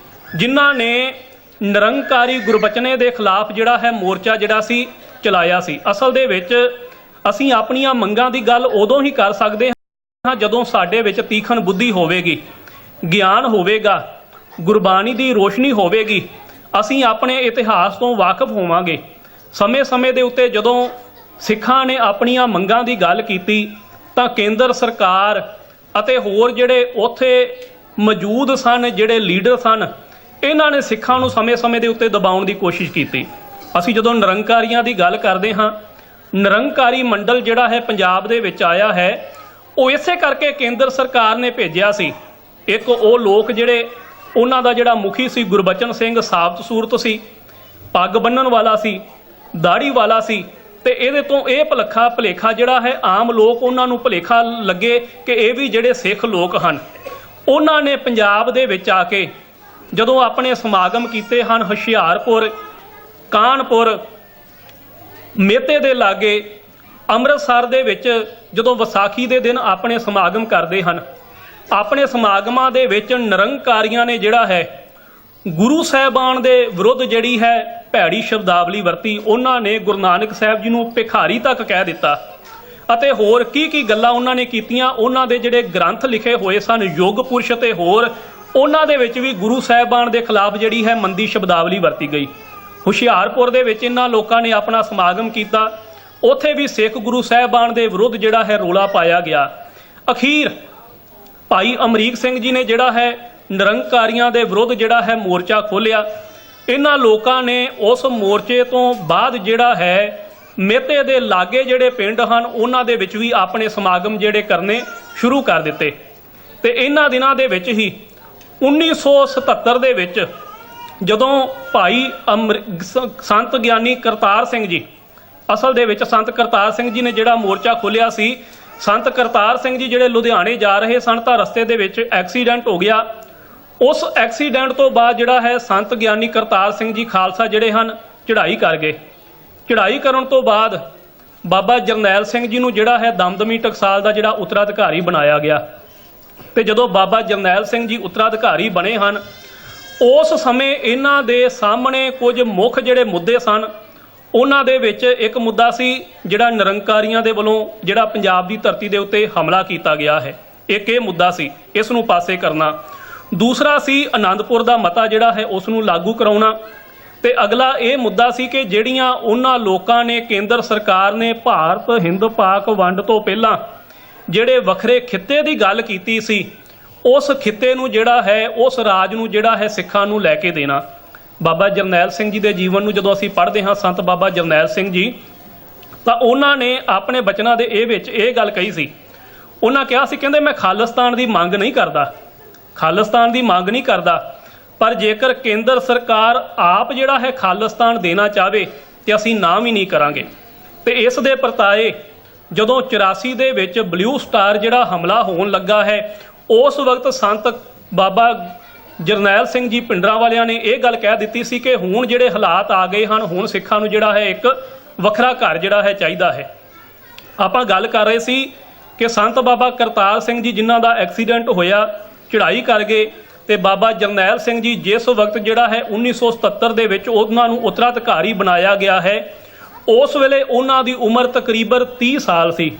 Speaker 3: ਜਿਨ੍ਹਾਂ ਨੇ ਨਿਰੰਕਾਰੀ ਗੁਰਬਚਨੇ ਦੇ ਖਿਲਾਫ ਜਿਹੜਾ ਹੈ ਮੋਰਚਾ ਜਿਹੜਾ ਸੀ ਚਲਾਇਆ ਸੀ, ਅਸਲ ਦੇ ਵਿੱਚ ਅਸੀਂ ਆਪਣੀਆਂ ਮੰਗਾਂ ਦੀ ਗੱਲ ਉਦੋਂ ਹੀ ਕਰ ਸਕਦੇ ਹਾਂ ਜਦੋਂ ਸਾਡੇ ਵਿੱਚ ਤੀਖਣ ਬੁੱਧੀ ਹੋਵੇਗੀ, ਗਿਆਨ ਹੋਵੇਗਾ, ਗੁਰਬਾਣੀ ਦੀ ਰੋਸ਼ਨੀ ਹੋਵੇਗੀ, ਅਸੀਂ ਆਪਣੇ ਇਤਿਹਾਸ ਤੋਂ ਵਾਕਿਫ ਹੋਵਾਂਗੇ। ਸਮੇਂ-ਸਮੇਂ ਦੇ ਉੱਤੇ ਜਦੋਂ ਸਿੱਖਾਂ ਨੇ ਆਪਣੀਆਂ ਮੰਗਾਂ ਦੀ ਗੱਲ ਕੀਤੀ ਤਾਂ ਕੇਂਦਰ ਸਰਕਾਰ ਅਤੇ ਹੋਰ ਜਿਹੜੇ ਉੱਥੇ ਮੌਜੂਦ ਸਨ, ਜਿਹੜੇ ਲੀਡਰ ਸਨ, ਇਹਨਾਂ ਨੇ ਸਿੱਖਾਂ ਨੂੰ ਸਮੇਂ-ਸਮੇਂ ਦੇ ਉੱਤੇ ਦਬਾਉਣ ਦੀ ਕੋਸ਼ਿਸ਼ ਕੀਤੀ। ਅਸੀਂ ਜਦੋਂ ਨਿਰੰਕਾਰੀਆਂ ਦੀ ਗੱਲ ਕਰਦੇ ਹਾਂ, ਨਿਰੰਕਾਰੀ ਮੰਡਲ ਜਿਹੜਾ ਹੈ ਪੰਜਾਬ ਦੇ ਵਿੱਚ ਆਇਆ ਹੈ, ਉਹ ਇਸੇ ਕਰਕੇ ਕੇਂਦਰ ਸਰਕਾਰ ਨੇ ਭੇਜਿਆ ਸੀ। ਇੱਕ ਉਹ ਲੋਕ ਜਿਹੜੇ ਉਹਨਾਂ ਦਾ ਜਿਹੜਾ ਮੁਖੀ ਸੀ ਗੁਰਬਚਨ ਸਿੰਘ ਸਾਬਤ ਸੂਰਤ ਸੀ, ਪੱਗ ਬੰਨਣ ਵਾਲਾ ਸੀ, ਦਾੜੀ ਵਾਲਾ ਸੀ, ਤੇ ਇਹਦੇ ਤੋਂ ਇਹ ਭੁਲੇਖਾ ਜਿਹੜਾ ਹੈ ਆਮ ਲੋਕ ਉਹਨਾਂ ਨੂੰ ਭੁਲੇਖਾ ਲੱਗੇ ਕਿ ਇਹ ਵੀ ਜਿਹੜੇ ਸਿੱਖ ਲੋਕ ਹਨ। ਉਹਨਾਂ ਨੇ ਪੰਜਾਬ ਦੇ ਵਿੱਚ ਆ ਕੇ ਜਦੋਂ ਆਪਣੇ ਸਮਾਗਮ ਕੀਤੇ ਹਨ, ਹੁਸ਼ਿਆਰਪੁਰ, ਕਾਨਪੁਰ, ਮੇਤੇ ਦੇ ਲਾਗੇ, ਅੰਮ੍ਰਿਤਸਰ ਦੇ ਵਿੱਚ ਜਦੋਂ ਵਿਸਾਖੀ ਦੇ ਦਿਨ ਆਪਣੇ ਸਮਾਗਮ ਕਰਦੇ ਹਨ, ਆਪਣੇ ਸਮਾਗਮਾਂ ਦੇ ਵਿੱਚ ਨਿਰੰਕਾਰੀਆਂ ਨੇ ਜਿਹੜਾ ਹੈ ਗੁਰੂ ਸਾਹਿਬਾਨ ਦੇ ਵਿਰੁੱਧ ਜਿਹੜੀ ਹੈ ਭੈੜੀ ਸ਼ਬਦਾਵਲੀ ਵਰਤੀ। ਉਹਨਾਂ ਨੇ ਗੁਰੂ ਨਾਨਕ ਸਾਹਿਬ ਜੀ ਨੂੰ ਭਿਖਾਰੀ ਤੱਕ ਕਹਿ ਦਿੱਤਾ ਅਤੇ ਹੋਰ ਕੀ ਗੱਲਾਂ ਉਹਨਾਂ ਨੇ ਕੀਤੀਆਂ। ਉਹਨਾਂ ਦੇ ਜਿਹੜੇ ਗ੍ਰੰਥ ਲਿਖੇ ਹੋਏ ਸਨ ਯੁੱਗ ਪੁਰਸ਼ ਅਤੇ ਹੋਰ, ਉਹਨਾਂ ਦੇ ਵਿੱਚ ਵੀ ਗੁਰੂ ਸਾਹਿਬਾਨ ਦੇ ਖਿਲਾਫ ਜਿਹੜੀ ਹੈ ਮੰਦੀ ਸ਼ਬਦਾਵਲੀ ਵਰਤੀ ਗਈ। ਹੁਸ਼ਿਆਰਪੁਰ ਦੇ ਵਿੱਚ ਇਹਨਾਂ ਲੋਕਾਂ ਨੇ ਆਪਣਾ ਸਮਾਗਮ ਕੀਤਾ, ਉੱਥੇ ਵੀ ਸਿੱਖ ਗੁਰੂ ਸਾਹਿਬਾਨ ਦੇ ਵਿਰੁੱਧ ਜਿਹੜਾ ਹੈ ਰੌਲਾ ਪਾਇਆ ਗਿਆ। ਅਖੀਰ ਭਾਈ ਅਮਰੀਕ ਸਿੰਘ ਜੀ ਨੇ ਜਿਹੜਾ ਹੈ ਨਿਰੰਕਾਰੀਆਂ ਦੇ ਵਿਰੁੱਧ ਜਿਹੜਾ ਹੈ ਮੋਰਚਾ ਖੋਲ੍ਹਿਆ। ਇਹਨਾਂ ਲੋਕਾਂ ਨੇ ਉਸ ਮੋਰਚੇ ਤੋਂ ਬਾਅਦ ਜਿਹੜਾ ਹੈ ਮੇਤੇ ਦੇ ਲਾਗੇ ਜਿਹੜੇ ਪਿੰਡ ਹਨ ਉਹਨਾਂ ਦੇ ਵਿੱਚ ਵੀ ਆਪਣੇ ਸਮਾਗਮ ਜਿਹੜੇ ਕਰਨੇ ਸ਼ੁਰੂ ਕਰ ਦਿੱਤੇ। ਤੇ ਇਹਨਾਂ ਦਿਨਾਂ ਦੇ ਵਿੱਚ ਹੀ 1977 ਦੇ ਵਿੱਚ ਜਦੋਂ ਭਾਈ ਸੰਤ ਗਿਆਨੀ ਕਰਤਾਰ ਸਿੰਘ ਜੀ, ਅਸਲ ਦੇ ਵਿੱਚ ਸੰਤ ਕਰਤਾਰ ਸਿੰਘ ਜੀ ਨੇ ਜਿਹੜਾ ਮੋਰਚਾ ਖੋਲ੍ਹਿਆ ਸੀ, ਸੰਤ ਕਰਤਾਰ ਸਿੰਘ ਜੀ ਜਿਹੜੇ ਲੁਧਿਆਣੇ ਜਾ ਰਹੇ ਸਨ ਤਾਂ ਰਸਤੇ ਦੇ ਵਿੱਚ ਐਕਸੀਡੈਂਟ ਹੋ ਗਿਆ। ਉਸ ਐਕਸੀਡੈਂਟ ਤੋਂ ਬਾਅਦ ਜਿਹੜਾ ਹੈ ਸੰਤ ਗਿਆਨੀ ਕਰਤਾਰ ਸਿੰਘ ਜੀ ਖਾਲਸਾ ਜਿਹੜੇ ਹਨ ਚੜ੍ਹਾਈ ਕਰ ਗਏ। ਚੜ੍ਹਾਈ ਕਰਨ ਤੋਂ ਬਾਅਦ ਬਾਬਾ ਜਰਨੈਲ ਸਿੰਘ ਜੀ ਨੂੰ ਜਿਹੜਾ ਹੈ ਦਮਦਮੀ ਟਕਸਾਲ ਦਾ ਜਿਹੜਾ ਉੱਤਰਾਧਿਕਾਰੀ ਬਣਾਇਆ ਗਿਆ। ਤੇ ਜਦੋਂ ਬਾਬਾ ਜਰਨੈਲ ਸਿੰਘ ਜੀ ਉੱਤਰਾਧਿਕਾਰੀ ਬਣੇ ਹਨ, ਉਸ ਸਮੇਂ ਇਹਨਾਂ ਦੇ ਸਾਹਮਣੇ ਕੁਝ ਮੁੱਖ ਜਿਹੜੇ ਮੁੱਦੇ ਸਨ। ਉਹਨਾਂ ਦੇ ਵਿੱਚ ਇੱਕ ਮੁੱਦਾ ਸੀ ਜਿਹੜਾ ਨਿਰੰਕਾਰੀਆਂ ਦੇ ਵੱਲੋਂ ਜਿਹੜਾ ਪੰਜਾਬ ਦੀ ਧਰਤੀ ਦੇ ਉੱਤੇ ਹਮਲਾ ਕੀਤਾ ਗਿਆ ਹੈ, ਇੱਕ ਇਹ ਮੁੱਦਾ ਸੀ, ਇਸ ਨੂੰ ਪਾਸੇ ਕਰਨਾ। ਦੂਸਰਾ ਸੀ ਆਨੰਦਪੁਰ ਦਾ ਮਤਾ ਜਿਹੜਾ ਹੈ ਉਸ ਨੂੰ ਲਾਗੂ ਕਰਾਉਣਾ। ਤੇ ਅਗਲਾ ਇਹ ਮੁੱਦਾ ਸੀ ਕਿ ਜਿਹੜੀਆਂ ਉਹਨਾਂ ਲੋਕਾਂ ਨੇ ਕੇਂਦਰ ਸਰਕਾਰ ਨੇ ਭਾਰਤ ਹਿੰਦ ਪਾਕ ਵੰਡ ਤੋਂ ਪਹਿਲਾਂ ਜਿਹੜੇ ਵੱਖਰੇ ਖਿੱਤੇ ਦੀ ਗੱਲ ਕੀਤੀ ਸੀ, ਉਸ ਖਿੱਤੇ ਨੂੰ ਜਿਹੜਾ ਹੈ, ਉਸ ਰਾਜ ਨੂੰ ਜਿਹੜਾ ਹੈ ਸਿੱਖਾਂ ਨੂੰ ਲੈ ਕੇ ਦੇਣਾ। ਬਾਬਾ ਜਰਨੈਲ ਸਿੰਘ ਜੀ ਦੇ ਜੀਵਨ ਨੂੰ ਜਦੋਂ ਅਸੀਂ ਪੜ੍ਹਦੇ ਹਾਂ, ਸੰਤ ਬਾਬਾ ਜਰਨੈਲ ਸਿੰਘ ਜੀ, ਤਾਂ ਉਹਨਾਂ ਨੇ ਆਪਣੇ ਬਚਨਾਂ ਦੇ ਵਿੱਚ ਇਹ ਗੱਲ ਕਹੀ ਸੀ। ਉਹਨਾਂ ਕਿਹਾ ਸੀ, ਕਹਿੰਦੇ ਮੈਂ ਖਾਲਿਸਤਾਨ ਦੀ ਮੰਗ ਨਹੀਂ ਕਰਦਾ, ਖਾਲਿਸਤਾਨ ਦੀ ਮੰਗ ਨਹੀਂ ਕਰਦਾ, ਪਰ ਜੇਕਰ ਕੇਂਦਰ ਸਰਕਾਰ ਆਪ ਜਿਹੜਾ ਹੈ ਖਾਲਿਸਤਾਨ ਦੇਣਾ ਚਾਹਵੇ ਤੇ ਅਸੀਂ ਨਾ ਵੀ ਨਹੀਂ ਕਰਾਂਗੇ। ਤੇ ਇਸ ਦੇ ਪਰਤਾਏ ਜਦੋਂ 84 ਦੇ ਵਿੱਚ ਬਲੂ ਸਟਾਰ ਜਿਹੜਾ ਹਮਲਾ ਹੋਣ ਲੱਗਾ ਹੈ, ਉਸ ਵਕਤ ਸੰਤ ਬਾਬਾ ਜਰਨੈਲ ਸਿੰਘ ਜੀ ਭਿੰਡਰਾਂ ਵਾਲਿਆਂ ਨੇ ਇਹ ਗੱਲ ਕਹਿ ਦਿੱਤੀ ਸੀ ਕਿ ਹੁਣ ਜਿਹੜੇ ਹਾਲਾਤ ਆ ਗਏ ਹਨ, ਹੁਣ ਸਿੱਖਾਂ ਨੂੰ ਜਿਹੜਾ ਹੈ ਇੱਕ ਵੱਖਰਾ ਘਰ ਜਿਹੜਾ ਹੈ ਚਾਹੀਦਾ ਹੈ। ਆਪਾਂ ਗੱਲ ਕਰ ਰਹੇ ਸੀ ਕਿ ਸੰਤ ਬਾਬਾ ਕਰਤਾਰ ਸਿੰਘ ਜੀ ਜਿਨ੍ਹਾਂ ਦਾ ਐਕਸੀਡੈਂਟ ਹੋਇਆ, ਚੜ੍ਹਾਈ ਕਰ ਗਏ, ਤੇ ਬਾਬਾ ਜਰਨੈਲ ਸਿੰਘ ਜੀ ਜਿਸ ਵਕਤ ਜਿਹੜਾ ਹੈ 1977 ਦੇ ਵਿੱਚ ਉਹਨਾਂ ਨੂੰ ਉੱਤਰਾਧਿਕਾਰੀ ਬਣਾਇਆ ਗਿਆ ਹੈ, ਉਸ ਵੇਲੇ ਉਹਨਾਂ ਦੀ ਉਮਰ ਤਕਰੀਬਨ 30 ਸਾਲ ਸੀ।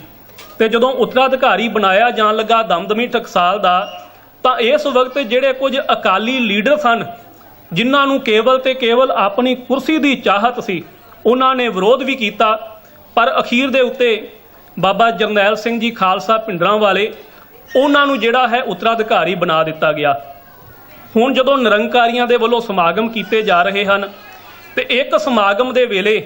Speaker 3: ਤੇ ਜਦੋਂ ਉੱਤਰਾਧਿਕਾਰੀ ਬਣਾਇਆ ਜਾਣ ਲੱਗਾ ਦਮਦਮੀ ਟਕਸਾਲ ਦਾ, ਤਾਂ ਇਸ ਵਕਤ ਜਿਹੜੇ ਕੁਝ ਅਕਾਲੀ ਲੀਡਰ ਸਨ ਜਿਨ੍ਹਾਂ ਨੂੰ ਕੇਵਲ ਤੇ ਕੇਵਲ ਆਪਣੀ ਕੁਰਸੀ ਦੀ ਚਾਹਤ ਸੀ, ਉਹਨਾਂ ਨੇ ਵਿਰੋਧ ਵੀ ਕੀਤਾ। ਪਰ ਅਖੀਰ ਦੇ ਉੱਤੇ ਬਾਬਾ ਜਰਨੈਲ ਸਿੰਘ ਜੀ ਖਾਲਸਾ ਭਿੰਡਰਾਂ ਵਾਲੇ ਉਹਨਾਂ ਨੂੰ ਜਿਹੜਾ ਹੈ ਉੱਤਰਾਧਿਕਾਰੀ ਬਣਾ ਦਿੱਤਾ ਗਿਆ। ਹੁਣ ਜਦੋਂ ਨਿਰੰਕਾਰੀਆਂ ਦੇ ਵੱਲੋਂ ਸਮਾਗਮ ਕੀਤੇ ਜਾ ਰਹੇ ਹਨ ਤੇ ਇੱਕ ਸਮਾਗਮ ਦੇ ਵੇਲੇ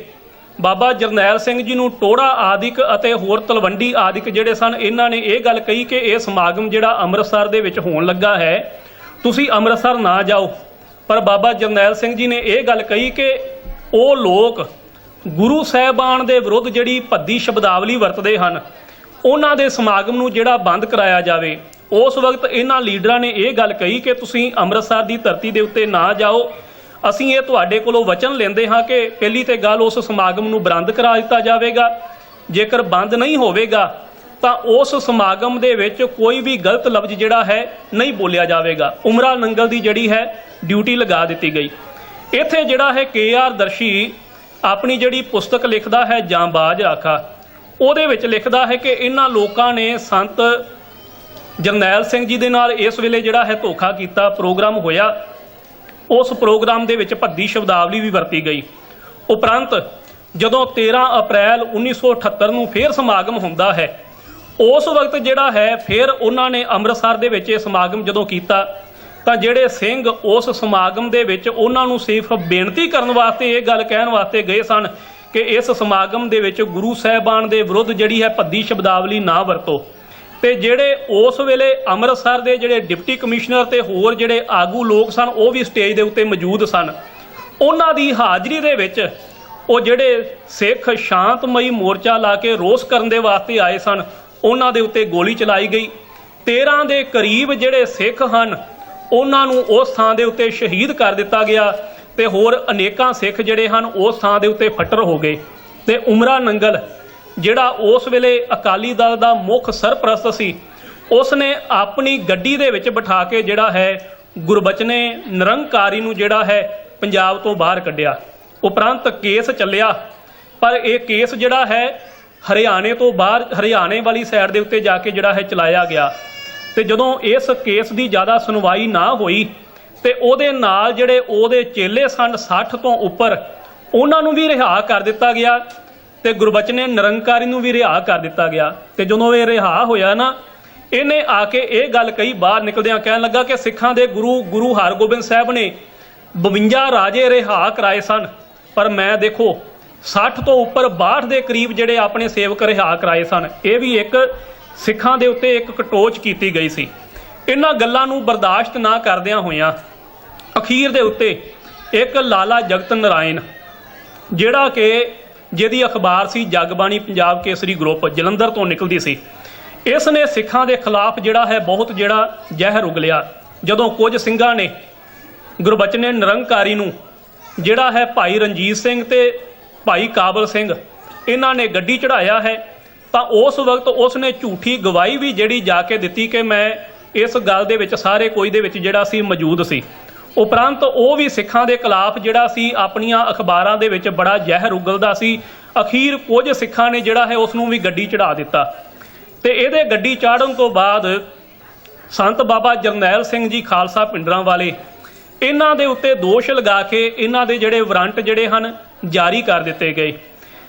Speaker 3: ਬਾਬਾ ਜਰਨੈਲ ਸਿੰਘ ਜੀ ਨੂੰ ਟੋੜਾ ਆਦਿਕ ਅਤੇ ਹੋਰ ਤਲਵੰਡੀ ਆਦਿਕ ਜਿਹੜੇ ਸਨ, ਇਹਨਾਂ ਨੇ ਇਹ ਗੱਲ ਕਹੀ ਕਿ ਇਹ ਸਮਾਗਮ ਜਿਹੜਾ ਅੰਮ੍ਰਿਤਸਰ ਦੇ ਵਿੱਚ ਹੋਣ ਲੱਗਾ ਹੈ, ਤੁਸੀਂ ਅੰਮ੍ਰਿਤਸਰ ਨਾ ਜਾਓ। ਪਰ ਬਾਬਾ ਜਰਨੈਲ ਸਿੰਘ ਜੀ ਨੇ ਇਹ ਗੱਲ ਕਹੀ ਕਿ ਉਹ ਲੋਕ ਗੁਰੂ ਸਾਹਿਬਾਨ ਦੇ ਵਿਰੁੱਧ ਜਿਹੜੀ ਭੱਦੀ ਸ਼ਬਦਾਵਲੀ ਵਰਤਦੇ ਹਨ, ਉਹਨਾਂ ਦੇ ਸਮਾਗਮ ਨੂੰ ਜਿਹੜਾ ਬੰਦ ਕਰਾਇਆ ਜਾਵੇ। ਉਸ ਵਕਤ ਇਹਨਾਂ ਲੀਡਰਾਂ ਨੇ ਇਹ ਗੱਲ ਕਹੀ ਕਿ ਤੁਸੀਂ ਅੰਮ੍ਰਿਤਸਰ ਦੀ ਧਰਤੀ ਦੇ ਉੱਤੇ ਨਾ ਜਾਓ, ਅਸੀਂ ਇਹ ਤੁਹਾਡੇ ਕੋਲੋਂ ਵਚਨ ਲੈਂਦੇ ਹਾਂ ਕਿ ਪਹਿਲੀ ਤੇ ਗੱਲ ਉਸ ਸਮਾਗਮ ਨੂੰ ਬੰਦ ਕਰਾ ਦਿੱਤਾ ਜਾਵੇਗਾ, ਜੇਕਰ ਬੰਦ ਨਹੀਂ ਹੋਵੇਗਾ ਤਾਂ ਉਸ ਸਮਾਗਮ ਦੇ ਵਿੱਚ ਕੋਈ ਵੀ ਗਲਤ ਲਫ਼ਜ਼ ਜਿਹੜਾ ਹੈ ਨਹੀਂ ਬੋਲਿਆ ਜਾਵੇਗਾ। ਉਮਰਾ ਨੰਗਲ ਦੀ ਜਿਹੜੀ ਹੈ ਡਿਊਟੀ ਲਗਾ ਦਿੱਤੀ ਗਈ। ਇੱਥੇ ਜਿਹੜਾ ਹੈ KR ਦਰਸ਼ੀ ਆਪਣੀ ਜਿਹੜੀ ਪੁਸਤਕ ਲਿਖਦਾ ਹੈ ਜਾਂਬਾਜ਼ ਰਾਖਾ, ਉਹਦੇ ਵਿੱਚ ਲਿਖਦਾ ਹੈ ਕਿ ਇਹਨਾਂ ਲੋਕਾਂ ਨੇ ਸੰਤ ਜਰਨੈਲ ਸਿੰਘ ਜੀ ਦੇ ਨਾਲ ਇਸ ਵੇਲੇ ਜਿਹੜਾ ਹੈ ਧੋਖਾ ਕੀਤਾ। ਪ੍ਰੋਗਰਾਮ ਹੋਇਆ, ਉਸ ਪ੍ਰੋਗਰਾਮ ਦੇ ਵਿੱਚ ਭੱਦੀ ਸ਼ਬਦਾਵਲੀ ਵੀ ਵਰਤੀ ਗਈ। ਉਪਰੰਤ ਜਦੋਂ 13 ਅਪ੍ਰੈਲ 1978 ਨੂੰ ਫੇਰ ਸਮਾਗਮ ਹੁੰਦਾ ਹੈ, ਉਸ ਵਕਤ ਜਿਹੜਾ ਹੈ ਫਿਰ ਉਹਨਾਂ ਨੇ ਅੰਮ੍ਰਿਤਸਰ ਦੇ ਵਿੱਚ ਇਹ ਸਮਾਗਮ ਜਦੋਂ ਕੀਤਾ ਤਾਂ ਜਿਹੜੇ ਸਿੰਘ ਉਸ ਸਮਾਗਮ ਦੇ ਵਿੱਚ ਉਹਨਾਂ ਨੂੰ ਸਿਰਫ ਬੇਨਤੀ ਕਰਨ ਵਾਸਤੇ ਇਹ ਗੱਲ ਕਹਿਣ ਵਾਸਤੇ ਗਏ ਸਨ ਕਿ ਇਸ ਸਮਾਗਮ ਦੇ ਵਿੱਚ ਗੁਰੂ ਸਾਹਿਬਾਨ ਦੇ ਵਿਰੁੱਧ ਜਿਹੜੀ ਹੈ ਭੱਦੀ ਸ਼ਬਦਾਵਲੀ ਨਾ ਵਰਤੋ। ਤੇ ਜਿਹੜੇ ਉਸ ਵੇਲੇ ਅੰਮ੍ਰਿਤਸਰ ਦੇ ਜਿਹੜੇ ਡਿਪਟੀ ਕਮਿਸ਼ਨਰ ਤੇ ਹੋਰ ਜਿਹੜੇ ਆਗੂ ਲੋਕ ਸਨ, ਉਹ ਵੀ ਸਟੇਜ ਦੇ ਉੱਤੇ ਮੌਜੂਦ ਸਨ। ਉਹਨਾਂ ਦੀ ਹਾਜ਼ਰੀ ਦੇ ਵਿੱਚ ਉਹ ਜਿਹੜੇ ਸਿੱਖ ਸ਼ਾਂਤਮਈ ਮੋਰਚਾ ਲਾ ਕੇ ਰੋਸ ਕਰਨ ਦੇ ਵਾਸਤੇ ਆਏ ਸਨ, ਉਹਨਾਂ ਦੇ ਉੱਤੇ ਗੋਲੀ ਚਲਾਈ ਗਈ। 13 ਦੇ ਕਰੀਬ ਜਿਹੜੇ ਸਿੱਖ ਹਨ ਉਹਨਾਂ ਨੂੰ ਉਸ ਥਾਂ ਦੇ ਉੱਤੇ ਸ਼ਹੀਦ ਕਰ ਦਿੱਤਾ ਗਿਆ ਤੇ ਹੋਰ ਅਨੇਕਾਂ ਸਿੱਖ ਜਿਹੜੇ ਹਨ ਉਸ ਥਾਂ ਦੇ ਉੱਤੇ ਫੱਟਰ ਹੋ ਗਏ। ਤੇ ਉਮਰਾ ਨੰਗਲ ਜਿਹੜਾ ਉਸ ਵੇਲੇ ਅਕਾਲੀ ਦਲ ਦਾ ਮੁੱਖ ਸਰਪ੍ਰਸਤ ਸੀ, ਉਸ ਨੇ ਆਪਣੀ ਗੱਡੀ ਦੇ ਵਿੱਚ ਬਿਠਾ ਕੇ ਜਿਹੜਾ ਹੈ ਗੁਰਬਚਨੇ ਨਿਰੰਕਾਰੀ ਨੂੰ ਜਿਹੜਾ ਹੈ ਪੰਜਾਬ ਤੋਂ ਬਾਹਰ ਕੱਢਿਆ। ਉਪਰੰਤ ਕੇਸ ਚੱਲਿਆ, ਪਰ ਇਹ ਕੇਸ ਜਿਹੜਾ ਹੈ ਹਰਿਆਣੇ ਤੋਂ ਬਾਹਰ ਹਰਿਆਣੇ ਵਾਲੀ ਸਾਈਡ ਦੇ ਉੱਤੇ ਜਾ ਕੇ ਜਿਹੜਾ ਹੈ ਚਲਾਇਆ ਗਿਆ। ਤੇ ਜਦੋਂ ਇਸ ਕੇਸ ਦੀ ਜ਼ਿਆਦਾ ਸੁਣਵਾਈ ਨਾ ਹੋਈ ਤੇ ਉਹਦੇ ਨਾਲ ਜਿਹੜੇ ਉਹਦੇ ਚੇਲੇ ਸਨ 60 ਤੋਂ ਉੱਪਰ, ਉਹਨਾਂ ਨੂੰ ਵੀ ਰਿਹਾ ਕਰ ਦਿੱਤਾ ਗਿਆ ਤੇ ਗੁਰਬਚਨੇ ਨਿਰੰਕਾਰੀ ਨੂੰ ਵੀ ਰਿਹਾ ਕਰ ਦਿੱਤਾ ਗਿਆ। ਤੇ ਜਦੋਂ ਇਹ ਰਿਹਾ ਹੋਇਆ ਨਾ, ਇਹਨੇ ਆ ਕੇ ਇਹ ਗੱਲ ਕਹੀ, ਬਾਹਰ ਨਿਕਲਦਿਆਂ ਕਹਿਣ ਲੱਗਾ ਕਿ ਸਿੱਖਾਂ ਦੇ ਗੁਰੂ ਹਰਗੋਬਿੰਦ ਸਾਹਿਬ ਨੇ 52 ਰਾਜੇ ਰਿਹਾ ਕਰਾਏ ਸਨ, ਪਰ ਮੈਂ ਦੇਖੋ 60 ਤੋਂ ਉੱਪਰ 62 ਦੇ ਕਰੀਬ ਜਿਹੜੇ ਆਪਣੇ ਸੇਵਕ ਰਿਹਾ ਕਰਾਏ ਸਨ। ਇਹ ਵੀ ਇੱਕ ਸਿੱਖਾਂ ਦੇ ਉੱਤੇ ਇੱਕ ਕਟੋਚ ਕੀਤੀ ਗਈ ਸੀ। ਇਹਨਾਂ ਗੱਲਾਂ ਨੂੰ ਬਰਦਾਸ਼ਤ ਨਾ ਕਰਦਿਆਂ ਹੋਇਆਂ ਅਖੀਰ ਦੇ ਉੱਤੇ ਇੱਕ ਲਾਲਾ ਜਗਤ ਨਾਰਾਇਣ, ਜਿਹੜਾ ਕਿ ਜਿਹਦੀ ਅਖਬਾਰ ਸੀ ਜਗਬਾਣੀ ਪੰਜਾਬ ਕੇਸਰੀ ਗਰੁੱਪ, ਜਲੰਧਰ ਤੋਂ ਨਿਕਲਦੀ ਸੀ, ਇਸ ਨੇ ਸਿੱਖਾਂ ਦੇ ਖਿਲਾਫ ਜਿਹੜਾ ਹੈ ਬਹੁਤ ਜਿਹੜਾ ਜ਼ਹਿਰ ਉਗਲਿਆ। ਜਦੋਂ ਕੁਝ ਸਿੰਘਾਂ ਨੇ ਗੁਰਬਚਨੇ ਨਿਰੰਕਾਰੀ ਨੂੰ ਜਿਹੜਾ ਹੈ ਭਾਈ ਰਣਜੀਤ ਸਿੰਘ ਤੇ ਭਾਈ ਕਾਬਲ ਸਿੰਘ, ਇਹਨਾਂ ਨੇ ਗੱਡੀ ਚੜਾਇਆ ਹੈ, ਤਾਂ ਉਸ ਵਕਤ ਉਸ ਨੇ ਝੂਠੀ ਗਵਾਹੀ ਵੀ ਜਿਹੜੀ ਜਾ ਕੇ ਦਿੱਤੀ ਕਿ ਮੈਂ ਇਸ ਗੱਲ ਦੇ ਵਿੱਚ ਸਾਰੇ ਕੋਈ ਦੇ ਵਿੱਚ ਜਿਹੜਾ ਸੀ ਮੌਜੂਦ ਸੀ। ਉਪਰੰਤ ਉਹ ਵੀ ਸਿੱਖਾਂ ਦੇ ਖਿਲਾਫ ਜਿਹੜਾ ਸੀ ਆਪਣੀਆਂ ਅਖਬਾਰਾਂ ਦੇ ਵਿੱਚ ਬੜਾ ਜ਼ਹਿਰ ਉਗਲਦਾ ਸੀ। ਅਖੀਰ ਕੁਝ ਸਿੱਖਾਂ ਨੇ ਜਿਹੜਾ ਹੈ ਉਸ ਨੂੰ ਵੀ ਗੱਡੀ ਚੜਾ ਦਿੱਤਾ ਤੇ ਇਹਦੇ ਗੱਡੀ ਚਾੜਨ ਤੋਂ ਬਾਅਦ ਸੰਤ ਬਾਬਾ ਜਰਨੈਲ ਸਿੰਘ ਜੀ ਖਾਲਸਾ ਪਿੰਡਰਾਂ ਵਾਲੇ, ਇਹਨਾਂ ਦੇ ਉੱਤੇ ਦੋਸ਼ ਲਗਾ ਕੇ ਇਹਨਾਂ ਦੇ ਜਿਹੜੇ ਵਾਰੰਟ ਜਿਹੜੇ ਹਨ ਜਾਰੀ ਕਰ ਦਿੱਤੇ ਗਏ।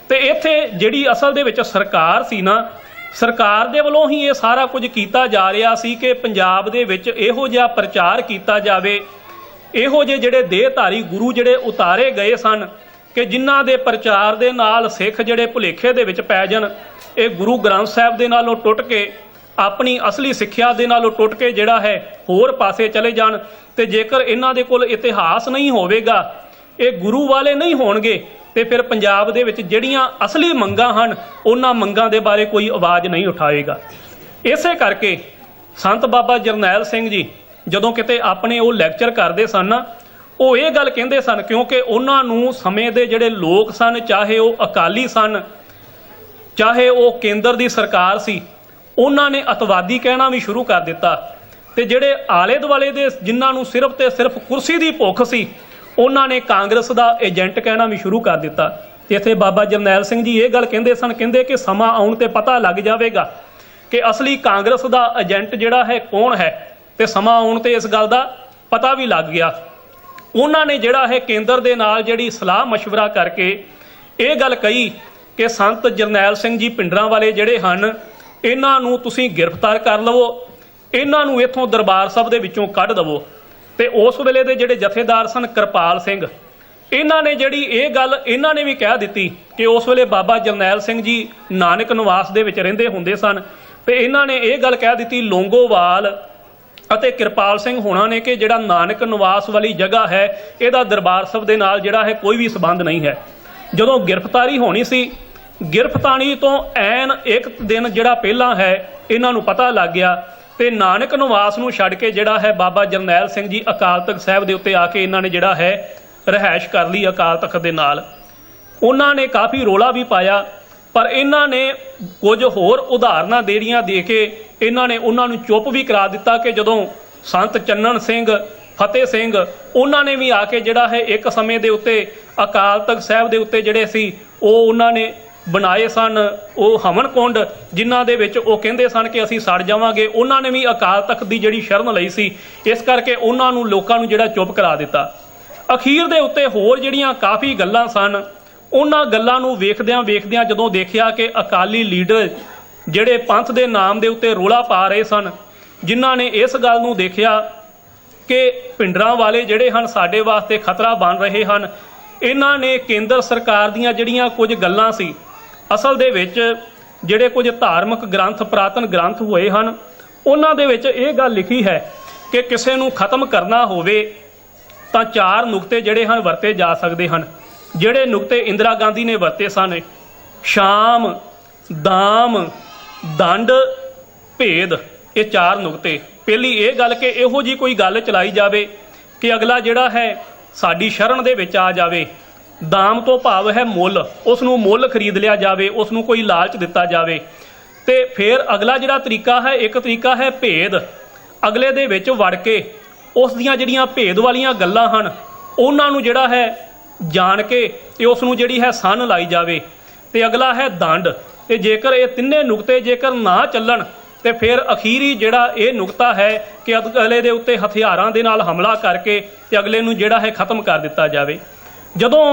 Speaker 3: ਤੇ ਇੱਥੇ ਜਿਹੜੀ ਅਸਲ ਦੇ ਵਿੱਚ ਸਰਕਾਰ ਸੀ ਨਾ, ਸਰਕਾਰ ਦੇ ਵੱਲੋਂ ਹੀ ਇਹ ਸਾਰਾ ਕੁਝ ਕੀਤਾ ਜਾ ਰਿਹਾ ਸੀ ਕਿ ਪੰਜਾਬ ਦੇ ਵਿੱਚ ਇਹੋ ਜਿਹਾ ਪ੍ਰਚਾਰ ਕੀਤਾ ਜਾਵੇ, ਇਹੋ ਜਿਹੇ ਜਿਹੜੇ ਦੇਹਧਾਰੀ ਗੁਰੂ ਜਿਹੜੇ ਉਤਾਰੇ ਗਏ ਸਨ ਕਿ ਜਿਨ੍ਹਾਂ ਦੇ ਪ੍ਰਚਾਰ ਦੇ ਨਾਲ ਸਿੱਖ ਜਿਹੜੇ ਭੁਲੇਖੇ ਦੇ ਵਿੱਚ ਪੈ ਜਾਣ, ਇਹ ਗੁਰੂ ਗ੍ਰੰਥ ਸਾਹਿਬ ਦੇ ਨਾਲੋਂ ਟੁੱਟ ਕੇ ਆਪਣੀ ਅਸਲੀ ਸਿੱਖਿਆ ਦੇ ਨਾਲੋਂ ਟੁੱਟ ਕੇ ਜਿਹੜਾ ਹੈ ਹੋਰ ਪਾਸੇ ਚਲੇ ਜਾਣ। ਤੇ ਜੇਕਰ ਇਹਨਾਂ ਦੇ ਕੋਲ ਇਤਿਹਾਸ ਨਹੀਂ ਹੋਵੇਗਾ, ਇਹ ਗੁਰੂ ਵਾਲੇ ਨਹੀਂ ਹੋਣਗੇ, ਤੇ ਫਿਰ ਪੰਜਾਬ ਦੇ ਵਿੱਚ ਜਿਹੜੀਆਂ ਅਸਲੀ ਮੰਗਾਂ ਹਨ ਉਹਨਾਂ ਮੰਗਾਂ ਦੇ ਬਾਰੇ ਕੋਈ ਆਵਾਜ਼ ਨਹੀਂ ਉਠਾਵੇਗਾ। ਇਸੇ ਕਰਕੇ ਸੰਤ ਬਾਬਾ ਜਰਨੈਲ ਸਿੰਘ ਜੀ ਜਦੋਂ ਕਿਤੇ ਆਪਣੇ ਉਹ ਲੈਕਚਰ ਕਰਦੇ ਸਨ ਨਾ, ਉਹ ਇਹ ਗੱਲ ਕਹਿੰਦੇ ਸਨ, ਕਿਉਂਕਿ ਉਹਨਾਂ ਨੂੰ ਸਮੇਂ ਦੇ ਜਿਹੜੇ ਲੋਕ ਸਨ, ਚਾਹੇ ਉਹ ਅਕਾਲੀ ਸਨ ਚਾਹੇ ਉਹ ਕੇਂਦਰ ਦੀ ਸਰਕਾਰ ਸੀ, ਉਹਨਾਂ ਨੇ ਅਤਵਾਦੀ ਕਹਿਣਾ ਵੀ ਸ਼ੁਰੂ ਕਰ ਦਿੱਤਾ। ਤੇ ਜਿਹੜੇ ਆਲੇ ਦੁਆਲੇ ਦੇ ਜਿਨ੍ਹਾਂ ਨੂੰ ਸਿਰਫ ਤੇ ਸਿਰਫ ਕੁਰਸੀ ਦੀ ਭੁੱਖ ਸੀ, ਉਹਨਾਂ ਨੇ ਕਾਂਗਰਸ ਦਾ ਏਜੰਟ ਕਹਿਣਾ ਵੀ ਸ਼ੁਰੂ ਕਰ ਦਿੱਤਾ। ਤੇ ਇੱਥੇ ਬਾਬਾ ਜਰਨੈਲ ਸਿੰਘ ਜੀ ਇਹ ਗੱਲ ਕਹਿੰਦੇ ਸਨ, ਕਹਿੰਦੇ ਕਿ ਸਮਾਂ ਆਉਣ ਤੇ ਪਤਾ ਲੱਗ ਜਾਵੇਗਾ ਕਿ ਅਸਲੀ ਕਾਂਗਰਸ ਦਾ ਏਜੰਟ ਜਿਹੜਾ ਹੈ ਕੌਣ ਹੈ, ਤੇ ਸਮਾਂ ਆਉਣ ਤੇ ਇਸ ਗੱਲ ਦਾ ਪਤਾ ਵੀ ਲੱਗ ਗਿਆ। ਉਹਨਾਂ ਨੇ ਜਿਹੜਾ ਹੈ ਕੇਂਦਰ ਦੇ ਨਾਲ ਜਿਹੜੀ ਸਲਾਹ ਮਸ਼ਵਰਾ ਕਰਕੇ ਇਹ ਗੱਲ ਕਹੀ ਕਿ ਸੰਤ ਜਰਨੈਲ ਸਿੰਘ ਜੀ ਪਿੰਡਰਾਂ ਵਾਲੇ ਜਿਹੜੇ ਹਨ, ਇਹਨਾਂ ਨੂੰ ਤੁਸੀਂ ਗ੍ਰਿਫਤਾਰ ਕਰ ਲਵੋ, ਇਹਨਾਂ ਨੂੰ ਇੱਥੋਂ ਦਰਬਾਰ ਸਾਹਿਬ ਦੇ ਵਿੱਚੋਂ ਕੱਢ ਦੇਵੋ। ਤੇ ਉਸ ਵੇਲੇ ਦੇ ਜਿਹੜੇ ਜਥੇਦਾਰ ਸਨ ਕਿਰਪਾਲ ਸਿੰਘ, ਇਹਨਾਂ ਨੇ ਜਿਹੜੀ ਇਹ ਗੱਲ ਇਹਨਾਂ ਨੇ ਵੀ ਕਹਿ ਦਿੱਤੀ ਕਿ ਉਸ ਵੇਲੇ ਬਾਬਾ ਜਰਨੈਲ ਸਿੰਘ ਜੀ ਨਾਨਕ ਨਿਵਾਸ ਦੇ ਵਿੱਚ ਰਹਿੰਦੇ ਹੁੰਦੇ ਸਨ, ਤੇ ਇਹਨਾਂ ਨੇ ਇਹ ਗੱਲ ਕਹਿ ਦਿੱਤੀ ਲੌਂਗੋਵਾਲ ਅਤੇ ਕਿਰਪਾਲ ਸਿੰਘ ਹੋਣਾ ਨੇ ਕਿ ਜਿਹੜਾ ਨਾਨਕ ਨਿਵਾਸ ਵਾਲੀ ਜਗ੍ਹਾ ਹੈ ਇਹਦਾ ਦਰਬਾਰ ਸਾਹਿਬ ਦੇ ਨਾਲ ਜਿਹੜਾ ਹੈ ਕੋਈ ਵੀ ਸੰਬੰਧ ਨਹੀਂ ਹੈ। ਜਦੋਂ ਗ੍ਰਿਫਤਾਰੀ ਹੋਣੀ ਸੀ, ਗ੍ਰਿਫਤਾਰੀ ਤੋਂ ਐਨ ਇੱਕ ਦਿਨ ਜਿਹੜਾ ਪਹਿਲਾਂ ਹੈ ਇਹਨਾਂ ਨੂੰ ਪਤਾ ਲੱਗ ਗਿਆ, ਤੇ ਨਾਨਕ ਨਿਵਾਸ ਨੂੰ ਛੱਡ ਕੇ ਜਿਹੜਾ ਹੈ ਬਾਬਾ ਜਰਨੈਲ ਸਿੰਘ ਜੀ ਅਕਾਲ ਤਖਤ ਸਾਹਿਬ ਦੇ ਉੱਤੇ ਆ ਕੇ ਇਹਨਾਂ ਨੇ ਜਿਹੜਾ ਹੈ ਰਿਹਾਇਸ਼ ਕਰ ਲਈ ਅਕਾਲ ਤਖਤ ਦੇ ਨਾਲ। ਉਹਨਾਂ ਨੇ ਕਾਫੀ ਰੋਲਾ ਵੀ ਪਾਇਆ, ਪਰ ਇਹਨਾਂ ਨੇ ਕੁਝ ਹੋਰ ਉਦਾਹਰਨਾਂ ਦੇੜੀਆਂ ਦੇ ਕੇ ਇਹਨਾਂ ਨੇ ਉਹਨਾਂ ਨੂੰ ਚੁੱਪ ਵੀ ਕਰਾ ਦਿੱਤਾ ਕਿ ਜਦੋਂ ਸੰਤ ਚੰਨਣ ਸਿੰਘ, ਫਤਿਹ ਸਿੰਘ, ਉਹਨਾਂ ਨੇ ਵੀ ਆ ਕੇ ਜਿਹੜਾ ਹੈ ਇੱਕ ਸਮੇਂ ਦੇ ਉੱਤੇ ਅਕਾਲ ਤਖਤ ਸਾਹਿਬ ਦੇ ਉੱਤੇ ਜਿਹੜੇ ਸੀ ਉਹ ਉਹਨਾਂ ਨੇ ਬਣਾਏ ਸਨ ਉਹ ਹਵਨ ਕੁੰਡ, ਜਿਨ੍ਹਾਂ ਦੇ ਵਿੱਚ ਉਹ ਕਹਿੰਦੇ ਸਨ ਕਿ ਅਸੀਂ ਸੜ ਜਾਵਾਂਗੇ। ਉਹਨਾਂ ਨੇ ਵੀ ਅਕਾਲ ਤਖਤ ਦੀ ਜਿਹੜੀ ਸ਼ਰਨ ਲਈ ਸੀ, ਇਸ ਕਰਕੇ ਉਹਨਾਂ ਨੂੰ ਲੋਕਾਂ ਨੂੰ ਜਿਹੜਾ ਚੁੱਪ ਕਰਾ ਦਿੱਤਾ। ਅਖੀਰ ਦੇ ਉੱਤੇ ਹੋਰ ਜਿਹੜੀਆਂ ਕਾਫੀ ਗੱਲਾਂ ਸਨ, ਉਹਨਾਂ ਗੱਲਾਂ ਨੂੰ ਵੇਖਦਿਆਂ ਜਦੋਂ ਦੇਖਿਆ ਕਿ ਅਕਾਲੀ ਲੀਡਰ ਜਿਹੜੇ ਪੰਥ ਦੇ ਨਾਮ ਦੇ ਉੱਤੇ ਰੌਲਾ ਪਾ ਰਹੇ ਸਨ, ਜਿਨ੍ਹਾਂ ਨੇ ਇਸ ਗੱਲ ਨੂੰ ਦੇਖਿਆ ਕਿ ਭਿੰਡਰਾਂ ਵਾਲੇ ਜਿਹੜੇ ਹਨ ਸਾਡੇ ਵਾਸਤੇ ਖਤਰਾ ਬਣ ਰਹੇ ਹਨ, ਇਹਨਾਂ ਨੇ ਕੇਂਦਰ ਸਰਕਾਰ ਦੀਆਂ ਜਿਹੜੀਆਂ ਕੁਝ ਗੱਲਾਂ ਸੀ, ਅਸਲ ਦੇ ਵਿੱਚ ਜਿਹੜੇ ਕੁਝ ਧਾਰਮਿਕ ਗ੍ਰੰਥ, ਪੁਰਾਤਨ ਗ੍ਰੰਥ ਹੋਏ ਹਨ, ਉਹਨਾਂ ਦੇ ਵਿੱਚ ਇਹ ਗੱਲ ਲਿਖੀ ਹੈ ਕਿ ਕਿਸੇ ਨੂੰ ਖਤਮ ਕਰਨਾ ਹੋਵੇ ਤਾਂ 4 ਨੁਕਤੇ ਜਿਹੜੇ ਹਨ ਵਰਤੇ ਜਾ ਸਕਦੇ ਹਨ। ਜਿਹੜੇ ਨੁਕਤੇ ਇੰਦਰਾ ਗਾਂਧੀ ਨੇ ਵਰਤੇ ਸਨ, ਸ਼ਾਮ, ਦਾਮ, ਦੰਡ, ਭੇਦ, ਇਹ 4 ਨੁਕਤੇ। ਪਹਿਲੀ ਇਹ ਗੱਲ ਕਿ ਇਹੋ ਜੀ ਕੋਈ ਗੱਲ ਚਲਾਈ ਜਾਵੇ ਕਿ ਅਗਲਾ ਜਿਹੜਾ ਹੈ ਸਾਡੀ ਸ਼ਰਨ ਦੇ ਵਿੱਚ ਆ ਜਾਵੇ। ਦਾਮ ਤੋਂ ਭਾਵ ਹੈ ਮੁੱਲ, ਉਸ ਨੂੰ ਮੁੱਲ ਖਰੀਦ ਲਿਆ ਜਾਵੇ, ਉਸ ਨੂੰ ਕੋਈ ਲਾਲਚ ਦਿੱਤਾ ਜਾਵੇ। ਤੇ ਫਿਰ ਅਗਲਾ ਜਿਹੜਾ ਤਰੀਕਾ ਹੈ, ਇੱਕ ਤਰੀਕਾ ਹੈ ਭੇਦ, ਅਗਲੇ ਦੇ ਵਿੱਚ ਵੜ ਕੇ ਉਸ ਦੀਆਂ ਜਿਹੜੀਆਂ ਭੇਦ ਵਾਲੀਆਂ ਗੱਲਾਂ ਹਨ ਉਹਨਾਂ ਨੂੰ ਜਿਹੜਾ ਹੈ ਜਾਣ ਕੇ ਤੇ ਉਸ ਨੂੰ ਜਿਹੜੀ ਹੈ ਸੰਨ ਲਾਈ ਜਾਵੇ। ਤੇ ਅਗਲਾ ਹੈ ਦੰਡ, ਤੇ ਜੇਕਰ ਇਹ ਤਿੰਨੇ ਨੁਕਤੇ ਜੇਕਰ ਨਾ ਚੱਲਣ ਤੇ ਫਿਰ ਅਖੀਰੀ ਜਿਹੜਾ ਇਹ ਨੁਕਤਾ ਹੈ ਕਿ ਅਗਲੇ ਦੇ ਉੱਤੇ ਹਥਿਆਰਾਂ ਦੇ ਨਾਲ ਹਮਲਾ ਕਰਕੇ ਤੇ ਅਗਲੇ ਨੂੰ ਜਿਹੜਾ ਹੈ ਖਤਮ ਕਰ ਦਿੱਤਾ ਜਾਵੇ। ਜਦੋਂ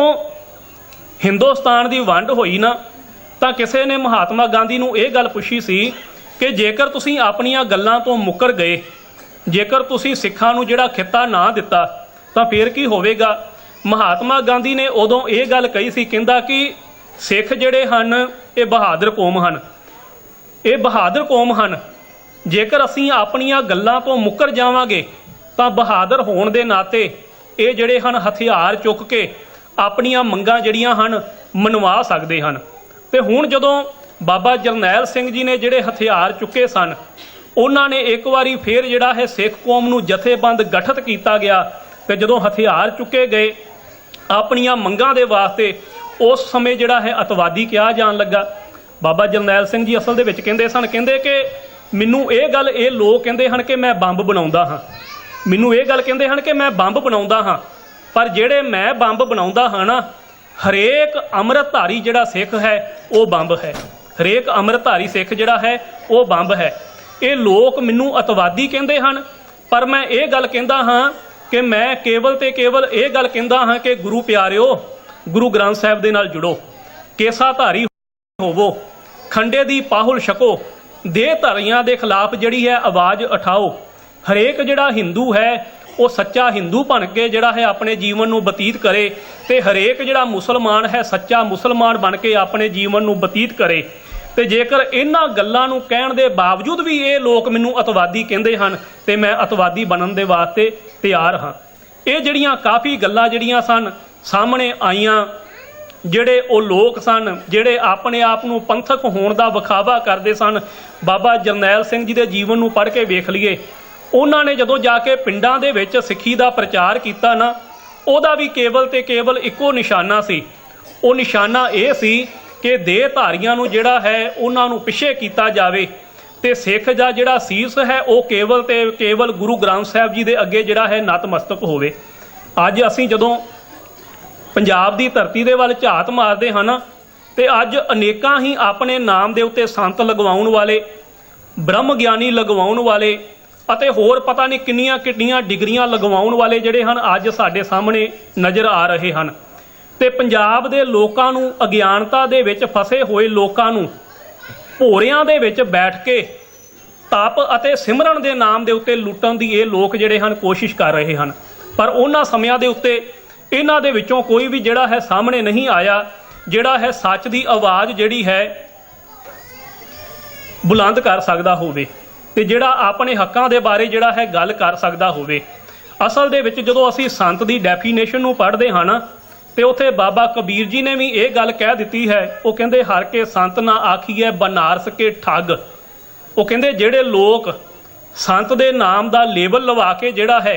Speaker 3: ਹਿੰਦੁਸਤਾਨ ਦੀ ਵੰਡ ਹੋਈ ਨਾ, ਤਾਂ ਕਿਸੇ ਨੇ ਮਹਾਤਮਾ ਗਾਂਧੀ ਨੂੰ ਇਹ ਗੱਲ ਪੁੱਛੀ ਸੀ ਕਿ ਜੇਕਰ ਤੁਸੀਂ ਆਪਣੀਆਂ ਗੱਲਾਂ ਤੋਂ ਮੁੱਕਰ ਗਏ, ਜੇਕਰ ਤੁਸੀਂ ਸਿੱਖਾਂ ਨੂੰ ਜਿਹੜਾ ਖਿੱਤਾ ਨਾ ਦਿੱਤਾ ਤਾਂ ਫਿਰ ਕੀ ਹੋਵੇਗਾ। ਮਹਾਤਮਾ ਗਾਂਧੀ ਨੇ ਉਦੋਂ ਇਹ ਗੱਲ ਕਹੀ ਸੀ, ਕਹਿੰਦਾ ਕਿ ਸਿੱਖ ਜਿਹੜੇ ਹਨ ਇਹ ਬਹਾਦਰ ਕੌਮ ਹਨ, ਇਹ ਬਹਾਦਰ ਕੌਮ ਹਨ। ਜੇਕਰ ਅਸੀਂ ਆਪਣੀਆਂ ਗੱਲਾਂ ਤੋਂ ਮੁੱਕਰ ਜਾਵਾਂਗੇ ਤਾਂ ਬਹਾਦਰ ਹੋਣ ਦੇ ਨਾਤੇ ਇਹ ਜਿਹੜੇ ਹਨ ਹਥਿਆਰ ਚੁੱਕ ਕੇ ਆਪਣੀਆਂ ਮੰਗਾਂ ਜਿਹੜੀਆਂ ਹਨ ਮਨਵਾ ਸਕਦੇ ਹਨ। ਤੇ ਹੁਣ ਜਦੋਂ ਬਾਬਾ ਜਰਨੈਲ ਸਿੰਘ ਜੀ ਨੇ ਜਿਹੜੇ ਹਥਿਆਰ ਚੁੱਕੇ ਸਨ, ਉਹਨਾਂ ਨੇ ਇੱਕ ਵਾਰੀ ਫੇਰ ਜਿਹੜਾ ਹੈ ਸਿੱਖ ਕੌਮ ਨੂੰ ਜਥੇਬੰਦ ਗਠਿਤ ਕੀਤਾ ਗਿਆ। ਤੇ ਜਦੋਂ ਹਥਿਆਰ ਚੁੱਕੇ ਗਏ ਆਪਣੀਆਂ ਮੰਗਾਂ ਦੇ ਵਾਸਤੇ, ਉਸ ਸਮੇਂ ਜਿਹੜਾ ਹੈ ਅਤਵਾਦੀ ਕਿਹਾ ਜਾਣ ਲੱਗਾ। ਬਾਬਾ ਜਰਨੈਲ ਸਿੰਘ ਜੀ ਅਸਲ ਦੇ ਵਿੱਚ ਕਹਿੰਦੇ ਸਨ, ਕਹਿੰਦੇ ਕਿ ਮੈਨੂੰ ਇਹ ਲੋਕ ਕਹਿੰਦੇ ਹਨ ਕਿ ਮੈਂ ਬੰਬ ਬਣਾਉਂਦਾ ਹਾਂ, ਮੈਨੂੰ ਇਹ ਗੱਲ ਕਹਿੰਦੇ ਹਨ ਕਿ ਮੈਂ ਬੰਬ ਬਣਾਉਂਦਾ ਹਾਂ, ਪਰ ਜਿਹੜੇ ਮੈਂ ਬੰਬ ਬਣਾਉਂਦਾ ਹਾਂ ਨਾ, ਹਰੇਕ ਅੰਮ੍ਰਿਤਧਾਰੀ ਜਿਹੜਾ ਸਿੱਖ ਹੈ ਉਹ ਬੰਬ ਹੈ, ਹਰੇਕ ਅੰਮ੍ਰਿਤਧਾਰੀ ਸਿੱਖ ਜਿਹੜਾ ਹੈ ਉਹ ਬੰਬ ਹੈ। ਇਹ ਲੋਕ ਮੈਨੂੰ ਅਤਵਾਦੀ ਕਹਿੰਦੇ ਹਨ, ਪਰ ਮੈਂ ਇਹ ਗੱਲ ਕਹਿੰਦਾ ਹਾਂ ਕਿ ਮੈਂ ਕੇਵਲ ਤੇ ਕੇਵਲ ਇਹ ਗੱਲ ਕਹਿੰਦਾ ਹਾਂ ਕਿ ਗੁਰੂ ਪਿਆਰਿਓ, ਗੁਰੂ ਗ੍ਰੰਥ ਸਾਹਿਬ ਦੇ ਨਾਲ ਜੁੜੋ, ਕੇਸਾਧਾਰੀ ਹੋਵੋ, ਖੰਡੇ ਦੀ ਪਾਹੁਲ ਛਕੋ, ਦੇਹ ਧਾਰੀਆਂ ਦੇ ਖਿਲਾਫ ਜਿਹੜੀ ਹੈ ਆਵਾਜ਼ ਉਠਾਓ। ਹਰੇਕ ਜਿਹੜਾ ਹਿੰਦੂ ਹੈ ਉਹ ਸੱਚਾ ਹਿੰਦੂ ਬਣ ਕੇ ਜਿਹੜਾ ਹੈ ਆਪਣੇ ਜੀਵਨ ਨੂੰ ਬਤੀਤ ਕਰੇ, ਤੇ ਹਰੇਕ ਜਿਹੜਾ ਮੁਸਲਮਾਨ ਹੈ ਸੱਚਾ ਮੁਸਲਮਾਨ ਬਣ ਕੇ ਆਪਣੇ ਜੀਵਨ ਨੂੰ ਬਤੀਤ ਕਰੇ। ਤੇ ਜੇਕਰ ਇਹਨਾਂ ਗੱਲਾਂ ਨੂੰ ਕਹਿਣ ਦੇ ਬਾਵਜੂਦ ਵੀ ਇਹ ਲੋਕ ਮੈਨੂੰ ਅਤਵਾਦੀ ਕਹਿੰਦੇ ਹਨ ਤੇ ਮੈਂ ਅਤਵਾਦੀ ਬਣਨ ਦੇ ਵਾਸਤੇ ਤਿਆਰ ਹਾਂ। ਇਹ ਜਿਹੜੀਆਂ ਕਾਫੀ ਗੱਲਾਂ ਜਿਹੜੀਆਂ ਸਨ ਸਾਹਮਣੇ ਆਈਆਂ, ਜਿਹੜੇ ਉਹ ਲੋਕ ਸਨ ਜਿਹੜੇ ਆਪਣੇ ਆਪ ਨੂੰ ਪੰਥਕ ਹੋਣ ਦਾ ਵਿਖਾਵਾ ਕਰਦੇ ਸਨ। ਬਾਬਾ ਜਰਨੈਲ ਸਿੰਘ ਜੀ ਦੇ ਜੀਵਨ ਨੂੰ ਪੜ੍ਹ ਕੇ ਵੇਖ ਲਈਏ, ਉਹਨਾਂ ਨੇ ਜਦੋਂ ਜਾ ਕੇ ਪਿੰਡਾਂ ਦੇ ਵਿੱਚ ਸਿੱਖੀ ਦਾ ਪ੍ਰਚਾਰ ਕੀਤਾ ਨਾ, ਉਹਦਾ ਵੀ ਕੇਵਲ ਤੇ ਕੇਵਲ ਇੱਕੋ ਨਿਸ਼ਾਨਾ ਸੀ। ਉਹ ਨਿਸ਼ਾਨਾ ਇਹ ਸੀ ਕਿ ਦੇਹ ਧਾਰੀਆਂ ਨੂੰ ਜਿਹੜਾ ਹੈ ਉਹਨਾਂ ਨੂੰ ਪਿੱਛੇ ਕੀਤਾ ਜਾਵੇ ਤੇ ਸਿੱਖ ਦਾ ਜਿਹੜਾ ਸੀਸ ਹੈ ਉਹ ਕੇਵਲ ਤੇ ਕੇਵਲ ਗੁਰੂ ਗ੍ਰੰਥ ਸਾਹਿਬ ਜੀ ਦੇ ਅੱਗੇ ਜਿਹੜਾ ਹੈ ਨਤਮਸਤਕ ਹੋਵੇ। ਅੱਜ ਅਸੀਂ ਜਦੋਂ ਪੰਜਾਬ ਦੀ ਧਰਤੀ ਦੇ ਵੱਲ ਝਾਤ ਮਾਰਦੇ ਹਨ ਤੇ ਅੱਜ ਅਨੇਕਾਂ ਹੀ ਆਪਣੇ ਨਾਮ ਦੇ ਉੱਤੇ ਸੰਤ ਲਗਵਾਉਣ ਵਾਲੇ, ਬ੍ਰਹਮ ਗਿਆਨੀ ਲਗਵਾਉਣ ਵਾਲੇ ਅਤੇ ਹੋਰ ਪਤਾ ਨਹੀਂ ਕਿੰਨੀਆਂ ਕਿੰਨੀਆਂ ਡਿਗਰੀਆਂ ਲਗਵਾਉਣ ਵਾਲੇ ਜਿਹੜੇ ਹਨ ਅੱਜ ਸਾਡੇ ਸਾਹਮਣੇ ਨਜ਼ਰ ਆ ਰਹੇ ਹਨ। ਤੇ ਪੰਜਾਬ ਦੇ ਲੋਕਾਂ ਨੂੰ, ਅਗਿਆਨਤਾ ਦੇ ਵਿੱਚ ਫਸੇ ਹੋਏ ਲੋਕਾਂ ਨੂੰ ਭੋਰਿਆਂ ਦੇ ਵਿੱਚ ਬੈਠ ਕੇ ਤਪ ਅਤੇ ਸਿਮਰਨ ਦੇ ਨਾਮ ਦੇ ਉੱਤੇ ਲੁੱਟਣ ਦੀ ਇਹ ਲੋਕ ਜਿਹੜੇ ਹਨ ਕੋਸ਼ਿਸ਼ ਕਰ ਰਹੇ ਹਨ। ਪਰ ਉਹਨਾਂ ਸਮਿਆਂ ਦੇ ਉੱਤੇ ਇਹਨਾਂ ਦੇ ਵਿੱਚੋਂ ਕੋਈ ਵੀ ਜਿਹੜਾ ਹੈ ਸਾਹਮਣੇ ਨਹੀਂ ਆਇਆ, ਜਿਹੜਾ ਹੈ ਸੱਚ ਦੀ ਆਵਾਜ਼ ਜਿਹੜੀ ਹੈ ਬੁਲੰਦ ਕਰ ਸਕਦਾ ਹੋਵੇ ਤੇ ਜਿਹੜਾ ਆਪਣੇ ਹੱਕਾਂ ਦੇ ਬਾਰੇ ਜਿਹੜਾ ਹੈ ਗੱਲ ਕਰ ਸਕਦਾ ਹੋਵੇ। ਅਸਲ ਦੇ ਵਿੱਚ ਜਦੋਂ ਅਸੀਂ ਸੰਤ ਦੀ ਡੈਫੀਨੇਸ਼ਨ ਨੂੰ ਪੜ੍ਹਦੇ ਹਾਂ ਨਾ, ਤੇ ਉੱਥੇ ਬਾਬਾ ਕਬੀਰ ਜੀ ਨੇ ਵੀ ਇਹ ਗੱਲ ਕਹਿ ਦਿੱਤੀ ਹੈ। ਉਹ ਕਹਿੰਦੇ ਹਰ ਕੇ ਸੰਤ ਨਾ ਆਖੀਏ ਬਨਾਰਸ ਕੇ ਠੱਗ। ਉਹ ਕਹਿੰਦੇ ਜਿਹੜੇ ਲੋਕ ਸੰਤ ਦੇ ਨਾਮ ਦਾ ਲੇਬਲ ਲਵਾ ਕੇ ਜਿਹੜਾ ਹੈ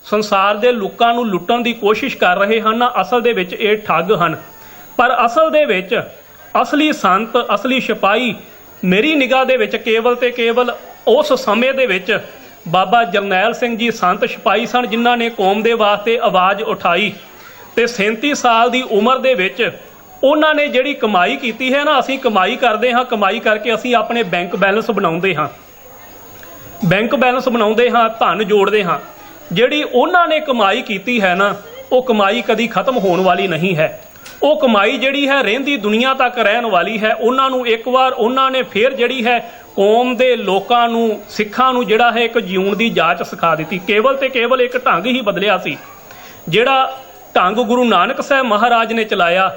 Speaker 3: ਸੰਸਾਰ ਦੇ ਲੋਕਾਂ ਨੂੰ ਲੁੱਟਣ ਦੀ ਕੋਸ਼ਿਸ਼ ਕਰ ਰਹੇ ਹਨ ਨਾ, ਅਸਲ ਦੇ ਵਿੱਚ ਇਹ ਠੱਗ ਹਨ। ਪਰ ਅਸਲ ਦੇ ਵਿੱਚ ਅਸਲੀ ਸੰਤ, ਅਸਲੀ ਸਿਪਾਹੀ ਮੇਰੀ ਨਿਗਾਹ ਦੇ ਵਿੱਚ ਕੇਵਲ ਤੇ ਕੇਵਲ ਉਸ ਸਮੇਂ ਦੇ ਵਿੱਚ ਬਾਬਾ ਜਰਨੈਲ ਸਿੰਘ ਜੀ ਸੰਤ ਸਿਪਾਹੀ ਸਨ, ਜਿਨ੍ਹਾਂ ਨੇ ਕੌਮ ਦੇ ਵਾਸਤੇ ਆਵਾਜ਼ ਉਠਾਈ ਤੇ 37 ਸਾਲ ਦੀ ਉਮਰ ਦੇ ਵਿੱਚ ਉਹਨਾਂ ਨੇ ਜਿਹੜੀ ਕਮਾਈ ਕੀਤੀ ਹੈ ਨਾ, ਅਸੀਂ ਕਮਾਈ ਕਰਦੇ ਹਾਂ, ਕਮਾਈ ਕਰਕੇ ਅਸੀਂ ਆਪਣੇ ਬੈਂਕ ਬੈਲੈਂਸ ਬਣਾਉਂਦੇ ਹਾਂ, ਬੈਂਕ ਬੈਲੈਂਸ ਬਣਾਉਂਦੇ ਹਾਂ, ਧਨ ਜੋੜਦੇ ਹਾਂ। ਜਿਹੜੀ ਉਹਨਾਂ ਨੇ ਕਮਾਈ ਕੀਤੀ ਹੈ ਨਾ, ਉਹ ਕਮਾਈ ਕਦੀ ਖਤਮ ਹੋਣ ਵਾਲੀ ਨਹੀਂ ਹੈ। ਉਹ ਕਮਾਈ ਜਿਹੜੀ ਹੈ ਰਹਿੰਦੀ ਦੁਨੀਆ ਤੱਕ ਰਹਿਣ ਵਾਲੀ ਹੈ। ਉਹਨਾਂ ਨੂੰ ਇੱਕ ਵਾਰ ਉਹਨਾਂ ਨੇ ਫਿਰ ਜਿਹੜੀ ਹੈ ਕੌਮ ਦੇ ਲੋਕਾਂ ਨੂੰ, ਸਿੱਖਾਂ ਨੂੰ ਜਿਹੜਾ ਹੈ ਇੱਕ ਜਿਉਣ ਦੀ ਜਾਚ ਸਿਖਾ ਦਿੱਤੀ। ਕੇਵਲ ਤੇ ਕੇਵਲ ਇੱਕ ਢੰਗ ਹੀ ਬਦਲਿਆ ਸੀ, ਜਿਹੜਾ ਢੰਗ ਗੁਰੂ ਨਾਨਕ ਸਾਹਿਬ ਮਹਾਰਾਜ ਨੇ ਚਲਾਇਆ,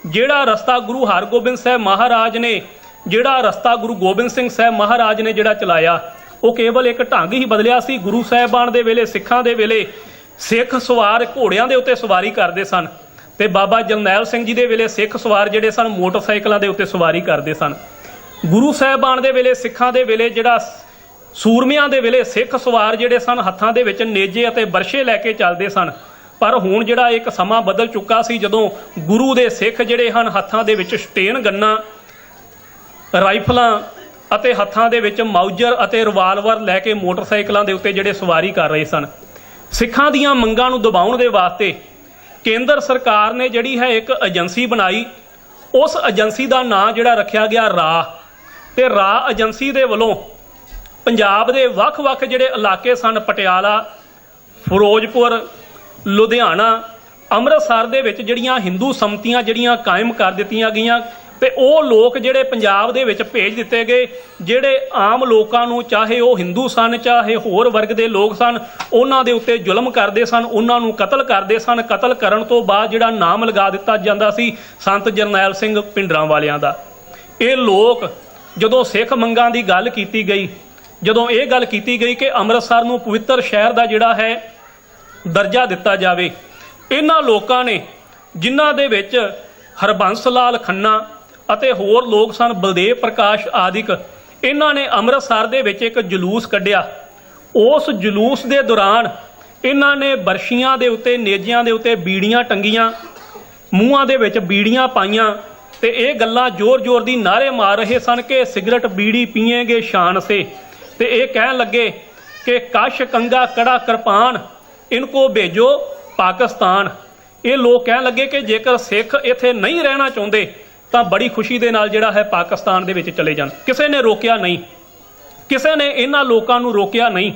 Speaker 3: ਜਿਹੜਾ ਰਸਤਾ ਗੁਰੂ ਹਰਗੋਬਿੰਦ ਸਾਹਿਬ ਮਹਾਰਾਜ ਨੇ, ਜਿਹੜਾ ਰਸਤਾ ਗੁਰੂ ਗੋਬਿੰਦ ਸਿੰਘ ਸਾਹਿਬ ਮਹਾਰਾਜ ਨੇ ਜਿਹੜਾ ਚਲਾਇਆ, ਉਹ ਕੇਵਲ ਇੱਕ ਢੰਗ ਹੀ ਬਦਲਿਆ ਸੀ। ਗੁਰੂ ਸਾਹਿਬਾਨ ਦੇ ਵੇਲੇ, ਸਿੱਖਾਂ ਦੇ ਵੇਲੇ ਸਿੱਖ ਸਵਾਰ ਘੋੜਿਆਂ ਦੇ ਉੱਤੇ ਸਵਾਰੀ ਕਰਦੇ ਸਨ ਤੇ ਬਾਬਾ ਜਰਨੈਲ ਸਿੰਘ ਜੀ ਦੇ ਵੇਲੇ ਸਿੱਖ ਸਵਾਰ ਜਿਹੜੇ ਸਨ ਮੋਟਰਸਾਈਕਲਾਂ ਦੇ ਉੱਤੇ ਸਵਾਰੀ ਕਰਦੇ ਸਨ। ਗੁਰੂ ਸਾਹਿਬਾਨ ਦੇ ਵੇਲੇ, ਸਿੱਖਾਂ ਦੇ ਵੇਲੇ, ਜਿਹੜਾ ਸੂਰਮਿਆਂ ਦੇ ਵੇਲੇ ਸਿੱਖ ਸਵਾਰ ਜਿਹੜੇ ਸਨ ਹੱਥਾਂ ਦੇ ਵਿੱਚ ਨੇਜੇ ਅਤੇ ਬਰਸ਼ੇ ਲੈ ਕੇ ਚੱਲਦੇ ਸਨ। ਪਰ ਹੁਣ ਜਿਹੜਾ ਇੱਕ ਸਮਾਂ ਬਦਲ ਚੁੱਕਾ ਸੀ, ਜਦੋਂ ਗੁਰੂ ਦੇ ਸਿੱਖ ਜਿਹੜੇ ਹਨ ਹੱਥਾਂ ਦੇ ਵਿੱਚ ਸਟੇਨ ਗੰਨਾਂ, ਰਾਈਫਲਾਂ ਅਤੇ ਹੱਥਾਂ ਦੇ ਵਿੱਚ ਮਾਊਜਰ ਅਤੇ ਰਿਵਾਲਵਰ ਲੈ ਕੇ ਮੋਟਰਸਾਈਕਲਾਂ ਦੇ ਉੱਤੇ ਜਿਹੜੇ ਸਵਾਰੀ ਕਰ ਰਹੇ ਸਨ। ਸਿੱਖਾਂ ਦੀਆਂ ਮੰਗਾਂ ਨੂੰ ਦਬਾਉਣ ਦੇ ਵਾਸਤੇ ਕੇਂਦਰ ਸਰਕਾਰ ਨੇ ਜਿਹੜੀ ਹੈ ਇੱਕ ਏਜੰਸੀ ਬਣਾਈ। ਉਸ ਏਜੰਸੀ ਦਾ ਨਾਂ ਜਿਹੜਾ ਰੱਖਿਆ ਗਿਆ ਰਾਹ, ਤੇ ਰਾਹ ਏਜੰਸੀ ਦੇ ਵੱਲੋਂ ਪੰਜਾਬ ਦੇ ਵੱਖ-ਵੱਖ ਜਿਹੜੇ ਇਲਾਕੇ ਸਨ, ਪਟਿਆਲਾ, ਫਿਰੋਜ਼ਪੁਰ, ਲੁਧਿਆਣਾ, ਅੰਮ੍ਰਿਤਸਰ ਦੇ ਵਿੱਚ ਜਿਹੜੀਆਂ ਹਿੰਦੂ ਸੰਮਤੀਆਂ ਜਿਹੜੀਆਂ ਕਾਇਮ ਕਰ ਦਿੱਤੀਆਂ ਗਈਆਂ ਤੇ ਉਹ ਲੋਕ ਜਿਹੜੇ ਪੰਜਾਬ ਦੇ ਵਿੱਚ ਭੇਜ ਦਿੱਤੇ ਗਏ, ਜਿਹੜੇ ਆਮ ਲੋਕਾਂ ਨੂੰ, ਚਾਹੇ ਉਹ ਹਿੰਦੂ ਸਨ ਚਾਹੇ ਹੋਰ ਵਰਗ ਦੇ ਲੋਕ ਸਨ, ਉਹਨਾਂ ਦੇ ਉੱਤੇ ਜ਼ੁਲਮ ਕਰਦੇ ਸਨ, ਉਹਨਾਂ ਨੂੰ ਕਤਲ ਕਰਦੇ ਸਨ। ਕਤਲ ਕਰਨ ਤੋਂ ਬਾਅਦ ਜਿਹੜਾ ਨਾਮ ਲਗਾ ਦਿੱਤਾ ਜਾਂਦਾ ਸੀ ਸੰਤ ਜਰਨੈਲ ਸਿੰਘ ਭਿੰਡਰਾਂਵਾਲਿਆਂ ਦਾ। ਇਹ ਲੋਕ ਜਦੋਂ ਸਿੱਖ ਮੰਗਾਂ ਦੀ ਗੱਲ ਕੀਤੀ ਗਈ, ਜਦੋਂ ਇਹ ਗੱਲ ਕੀਤੀ ਗਈ ਕਿ ਅੰਮ੍ਰਿਤਸਰ ਨੂੰ ਪਵਿੱਤਰ ਸ਼ਹਿਰ ਦਾ ਜਿਹੜਾ ਹੈ ਦਰਜਾ ਦਿੱਤਾ ਜਾਵੇ, ਇਹਨਾਂ ਲੋਕਾਂ ਨੇ, ਜਿਨ੍ਹਾਂ ਦੇ ਵਿੱਚ ਹਰਬੰਸ ਲਾਲ ਖੰਨਾ ਅਤੇ ਹੋਰ ਲੋਕ ਸਨ, ਬਲਦੇਵ ਪ੍ਰਕਾਸ਼ ਆਦਿਕ, ਇਹਨਾਂ ਨੇ ਅੰਮ੍ਰਿਤਸਰ ਦੇ ਵਿੱਚ ਇੱਕ ਜਲੂਸ ਕੱਢਿਆ। ਉਸ ਜਲੂਸ ਦੇ ਦੌਰਾਨ ਇਹਨਾਂ ਨੇ ਬਰਸ਼ੀਆਂ ਦੇ ਉੱਤੇ, ਨੇਜਿਆਂ ਦੇ ਉੱਤੇ ਬੀੜੀਆਂ ਟੰਗੀਆਂ, ਮੂੰਹਾਂ ਦੇ ਵਿੱਚ ਬੀੜੀਆਂ ਪਾਈਆਂ ਤੇ ਇਹ ਗੱਲਾਂ ਜ਼ੋਰ-ਜ਼ੋਰ ਦੀ ਨਾਅਰੇ ਮਾਰ ਰਹੇ ਸਨ ਕਿ ਸਿਗਰਟ ਬੀੜੀ ਪੀਏਂਗੇ ਸ਼ਾਨ ਸੇ। ਤੇ ਇਹ ਕਹਿਣ ਲੱਗੇ ਕਿ ਕਸ਼ ਕੰਗਾ ਕੜਾ ਕਿਰਪਾਨ ਇਨਕੋ ਭੇਜੋ ਪਾਕਿਸਤਾਨ। ਇਹ ਲੋਕ ਕਹਿਣ ਲੱਗੇ ਕਿ ਜੇਕਰ ਸਿੱਖ ਇੱਥੇ ਨਹੀਂ ਰਹਿਣਾ ਚਾਹੁੰਦੇ ਤਾਂ ਬੜੀ ਖੁਸ਼ੀ ਦੇ ਨਾਲ ਜਿਹੜਾ ਹੈ ਪਾਕਿਸਤਾਨ ਦੇ ਵਿੱਚ ਚਲੇ ਜਾਣ। ਕਿਸੇ ਨੇ ਰੋਕਿਆ ਨਹੀਂ, ਕਿਸੇ ਨੇ ਇਹਨਾਂ ਲੋਕਾਂ ਨੂੰ ਰੋਕਿਆ ਨਹੀਂ।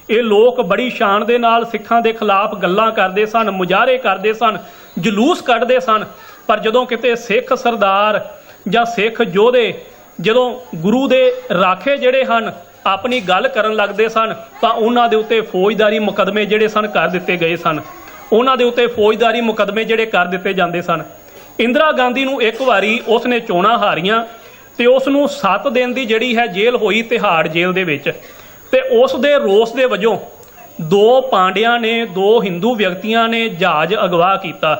Speaker 3: ਇਹ ਲੋਕ ਬੜੀ ਸ਼ਾਨ ਦੇ ਨਾਲ ਸਿੱਖਾਂ ਦੇ ਖਿਲਾਫ ਗੱਲਾਂ ਕਰਦੇ ਸਨ, ਮੁਜ਼ਾਹਰੇ ਕਰਦੇ ਸਨ, ਜਲੂਸ ਕੱਢਦੇ ਸਨ। ਪਰ ਜਦੋਂ ਕਿਤੇ ਸਿੱਖ ਸਰਦਾਰ ਜਾਂ ਸਿੱਖ ਯੋਧੇ, ਜਦੋਂ ਗੁਰੂ ਦੇ ਰਾਖੇ ਜਿਹੜੇ ਹਨ ਆਪਣੀ ਗੱਲ ਕਰਨ ਲੱਗਦੇ ਸਨ, ਤਾਂ ਉਹਨਾਂ ਦੇ ਉੱਤੇ ਫੌਜਦਾਰੀ ਮੁਕੱਦਮੇ ਜਿਹੜੇ ਸਨ ਕਰ ਦਿੱਤੇ ਗਏ ਸਨ। ਉਹਨਾਂ ਦੇ ਉੱਤੇ ਫੌਜਦਾਰੀ ਮੁਕੱਦਮੇ ਜਿਹੜੇ ਕਰ ਦਿੱਤੇ ਜਾਂਦੇ ਸਨ। ਇੰਦਰਾ ਗਾਂਧੀ ਨੂੰ ਇੱਕ ਵਾਰੀ ਉਸਨੇ ਚੋਣਾਂ ਹਾਰੀਆਂ ਤੇ ਉਸ ਨੂੰ 7 ਦਿਨ ਦੀ ਜਿਹੜੀ ਹੈ ਜੇਲ੍ਹ ਹੋਈ ਤਿਹਾੜ ਜੇਲ੍ਹ ਦੇ ਵਿੱਚ। ਤੇ ਉਸ ਦੇ ਰੋਸ ਦੇ ਵਜੋਂ 2 ਪਾਂਡਿਆਂ ਨੇ, 2 ਹਿੰਦੂ ਵਿਅਕਤੀਆਂ ਨੇ ਜਹਾਜ਼ ਅਗਵਾ ਕੀਤਾ।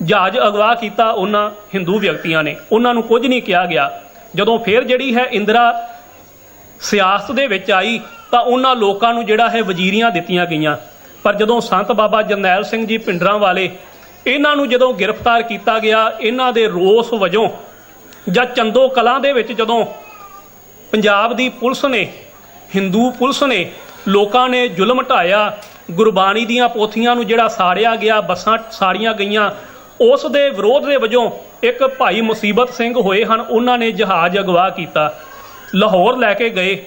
Speaker 3: ਜਹਾਜ਼ ਅਗਵਾ ਕੀਤਾ ਉਹਨਾਂ ਹਿੰਦੂ ਵਿਅਕਤੀਆਂ ਨੇ, ਉਹਨਾਂ ਨੂੰ ਕੁਝ ਨਹੀਂ ਕਿਹਾ ਗਿਆ। ਜਦੋਂ ਫਿਰ ਜਿਹੜੀ ਹੈ ਇੰਦਰਾ ਸਿਆਸਤ ਦੇ ਵਿੱਚ ਆਈ ਤਾਂ ਉਹਨਾਂ ਲੋਕਾਂ ਨੂੰ ਜਿਹੜਾ ਹੈ ਵਜ਼ੀਰੀਆਂ ਦਿੱਤੀਆਂ ਗਈਆਂ। ਪਰ ਜਦੋਂ ਸੰਤ ਬਾਬਾ ਜਰਨੈਲ ਸਿੰਘ ਜੀ ਭਿੰਡਰਾਂਵਾਲੇ, ਇਹਨਾਂ ਨੂੰ ਜਦੋਂ ਗ੍ਰਿਫਤਾਰ ਕੀਤਾ ਗਿਆ, ਇਹਨਾਂ ਦੇ ਰੋਸ ਵਜੋਂ ਜਾਂ ਚੰਦੋ ਕਲਾਂ ਦੇ ਵਿੱਚ ਜਦੋਂ ਪੰਜਾਬ ਦੀ ਪੁਲਿਸ ਨੇ, ਹਿੰਦੂ ਪੁਲਿਸ ਨੇ, ਲੋਕਾਂ ਨੇ ਜ਼ੁਲਮ ਢਾਇਆ, ਗੁਰਬਾਣੀ ਦੀਆਂ ਪੋਥੀਆਂ ਨੂੰ ਜਿਹੜਾ ਸਾੜਿਆ ਗਿਆ, ਬੱਸਾਂ ਸਾੜੀਆਂ ਗਈਆਂ, ਉਸ ਦੇ ਵਿਰੋਧ ਦੇ ਵਜੋਂ ਇੱਕ ਭਾਈ ਮੁਸੀਬਤ ਸਿੰਘ ਹੋਏ ਹਨ, ਉਹਨਾਂ ਨੇ ਜਹਾਜ਼ ਅਗਵਾ ਕੀਤਾ, ਲਾਹੌਰ ਲੈ ਕੇ ਗਏ।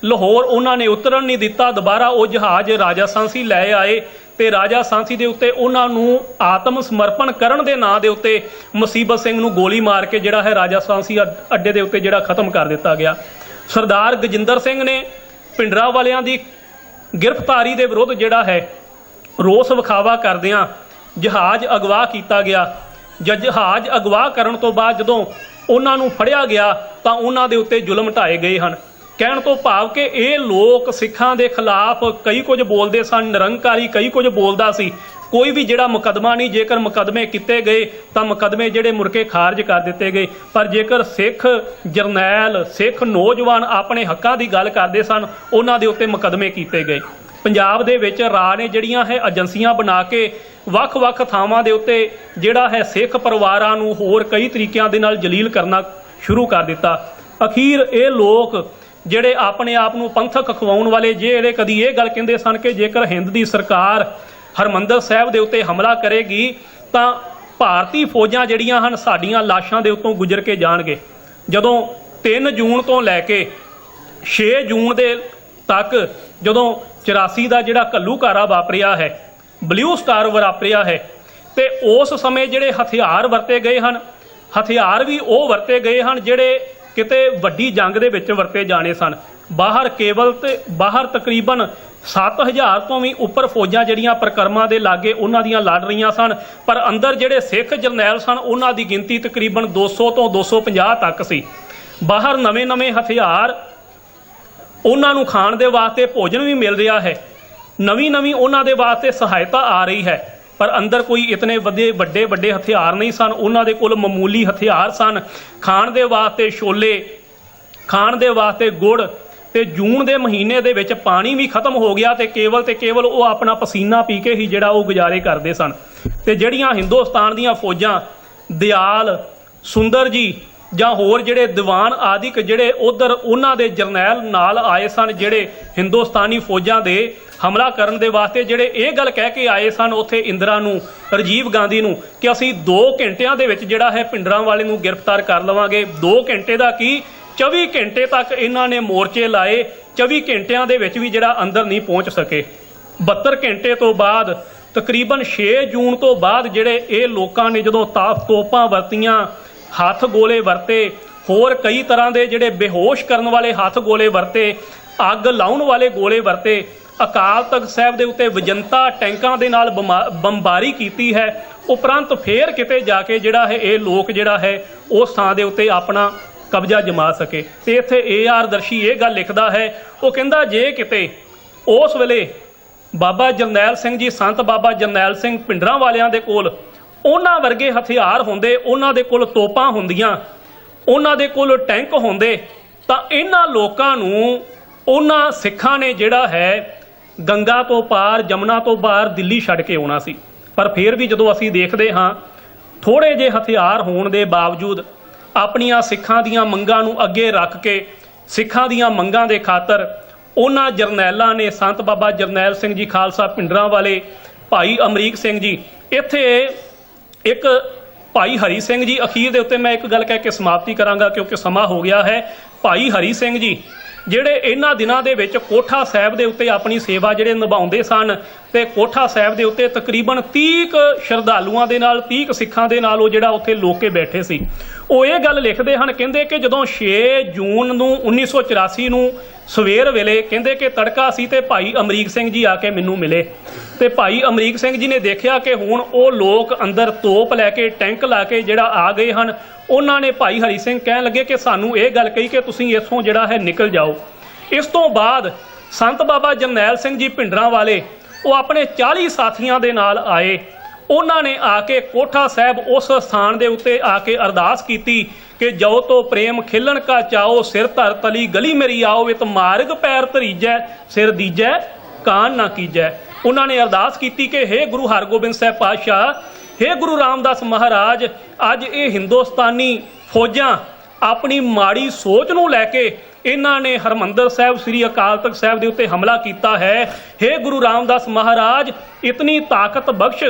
Speaker 3: ਲਾਹੌਰ ਉਹਨਾਂ ਨੇ ਉਤਰਨ ਨਹੀਂ ਦਿੱਤਾ। ਦੁਬਾਰਾ ਉਹ ਜਹਾਜ਼ ਰਾਜਾ ਸਾਂਸੀ ਲੈ ਆਏ ਤੇ ਰਾਜਾ ਸਾਂਸੀ ਦੇ ਉੱਤੇ ਉਹਨਾਂ ਨੂੰ ਆਤਮ ਸਮਰਪਣ ਕਰਨ ਦੇ ਨਾਂ ਦੇ ਉੱਤੇ ਮੁਸੀਬਤ ਸਿੰਘ ਨੂੰ ਗੋਲੀ ਮਾਰ ਕੇ ਜਿਹੜਾ ਹੈ ਰਾਜਾ ਸਾਂਸੀ ਅੱਡੇ ਦੇ ਉੱਤੇ ਜਿਹੜਾ ਖਤਮ ਕਰ ਦਿੱਤਾ ਗਿਆ। ਸਰਦਾਰ ਗਜਿੰਦਰ ਸਿੰਘ ਨੇ ਭਿੰਡਰਾਂ ਵਾਲਿਆਂ ਦੀ ਗ੍ਰਿਫਤਾਰੀ ਦੇ ਵਿਰੁੱਧ ਜਿਹੜਾ ਹੈ ਰੋਸ ਵਿਖਾਵਾ ਕਰਦਿਆਂ ਜਹਾਜ਼ ਅਗਵਾ ਕੀਤਾ ਗਿਆ। ਜਹਾਜ਼ ਅਗਵਾ ਕਰਨ ਤੋਂ ਬਾਅਦ ਜਦੋਂ ਉਹਨਾਂ ਨੂੰ ਫੜਿਆ ਗਿਆ ਤਾਂ ਉਹਨਾਂ ਦੇ ਉੱਤੇ ਜ਼ੁਲਮ ਢਾਏ ਗਏ ਹਨ। ਕਹਿਣ ਤੋਂ ਭਾਵ ਕਿ ਇਹ ਲੋਕ ਸਿੱਖਾਂ ਦੇ ਖਿਲਾਫ ਕਈ ਕੁਝ ਬੋਲਦੇ ਸਨ, ਨਿਰੰਕਾਰੀ ਕਈ ਕੁਝ ਬੋਲਦਾ ਸੀ। ਕੋਈ ਵੀ ਜਿਹੜਾ ਮੁਕੱਦਮਾ ਨਹੀਂ, ਜੇਕਰ ਮੁਕੱਦਮੇ ਕੀਤੇ ਗਏ ਤਾਂ ਮੁਕੱਦਮੇ ਜਿਹੜੇ ਮੁੜ ਕੇ ਖਾਰਜ ਕਰ ਦਿੱਤੇ ਗਏ। ਪਰ ਜੇਕਰ ਸਿੱਖ ਜਰਨੈਲ, ਸਿੱਖ ਨੌਜਵਾਨ ਆਪਣੇ ਹੱਕਾਂ ਦੀ ਗੱਲ ਕਰਦੇ ਸਨ, ਉਹਨਾਂ ਦੇ ਉੱਤੇ ਮੁਕੱਦਮੇ ਕੀਤੇ ਗਏ। ਪੰਜਾਬ ਦੇ ਵਿੱਚ ਰਾਜ ਨੇ ਜਿਹੜੀਆਂ ਹੈ ਏਜੰਸੀਆਂ ਬਣਾ ਕੇ ਵੱਖ-ਵੱਖ ਥਾਵਾਂ ਦੇ ਉੱਤੇ ਜਿਹੜਾ ਹੈ ਸਿੱਖ ਪਰਿਵਾਰਾਂ ਨੂੰ ਹੋਰ ਕਈ ਤਰੀਕਿਆਂ ਦੇ ਨਾਲ ਜਲੀਲ ਕਰਨਾ ਸ਼ੁਰੂ ਕਰ ਦਿੱਤਾ। ਅਖੀਰ ਇਹ ਲੋਕ ਜਿਹੜੇ ਆਪਣੇ ਆਪ ਨੂੰ ਪੰਥਕ ਅਖਵਾਉਣ ਵਾਲੇ, ਜਿਹੜੇ ਕਦੀ ਇਹ ਗੱਲ ਕਹਿੰਦੇ ਸਨ ਕਿ ਜੇਕਰ ਹਿੰਦ ਦੀ ਸਰਕਾਰ ਹਰਿਮੰਦਰ ਸਾਹਿਬ ਦੇ ਉੱਤੇ ਹਮਲਾ ਕਰੇਗੀ ਤਾਂ ਭਾਰਤੀ ਫੌਜਾਂ ਜਿਹੜੀਆਂ ਹਨ ਸਾਡੀਆਂ ਲਾਸ਼ਾਂ ਦੇ ਉੱਤੋਂ ਗੁਜ਼ਰ ਕੇ ਜਾਣਗੇ। ਜਦੋਂ 3 ਜੂਨ ਤੋਂ ਲੈ ਕੇ 6 ਜੂਨ ਦੇ ਤੱਕ ਜਦੋਂ 84 ਦਾ ਜਿਹੜਾ ਘੱਲੂਘਾਰਾ ਵਾਪਰਿਆ ਹੈ, ਬਲੂ ਸਟਾਰ ਵਾਪਰਿਆ ਹੈ, ਤੇ ਉਸ ਸਮੇਂ ਜਿਹੜੇ ਹਥਿਆਰ ਵਰਤੇ ਗਏ ਹਨ, ਹਥਿਆਰ ਵੀ ਉਹ ਵਰਤੇ ਗਏ ਹਨ ਜਿਹੜੇ ਕਿਤੇ ਵੱਡੀ ਜੰਗ ਦੇ ਵਿੱਚ ਵਰਤੇ ਜਾਣੇ ਸਨ। ਬਾਹਰ ਤਕਰੀਬਨ 7000 ਤੋਂ ਵੀ ਉੱਪਰ ਫੌਜਾਂ ਜਿਹੜੀਆਂ ਪ੍ਰਕਰਮਾਂ ਦੇ ਲਾਗੇ ਉਹਨਾਂ ਦੀਆਂ ਲੜ ਰਹੀਆਂ ਸਨ, ਪਰ ਅੰਦਰ ਜਿਹੜੇ ਸਿੱਖ ਜਰਨੈਲ ਸਨ ਉਹਨਾਂ ਦੀ ਗਿਣਤੀ ਤਕਰੀਬਨ 200 ਤੋਂ 250 ਤੱਕ ਸੀ। ਬਾਹਰ ਨਵੇਂ ਹਥਿਆਰ, ਉਹਨਾਂ ਨੂੰ ਖਾਣ ਦੇ ਵਾਸਤੇ ਭੋਜਨ ਵੀ ਮਿਲ ਰਿਹਾ ਹੈ, ਨਵੀਂ ਉਹਨਾਂ ਦੇ ਵਾਸਤੇ ਸਹਾਇਤਾ ਆ ਰਹੀ ਹੈ, ਪਰ ਅੰਦਰ ਕੋਈ ਇਤਨੇ ਵੱਡੇ ਹਥਿਆਰ ਨਹੀਂ ਸਨ। ਉਹਨਾਂ ਦੇ ਕੋਲ ਮਾਮੂਲੀ ਹਥਿਆਰ ਸਨ, ਖਾਣ ਦੇ ਵਾਸਤੇ ਛੋਲੇ, ਖਾਣ ਦੇ ਵਾਸਤੇ ਗੁੜ, ਤੇ ਜੂਨ ਦੇ ਮਹੀਨੇ ਦੇ ਵਿੱਚ ਪਾਣੀ ਵੀ ਖਤਮ ਹੋ ਗਿਆ ਤੇ ਕੇਵਲ ਉਹ ਆਪਣਾ ਪਸੀਨਾ ਪੀ ਕੇ ਹੀ ਜਿਹੜਾ ਉਹ ਗੁਜ਼ਾਰੇ ਕਰਦੇ ਸਨ। ਤੇ ਜਿਹੜੀਆਂ ਹਿੰਦੁਸਤਾਨ ਦੀਆਂ ਫੌਜਾਂ, ਦਿਆਲ, ਸੁੰਦਰ ਜੀ ਜਾਂ ਹੋਰ ਜਿਹੜੇ ਦੀਵਾਨ ਆਦਿਕ ਜਿਹੜੇ ਉਧਰ ਉਹਨਾਂ ਦੇ ਜਰਨੈਲ ਨਾਲ ਆਏ ਸਨ, ਜਿਹੜੇ ਹਿੰਦੁਸਤਾਨੀ ਫੌਜਾਂ ਦੇ ਹਮਲਾ ਕਰਨ ਦੇ ਵਾਸਤੇ, ਜਿਹੜੇ ਇਹ ਗੱਲ ਕਹਿ ਕੇ ਆਏ ਸਨ ਉੱਥੇ ਇੰਦਰਾ ਨੂੰ, ਰਾਜੀਵ ਗਾਂਧੀ ਨੂੰ, ਕਿ ਅਸੀਂ 2 ਘੰਟਿਆਂ ਦੇ ਵਿੱਚ ਜਿਹੜਾ ਹੈ ਭਿੰਡਰਾਂ ਵਾਲੇ ਨੂੰ ਗ੍ਰਿਫਤਾਰ ਕਰ ਲਵਾਂਗੇ। 2 ਘੰਟੇ ਦਾ ਕੀ, 24 ਘੰਟੇ ਤੱਕ ਇਹਨਾਂ ਨੇ ਮੋਰਚੇ ਲਾਏ, 24 ਘੰਟਿਆਂ ਦੇ ਵਿੱਚ ਵੀ ਜਿਹੜਾ ਅੰਦਰ ਨਹੀਂ ਪਹੁੰਚ ਸਕੇ। 72 ਘੰਟੇ ਤੋਂ ਬਾਅਦ ਤਕਰੀਬਨ 6 ਜੂਨ ਤੋਂ ਬਾਅਦ ਜਿਹੜੇ ਇਹ ਲੋਕਾਂ ਨੇ ਜਦੋਂ ਤੋਪਾਂ ਵਰਤੀਆਂ, ਹੱਥ ਗੋਲੇ ਵਰਤੇ, ਹੋਰ ਕਈ ਤਰ੍ਹਾਂ ਦੇ ਜਿਹੜੇ ਬੇਹੋਸ਼ ਕਰਨ ਵਾਲੇ ਹੱਥ ਗੋਲੇ ਵਰਤੇ, ਅੱਗ ਲਾਉਣ ਵਾਲੇ ਗੋਲੇ ਵਰਤੇ, ਅਕਾਲ ਤਖਤ ਸਾਹਿਬ ਦੇ ਉੱਤੇ ਵਿਜੰਤਾ ਟੈਂਕਾਂ ਦੇ ਨਾਲ ਬੰਬਾਰੀ ਕੀਤੀ ਹੈ, ਉਪਰੰਤ ਫੇਰ ਕਿਤੇ ਜਾ ਕੇ ਜਿਹੜਾ ਹੈ ਇਹ ਲੋਕ ਜਿਹੜਾ ਹੈ ਉਸ ਥਾਂ ਦੇ ਉੱਤੇ ਆਪਣਾ ਕਬਜ਼ਾ ਜਮਾ ਸਕੇ। ਤੇ ਇੱਥੇ A.R. ਦਰਸ਼ੀ ਇਹ ਗੱਲ ਲਿਖਦਾ ਹੈ, ਉਹ ਕਹਿੰਦਾ ਜੇ ਕਿਤੇ ਉਸ ਵੇਲੇ ਬਾਬਾ ਜਰਨੈਲ ਸਿੰਘ ਜੀ, ਸੰਤ ਬਾਬਾ ਜਰਨੈਲ ਸਿੰਘ ਭਿੰਡਰਾਂ ਵਾਲਿਆਂ ਦੇ ਕੋਲ ਉਹਨਾਂ ਵਰਗੇ ਹਥਿਆਰ ਹੁੰਦੇ, ਉਹਨਾਂ ਦੇ ਕੋਲ ਤੋਪਾਂ ਹੁੰਦੀਆਂ, ਉਹਨਾਂ ਦੇ ਕੋਲ ਟੈਂਕ ਹੁੰਦੇ, ਤਾਂ ਇਹਨਾਂ ਲੋਕਾਂ ਨੂੰ ਉਹਨਾਂ ਸਿੱਖਾਂ ਨੇ ਜਿਹੜਾ ਹੈ ਗੰਗਾ ਤੋਂ ਪਾਰ, ਜਮਨਾ ਤੋਂ ਪਾਰ ਦਿੱਲੀ ਛੱਡ ਕੇ ਆਉਣਾ ਸੀ। ਪਰ ਫਿਰ ਵੀ ਜਦੋਂ ਅਸੀਂ ਦੇਖਦੇ ਹਾਂ ਥੋੜੇ ਜਿਹੇ ਹਥਿਆਰ ਹੋਣ ਦੇ ਬਾਵਜੂਦ ਆਪਣੀਆਂ ਸਿੱਖਾਂ ਦੀਆਂ ਮੰਗਾਂ ਨੂੰ ਅੱਗੇ ਰੱਖ ਕੇ, ਸਿੱਖਾਂ ਦੀਆਂ ਮੰਗਾਂ ਦੇ ਖਾਤਰ ਉਹਨਾਂ ਜਰਨੈਲਾਂ ਨੇ, ਸੰਤ ਬਾਬਾ ਜਰਨੈਲ ਸਿੰਘ ਜੀ ਖਾਲਸਾ ਭਿੰਡਰਾਂ ਵਾਲੇ, ਭਾਈ ਅਮਰੀਕ ਸਿੰਘ ਜੀ, ਇੱਥੇ ਇੱਕ ਭਾਈ ਹਰੀ ਸਿੰਘ ਜੀ, ਅਖੀਰ ਦੇ ਉੱਤੇ ਮੈਂ ਇੱਕ ਗੱਲ ਕਹਿ ਕੇ ਸਮਾਪਤੀ ਕਰਾਂਗਾ ਕਿਉਂਕਿ ਸਮਾਂ ਹੋ ਗਿਆ ਹੈ। ਭਾਈ ਹਰੀ ਸਿੰਘ ਜੀ ਜਿਹੜੇ ਇਹਨਾਂ ਦਿਨਾਂ ਦੇ ਵਿੱਚ ਕੋਠਾ ਸਾਹਿਬ ਦੇ ਉੱਤੇ ਆਪਣੀ ਸੇਵਾ ਜਿਹੜੇ ਨਿਭਾਉਂਦੇ ਸਨ, ਤੇ ਕੋਠਾ ਸਾਹਿਬ ਦੇ ਉੱਤੇ ਤਕਰੀਬਨ 30 ਸ਼ਰਧਾਲੂਆਂ ਦੇ ਨਾਲ, 30 ਸਿੱਖਾਂ ਦੇ ਨਾਲ ਉਹ ਜਿਹੜਾ ਉੱਥੇ ਲੋਕ ਕੇ ਬੈਠੇ ਸੀ। ਉਹ ਇਹ ਗੱਲ ਲਿਖਦੇ ਹਨ, ਕਹਿੰਦੇ ਕਿ ਜਦੋਂ 6 ਜੂਨ ਨੂੰ 1984 ਨੂੰ ਸਵੇਰ ਵੇਲੇ ਕਹਿੰਦੇ ਕਿ ਤੜਕਾ ਸੀ ਤੇ ਭਾਈ ਅਮਰੀਕ ਸਿੰਘ ਜੀ ਆ ਕੇ ਮੈਨੂੰ ਮਿਲੇ, ਤੇ ਭਾਈ ਅਮਰੀਕ ਸਿੰਘ ਜੀ ਨੇ ਦੇਖਿਆ ਕਿ ਹੁਣ ਉਹ ਲੋਕ ਅੰਦਰ ਤੋਪ ਲੈ ਕੇ, ਟੈਂਕ ਲਾ ਕੇ ਜਿਹੜਾ ਆ ਗਏ ਹਨ। ਉਹਨਾਂ ਨੇ ਭਾਈ ਹਰੀ ਸਿੰਘ ਕਹਿਣ ਲੱਗੇ ਕਿ ਸਾਨੂੰ ਇਹ ਗੱਲ ਕਹੀ ਕਿ ਤੁਸੀਂ ਇੱਥੋਂ ਜਿਹੜਾ ਹੈ ਨਿਕਲ ਜਾਓ। ਇਸ ਤੋਂ ਬਾਅਦ ਸੰਤ ਬਾਬਾ ਜਰਨੈਲ ਸਿੰਘ ਜੀ ਭਿੰਡਰਾਂ ਵਾਲੇ ਉਹ ਆਪਣੇ 40 ਸਾਥੀਆਂ ਦੇ ਨਾਲ ਆਏ। ਉਹਨਾਂ ਨੇ ਆ ਕੇ ਕੋਠਾ ਸਾਹਿਬ ਉਸ ਸਥਾਨ ਦੇ ਉੱਤੇ ਆ ਕੇ ਅਰਦਾਸ ਕੀਤੀ ਕਿ ਜੋ ਤੋ ਪ੍ਰੇਮ ਖਿਲਣ ਕਾ ਚਾਓ, ਸਿਰ ਧਰ ਤਲੀ ਗਲੀ ਮੇਰੀ ਆਓ, ਇਤ ਮਾਰਗ ਪੈਰ ਧਰੀਜੈ, ਸਿਰ ਦੀਜੈ ਕਾਨ ਨਾ ਕੀਜੈ। ਉਹਨਾਂ ਨੇ ਅਰਦਾਸ ਕੀਤੀ ਕਿ ਹੇ ਗੁਰੂ ਹਰਗੋਬਿੰਦ ਸਾਹਿਬ ਪਾਤਸ਼ਾਹ, ਹੇ ਗੁਰੂ ਰਾਮਦਾਸ ਮਹਾਰਾਜ, ਅੱਜ ਇਹ ਹਿੰਦੁਸਤਾਨੀ ਫੌਜਾਂ ਆਪਣੀ ਮਾੜੀ ਸੋਚ ਨੂੰ ਲੈ ਕੇ ਇਹਨਾਂ ਨੇ ਹਰਮੰਦਰ ਸਾਹਿਬ, ਸ੍ਰੀ ਅਕਾਲ ਤਖਤ ਸਾਹਿਬ ਦੇ ਉੱਤੇ ਹਮਲਾ ਕੀਤਾ ਹੈ। ਹੇ ਗੁਰੂ ਰਾਮਦਾਸ ਮਹਾਰਾਜ, ਇਤਨੀ ਤਾਕਤ ਬਖਸ਼,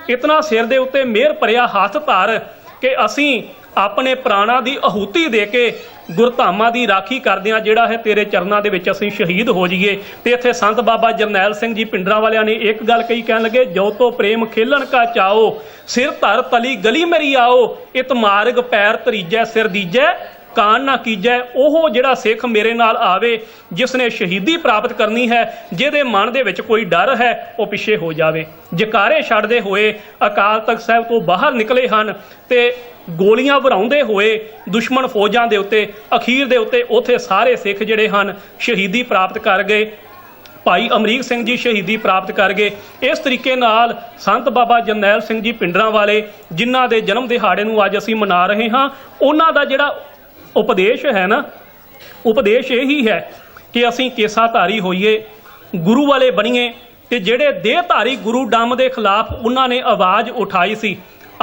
Speaker 3: ਇਤਨਾ ਸਿਰ ਦੇ ਉੱਤੇ ਮਿਹਰ ਭਰਿਆ ਹੱਥ ਧਰ ਕਿ ਅਸੀਂ ਆਪਣੇ ਪ੍ਰਾਣਾਂ ਦੀ ਆਹੂਤੀ ਦੇ ਕੇ ਗੁਰਧਾਮਾਂ ਦੀ ਰਾਖੀ ਕਰਦਿਆਂ ਜਿਹੜਾ ਹੈ ਤੇਰੇ ਚਰਨਾਂ ਦੇ ਵਿੱਚ ਅਸੀਂ ਸ਼ਹੀਦ ਹੋ ਜਾਈਏ। ਤੇ ਇੱਥੇ ਸੰਤ ਬਾਬਾ ਜਰਨੈਲ ਸਿੰਘ ਜੀ ਭਿੰਡਰਾਂ ਵਾਲਿਆਂ ਨੇ ਇੱਕ ਗੱਲ ਕਹੀ, ਕਹਿਣ ਲੱਗੇ ਜੋ ਤੋ ਪ੍ਰੇਮ ਖੇਲਣ ਕਾ ਚਾਓ, ਸਿਰ ਧਰ ਤਲੀ ਗਲੀ ਮੇਰੀ ਆਓ, ਇਤ ਮਾਰਗ ਪੈਰ ਧਰੀਜੈ, ਸਿਰ ਦੀਜੈ ਕਾਣ ਨਾ ਕੀਜੈ। ਉਹ ਜਿਹੜਾ ਸਿੱਖ ਮੇਰੇ ਨਾਲ ਆਵੇ ਜਿਸ ਨੇ ਸ਼ਹੀਦੀ ਪ੍ਰਾਪਤ ਕਰਨੀ ਹੈ, ਜਿਹਦੇ ਮਨ ਦੇ ਵਿੱਚ ਕੋਈ ਡਰ ਹੈ, ਉਹ ਪਿੱਛੇ ਹੋ ਜਾਵੇ। ਜਕਾਰੇ ਛੱਡਦੇ ਹੋਏ ਅਕਾਲ ਤਖਤ ਸਾਹਿਬ ਤੋਂ ਬਾਹਰ ਨਿਕਲੇ ਹਨ ਤੇ ਗੋਲੀਆਂ ਵਰਾਉਂਦੇ ਹੋਏ ਦੁਸ਼ਮਣ ਫੌਜਾਂ ਦੇ ਉੱਤੇ ਅਖੀਰ ਦੇ ਉੱਤੇ ਉੱਥੇ ਸਾਰੇ ਸਿੱਖ ਜਿਹੜੇ ਹਨ ਸ਼ਹੀਦੀ ਪ੍ਰਾਪਤ ਕਰ ਗਏ। ਭਾਈ ਅਮਰੀਕ ਸਿੰਘ ਜੀ ਸ਼ਹੀਦੀ ਪ੍ਰਾਪਤ ਕਰ ਗਏ। ਇਸ ਤਰੀਕੇ ਨਾਲ ਸੰਤ ਬਾਬਾ ਜਰਨੈਲ ਸਿੰਘ ਜੀ ਪਿੰਡਰਾਂ ਵਾਲੇ, ਜਿਨ੍ਹਾਂ ਦੇ ਜਨਮ ਦਿਹਾੜੇ ਨੂੰ ਅੱਜ ਅਸੀਂ ਮਨਾ ਰਹੇ ਹਾਂ, ਉਹਨਾਂ ਦਾ ਜਿਹੜਾ ਉਪਦੇਸ਼ ਹੈ ਨਾ, ਉਪਦੇਸ਼ ਇਹੀ ਹੈ ਕਿ ਅਸੀਂ ਕੇਸਾਧਾਰੀ ਹੋਈਏ, ਗੁਰੂ ਵਾਲੇ ਬਣੀਏ। ਤੇ ਜਿਹੜੇ ਦੇਹਧਾਰੀ ਗੁਰੂ ਡੰਮ ਦੇ ਖਿਲਾਫ ਉਹਨਾਂ ਨੇ ਆਵਾਜ਼ ਉਠਾਈ ਸੀ,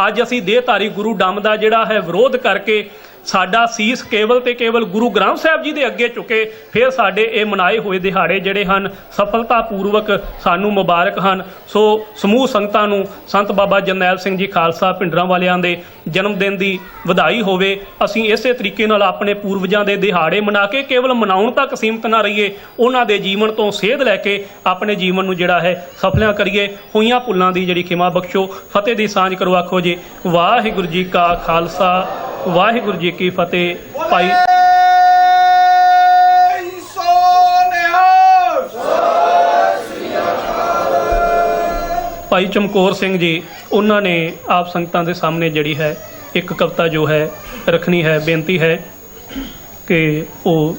Speaker 3: ਅੱਜ ਅਸੀਂ ਦੇਹਧਾਰੀ ਗੁਰੂ ਡੰਮ ਦਾ ਜਿਹੜਾ ਹੈ ਵਿਰੋਧ ਕਰਕੇ ਸਾਡਾ ਸੀਸ ਕੇਵਲ ਤੇ ਕੇਵਲ ਗੁਰੂ ਗ੍ਰੰਥ ਸਾਹਿਬ ਜੀ ਦੇ ਅੱਗੇ ਝੁਕੇ। ਫਿਰ ਸਾਡੇ ਇਹ ਮਨਾਏ ਹੋਏ ਦਿਹਾੜੇ ਜਿਹੜੇ ਹਨ ਸਫਲਤਾਪੂਰਵਕ ਸਾਨੂੰ ਮੁਬਾਰਕ ਹਨ। ਸੋ ਸਮੂਹ ਸੰਗਤਾਂ ਨੂੰ ਸੰਤ ਬਾਬਾ ਜਰਨੈਲ ਸਿੰਘ ਜੀ ਖਾਲਸਾ ਪਿੰਡਰਾਂ ਵਾਲਿਆਂ ਦੇ ਜਨਮ ਦਿਨ ਦੀ ਵਧਾਈ ਹੋਵੇ। ਅਸੀਂ ਇਸੇ ਤਰੀਕੇ ਨਾਲ ਆਪਣੇ ਪੂਰਵਜਾਂ ਦੇ ਦਿਹਾੜੇ ਮਨਾ ਕੇ ਕੇਵਲ ਮਨਾਉਣ ਤੱਕ ਸੀਮਤ ਨਾ ਰਹੀਏ, ਉਹਨਾਂ ਦੇ ਜੀਵਨ ਤੋਂ ਸੇਧ ਲੈ ਕੇ ਆਪਣੇ ਜੀਵਨ ਨੂੰ ਜਿਹੜਾ ਹੈ ਸਫਲਿਆਂ ਕਰੀਏ। ਹੋਈਆਂ ਭੁੱਲਾਂ ਦੀ ਜਿਹੜੀ ਖਿਮਾ ਬਖਸ਼ੋ। ਫਤਿਹ ਦੀ ਸਾਂਝ ਕਰੋ, ਆਖੋ ਜੀ ਵਾਹਿਗੁਰੂ ਜੀ ਕਾ ਖਾਲਸਾ ਵਾਹਿਗੁਰੂ ਜੀ ਕੀ ਫਤਿਹ। ਭਾਈ ਭਾਈ ਚਮਕੌਰ ਸਿੰਘ ਜੀ, ਉਹਨਾਂ ਨੇ ਆਪ ਸੰਗਤਾਂ ਦੇ ਸਾਹਮਣੇ ਜਿਹੜੀ ਹੈ ਇੱਕ ਕਵਿਤਾ ਜੋ ਹੈ ਰੱਖਣੀ ਹੈ। ਬੇਨਤੀ ਹੈ ਕਿ ਉਹ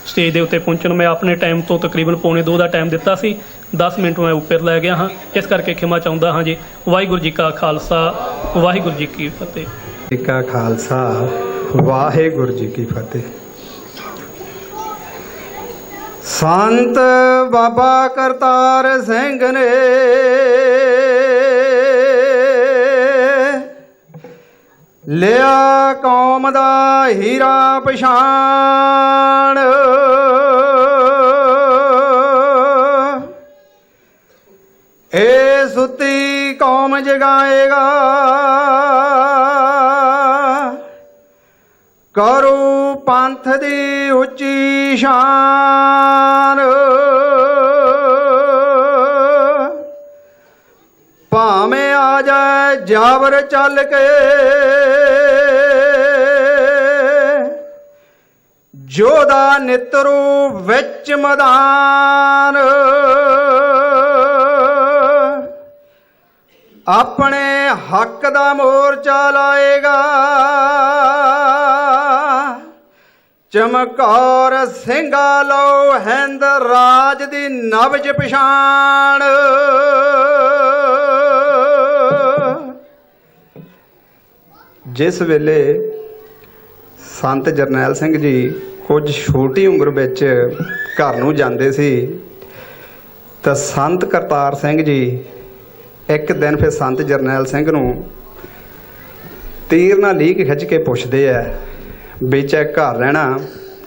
Speaker 3: ਸਟੇਜ ਦੇ ਉੱਤੇ ਪਹੁੰਚਣ। ਮੈਂ ਆਪਣੇ ਟਾਈਮ ਤੋਂ ਤਕਰੀਬਨ 1:45 ਦਾ ਟਾਈਮ ਦਿੱਤਾ ਸੀ, 10 ਮਿੰਟ ਮੈਂ ਉੱਪਰ ਲੈ ਗਿਆ ਹਾਂ, ਇਸ ਕਰਕੇ ਖਿਮਾ ਚਾਹੁੰਦਾ ਹਾਂ ਜੀ। ਵਾਹਿਗੁਰੂ ਜੀ ਕਾ ਖਾਲਸਾ ਵਾਹਿਗੁਰੂ ਜੀ ਕੀ ਫਤਿਹ।
Speaker 4: ਜੀ ਕਾ ਖਾਲਸਾ ਵਾਹਿਗੁਰੂ ਜੀ ਕੀ ਫਤਿਹ। ਸੰਤ ਬਾਬਾ ਕਰਤਾਰ ਸਿੰਘ ਨੇ ਲਿਆ ਕੌਮ ਦਾ ਹੀਰਾ ਪਛਾਣ, ਇਹ ਸੁੱਤੀ ਕੌਮ ਜਗਾਏਗਾ, ਕਰੂ ਪੰਥ ਦੀ ਉੱਚੀ ਸ਼ਾਨ। ਭਾਵੇਂ ਆ ਜਾਏ ਜਾਬਰ ਚੱਲ ਕੇ, ਜੋਧਾ ਨਿਤਰੂ ਵਿੱਚ ਮੈਦਾਨ। ਆਪਣੇ ਹੱਕ ਦਾ ਮੋਰਚਾ ਲਾਏਗਾ, ਚਮਕੌਰ ਸਿੰਘਾ ਲਓ ਹਿੰਦ ਰਾਜ ਦੀ ਨਬਜ ਪਛਾਣ। ਜਿਸ ਵੇਲੇ ਸੰਤ ਜਰਨੈਲ ਸਿੰਘ ਜੀ ਕੁਝ ਛੋਟੀ ਉਮਰ ਵਿੱਚ ਘਰ ਨੂੰ ਜਾਂਦੇ ਸੀ ਤਾਂ ਸੰਤ ਕਰਤਾਰ ਸਿੰਘ ਜੀ ਇੱਕ ਦਿਨ ਫਿਰ ਸੰਤ ਜਰਨੈਲ ਸਿੰਘ ਨੂੰ ਤੀਰ ਨਾਲ ਲੀਕ ਖਿੱਚ ਕੇ ਪੁੱਛਦੇ ਆ ਵੀ ਚਾਹੇ ਘਰ ਰਹਿਣਾ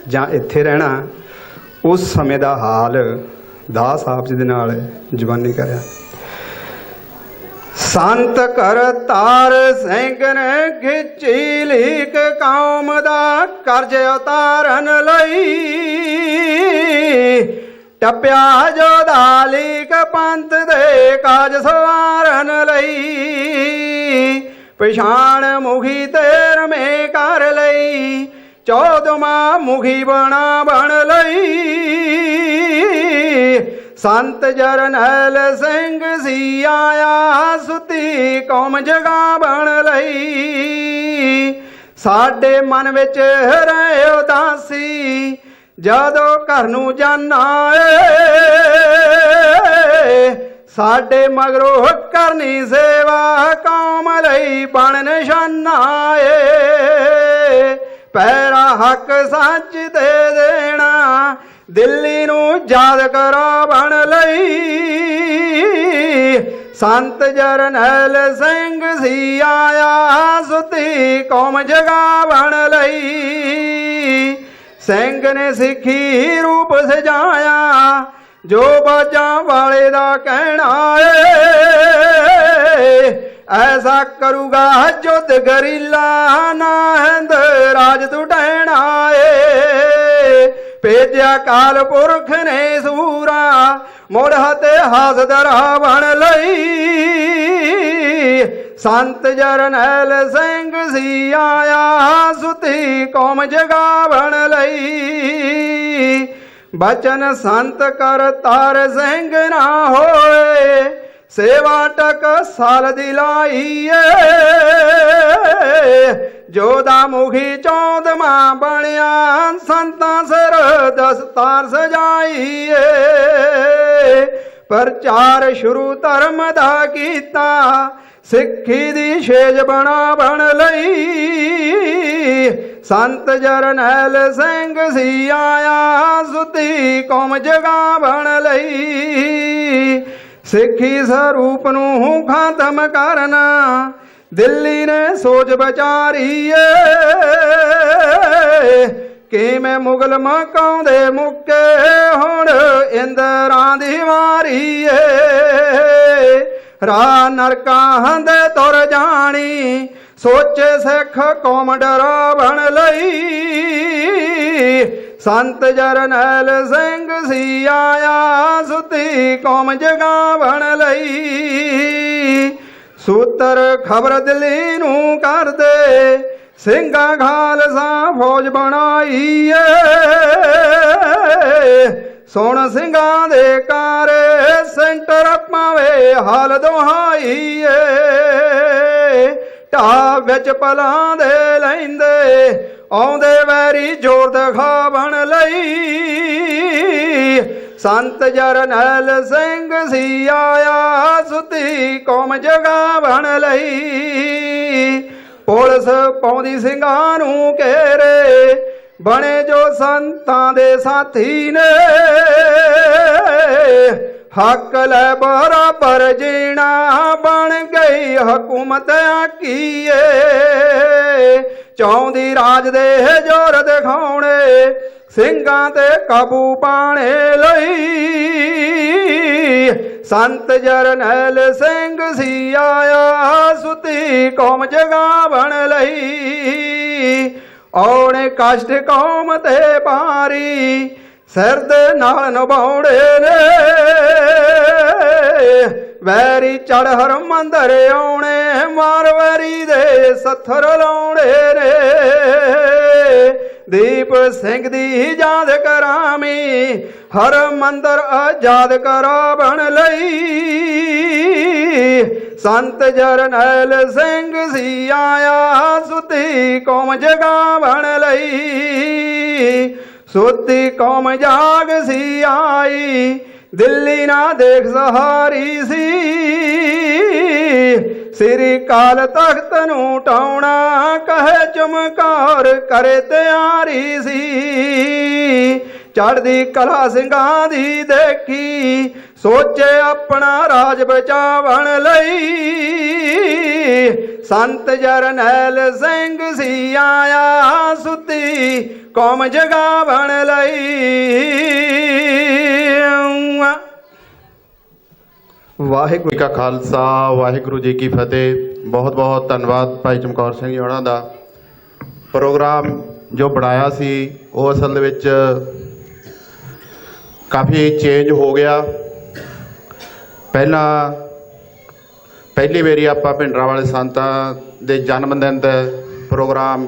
Speaker 4: ਜਾਂ ਇੱਥੇ ਰਹਿਣਾ। ਉਸ ਸਮੇਂ ਦਾ ਹਾਲ ਦਾਸ ਸਾਹਿਬ ਜੀ ਦੇ ਨਾਲ ਜ਼ੁਬਾਨੀ ਕਰਿਆ। ਸੰਤ ਕਰਤਾਰ ਸਿੰਘ ਨੇ ਖਿੱਚੀ ਲੀਕ ਕੌਮ ਦਾ ਕਰਜ਼ ਉਤਾਰਨ ਲਈ, ਟੱਪਿਆ ਜੋਧਾ ਲੀਕ ਪੰਥ ਦੇ ਕਾਜ ਸਵਾਰਨ ਲਈ। ਪਛਾਣ ਮੁਖੀ 13ਵੇਂ ਕਰ ਲਈ, 14ਵਾਂ ਮੁਖੀ ਬਣ ਲਈ। ਸੰਤ ਜਰਨੈਲ ਸਿੰਘ ਸੀ ਆਇਆ, ਸੁੱਤੀ ਕੌਮ ਜਗਾਵਣ ਲਈ। ਸਾਡੇ ਮਨ ਵਿੱਚ ਰਹੇ ਉਦਾਸੀ, ਜਦੋਂ ਘਰ ਨੂੰ ਜਾਣਾ ਏ। ਸਾਡੇ ਮਗਰੋਂ ਕਰਨੀ ਸੇਵਾ, ਕੌਮ ਲਈ ਬਣ ਨਿਸ਼ਾਨਾ ਏ। ਪੈਰਾ ਹੱਕ ਸੱਚ ਦੇ ਦੇਣਾ, ਦਿੱਲੀ ਨੂੰ ਯਾਦ ਕਰਾਵਣ ਲਈ। ਸੰਤ ਜਰਨੈਲ ਸਿੰਘ ਸੀ ਆਇਆ, ਸੁੱਤੀ ਕੌਮ ਜਗਾਵਣ ਲਈ। ਸਿੰਘ ਨੇ ਸਿੱਖੀ ਰੂਪ ਸਜਾਇਆ, ਜੋ ਬਾਜਾਂ ਵਾਲੇ ਦਾ ਕਹਿਣਾ ਏ। ਐਸਾ ਕਰੂਗਾ ਜੁੱਧ ਗਰੀਲਾ, ਨਾ ਹਿੰਦ ਰਾਜ ਟੁੱਟਣਾ ਏ। ਭੇਜਿਆ ਕਾਲ ਪੁਰਖ ਨੇ ਸੂਰਾ, ਮੁੜ ਇਤਿਹਾਸ ਦਰਾਵਣ ਲਈ। ਸੰਤ ਜਰਨੈਲ ਸਿੰਘ ਸੀ ਆਇਆ ਸੁਤੀ ਕੌਮ ਜਗਾਵਣ ਲਈ। ਬਚਨ ਸੰਤ ਕਰਤਾਰ ਸਿੰਘ ਨਾ ਹੋਏ ਸੇਵਾ ਟਕਸਾਲ ਦੀ ਲਾਈਏ। ਜੋਦਾ ਮੁਖੀ 14ਵਾਂ ਬਣਿਆ ਸੰਤਾਂ ਸਿਰ ਦਸਤਾਰ ਸਜਾਈਏ। ਪ੍ਰਚਾਰ ਸ਼ੁਰੂ ਧਰਮ ਦਾ ਕੀਤਾ ਸਿੱਖੀ ਦੀ ਛੇਜ ਬਣਾਵਣ ਲਈ। ਸੰਤ ਜਰਨੈਲ ਸਿੰਘ ਸੀ ਆਇਆ ਸੁੱਤੀ ਕੌਮ ਜਗਾਵਣ ਲਈ। ਸਿੱਖੀ ਸਰੂਪ ਨੂੰ ਖਾਤਮ ਕਰਨਾ ਦਿੱਲੀ ਨੇ ਸੋਚ ਵਿਚਾਰੀ ਏ। ਕਿਵੇਂ ਮੁਗਲ ਮਕਾਉਂਦੇ ਮੁੱਕੇ ਹੁਣ ਇੰਦਰਾਂ ਦੀ ਵਾਰੀ ਏ। ਰਾਹ ਨਰਕਾਂ ਦੇ ਤੁਰ ਜਾਣੀ ਸੋਚੇ ਸਿੱਖ ਕੌਮ ਡਰਾਵਣ ਲਈ। ਸੰਤ ਜਰਨੈਲ ਸਿੰਘ ਸੀ ਆਇਆ ਸੁੱਤੀ ਕੌਮ ਜਗਾਵਣ ਲਈ। ਸੂਤਰ ਖਬਰ ਦਿੱਲੀ ਨੂੰ ਕਰਦੇ ਸਿੰਘਾਂ ਖਾਲਸਾ ਫੌਜ ਬਣਾਈ ਏ। ਸੁਣ ਸਿੰਘਾਂ ਦੇ ਕਾਰੇ ਸੈਂਟਰ ਪਾਵੇ ਹਾਲ ਦੁਹਾਈ ਏ। ਢਾਹ ਵਿੱਚ ਪਲਾਂ ਦੇ ਲੈਂਦੇ ਆਉਂਦੇ ਵੈਰੀ ਜ਼ੋਰ ਦਿਖਾਵਣ ਲਈ। ਸੰਤ ਜਰਨੈਲ ਸਿੰਘ ਸੀ ਆਇਆ ਸੁੱਤੀ ਕੌਮ ਜਗਾਵਣ ਲਈ। ਪੁਲਿਸ ਪਾਉਂਦੀ ਸਿੰਘਾਂ ਨੂੰ ਘੇਰੇ ਬਣੇ ਜੋ ਸੰਤਾਂ ਦੇ ਸਾਥੀ ਨੇ। ਹੱਕ ਲੈ ਬਰਾਬਰ ਜੀਣਾ ਬਣ ਗਈ ਹਕੂਮਤ ਆਕੀਏ। ਚਾਹੁੰਦੀ ਰਾਜ ਦੇ ਜ਼ੋਰ ਦਿਖਾਉਣੇ ਸਿੰਘਾਂ ਤੇ ਕਾਬੂ ਪਾਣੇ ਲਈ। ਸੰਤ ਜਰਨੈਲ ਸਿੰਘ ਸੀ ਆਇਆ ਸੁੱਤੀ ਕੌਮ ਜਗਾਵਣ ਲਈ। ਔਣੇ ਕਸ਼ਟ ਕੌਮ ਤੇ ਭਾਰੀ ਸਿਰ ਦੇ ਨਾਲ ਨਿਭਾਉਣੇ ਨੇ। ਵੈਰੀ ਚੜ ਹਰਮੰਦਰ ਆਉਣੇ ਮਾਰ ਵੈਰੀ ਦੇ ਸੱਥਰ ਲਾਉਣੇ ਨੇ। ਦੀਪ ਸਿੰਘ ਦੀ ਯਾਦ ਕਰਾਮੀ ਹਰਮੰਦਰ ਆਜ਼ਾਦ ਕਰਾਵਣ ਲਈ। ਸੰਤ ਜਰਨੈਲ ਸਿੰਘ ਸੀ ਆਇਆ ਸੁੱਤੀ ਕੌਮ ਜਗਾਵਣ ਲਈ। ਸੁੱਤੀ ਕੌਮ ਜਾਗ ਸੀ ਆਈ ਦਿੱਲੀ ਨਾ ਦੇਖ ਸਹਾਰੀ ਸੀ। ਸ੍ਰੀ ਕਾਲ ਤਖਤ ਨੂੰ ਟਾਉਣਾ ਕਹੇ ਚਮਕਾਰ ਕਰੇ ਤਿਆਰੀ ਸੀ। ਚੜ੍ਹਦੀ ਕਲਾ ਸਿੰਘਾਂ ਦੀ ਦੇਖੀ ਸੋਚੇ ਆਪਣਾ ਰਾਜ ਬਚਾਵਣ ਲਈ। ਸੰਤ ਜਰਨੈਲ ਸਿੰਘ ਸੀ ਆਇਆ ਸੁੱਤੀ ਕੌਮ ਜਗਾਵਣ ਲਈ।
Speaker 5: ਵਾਹਿਗੁਰੂ ਜੀ ਕਾ ਖਾਲਸਾ ਵਾਹਿਗੁਰੂ ਜੀ ਕੀ ਫਤਿਹ। ਬਹੁਤ ਬਹੁਤ ਧੰਨਵਾਦ ਭਾਈ ਚਮਕੌਰ ਸਿੰਘ ਜੀ ਉਹਨਾਂ ਦਾ। ਪ੍ਰੋਗਰਾਮ ਜੋ ਬਣਾਇਆ ਸੀ ਉਹ ਅਸਲ ਦੇ ਵਿੱਚ ਕਾਫੀ ਚੇਂਜ ਹੋ ਗਿਆ। ਪਹਿਲੀ ਵਾਰੀ ਆਪਾਂ ਭਿੰਡਰਾਂਵਾਲੇ ਸੰਤਾਂ ਦੇ ਜਨਮ ਦਿਨ ਦਾ ਪ੍ਰੋਗਰਾਮ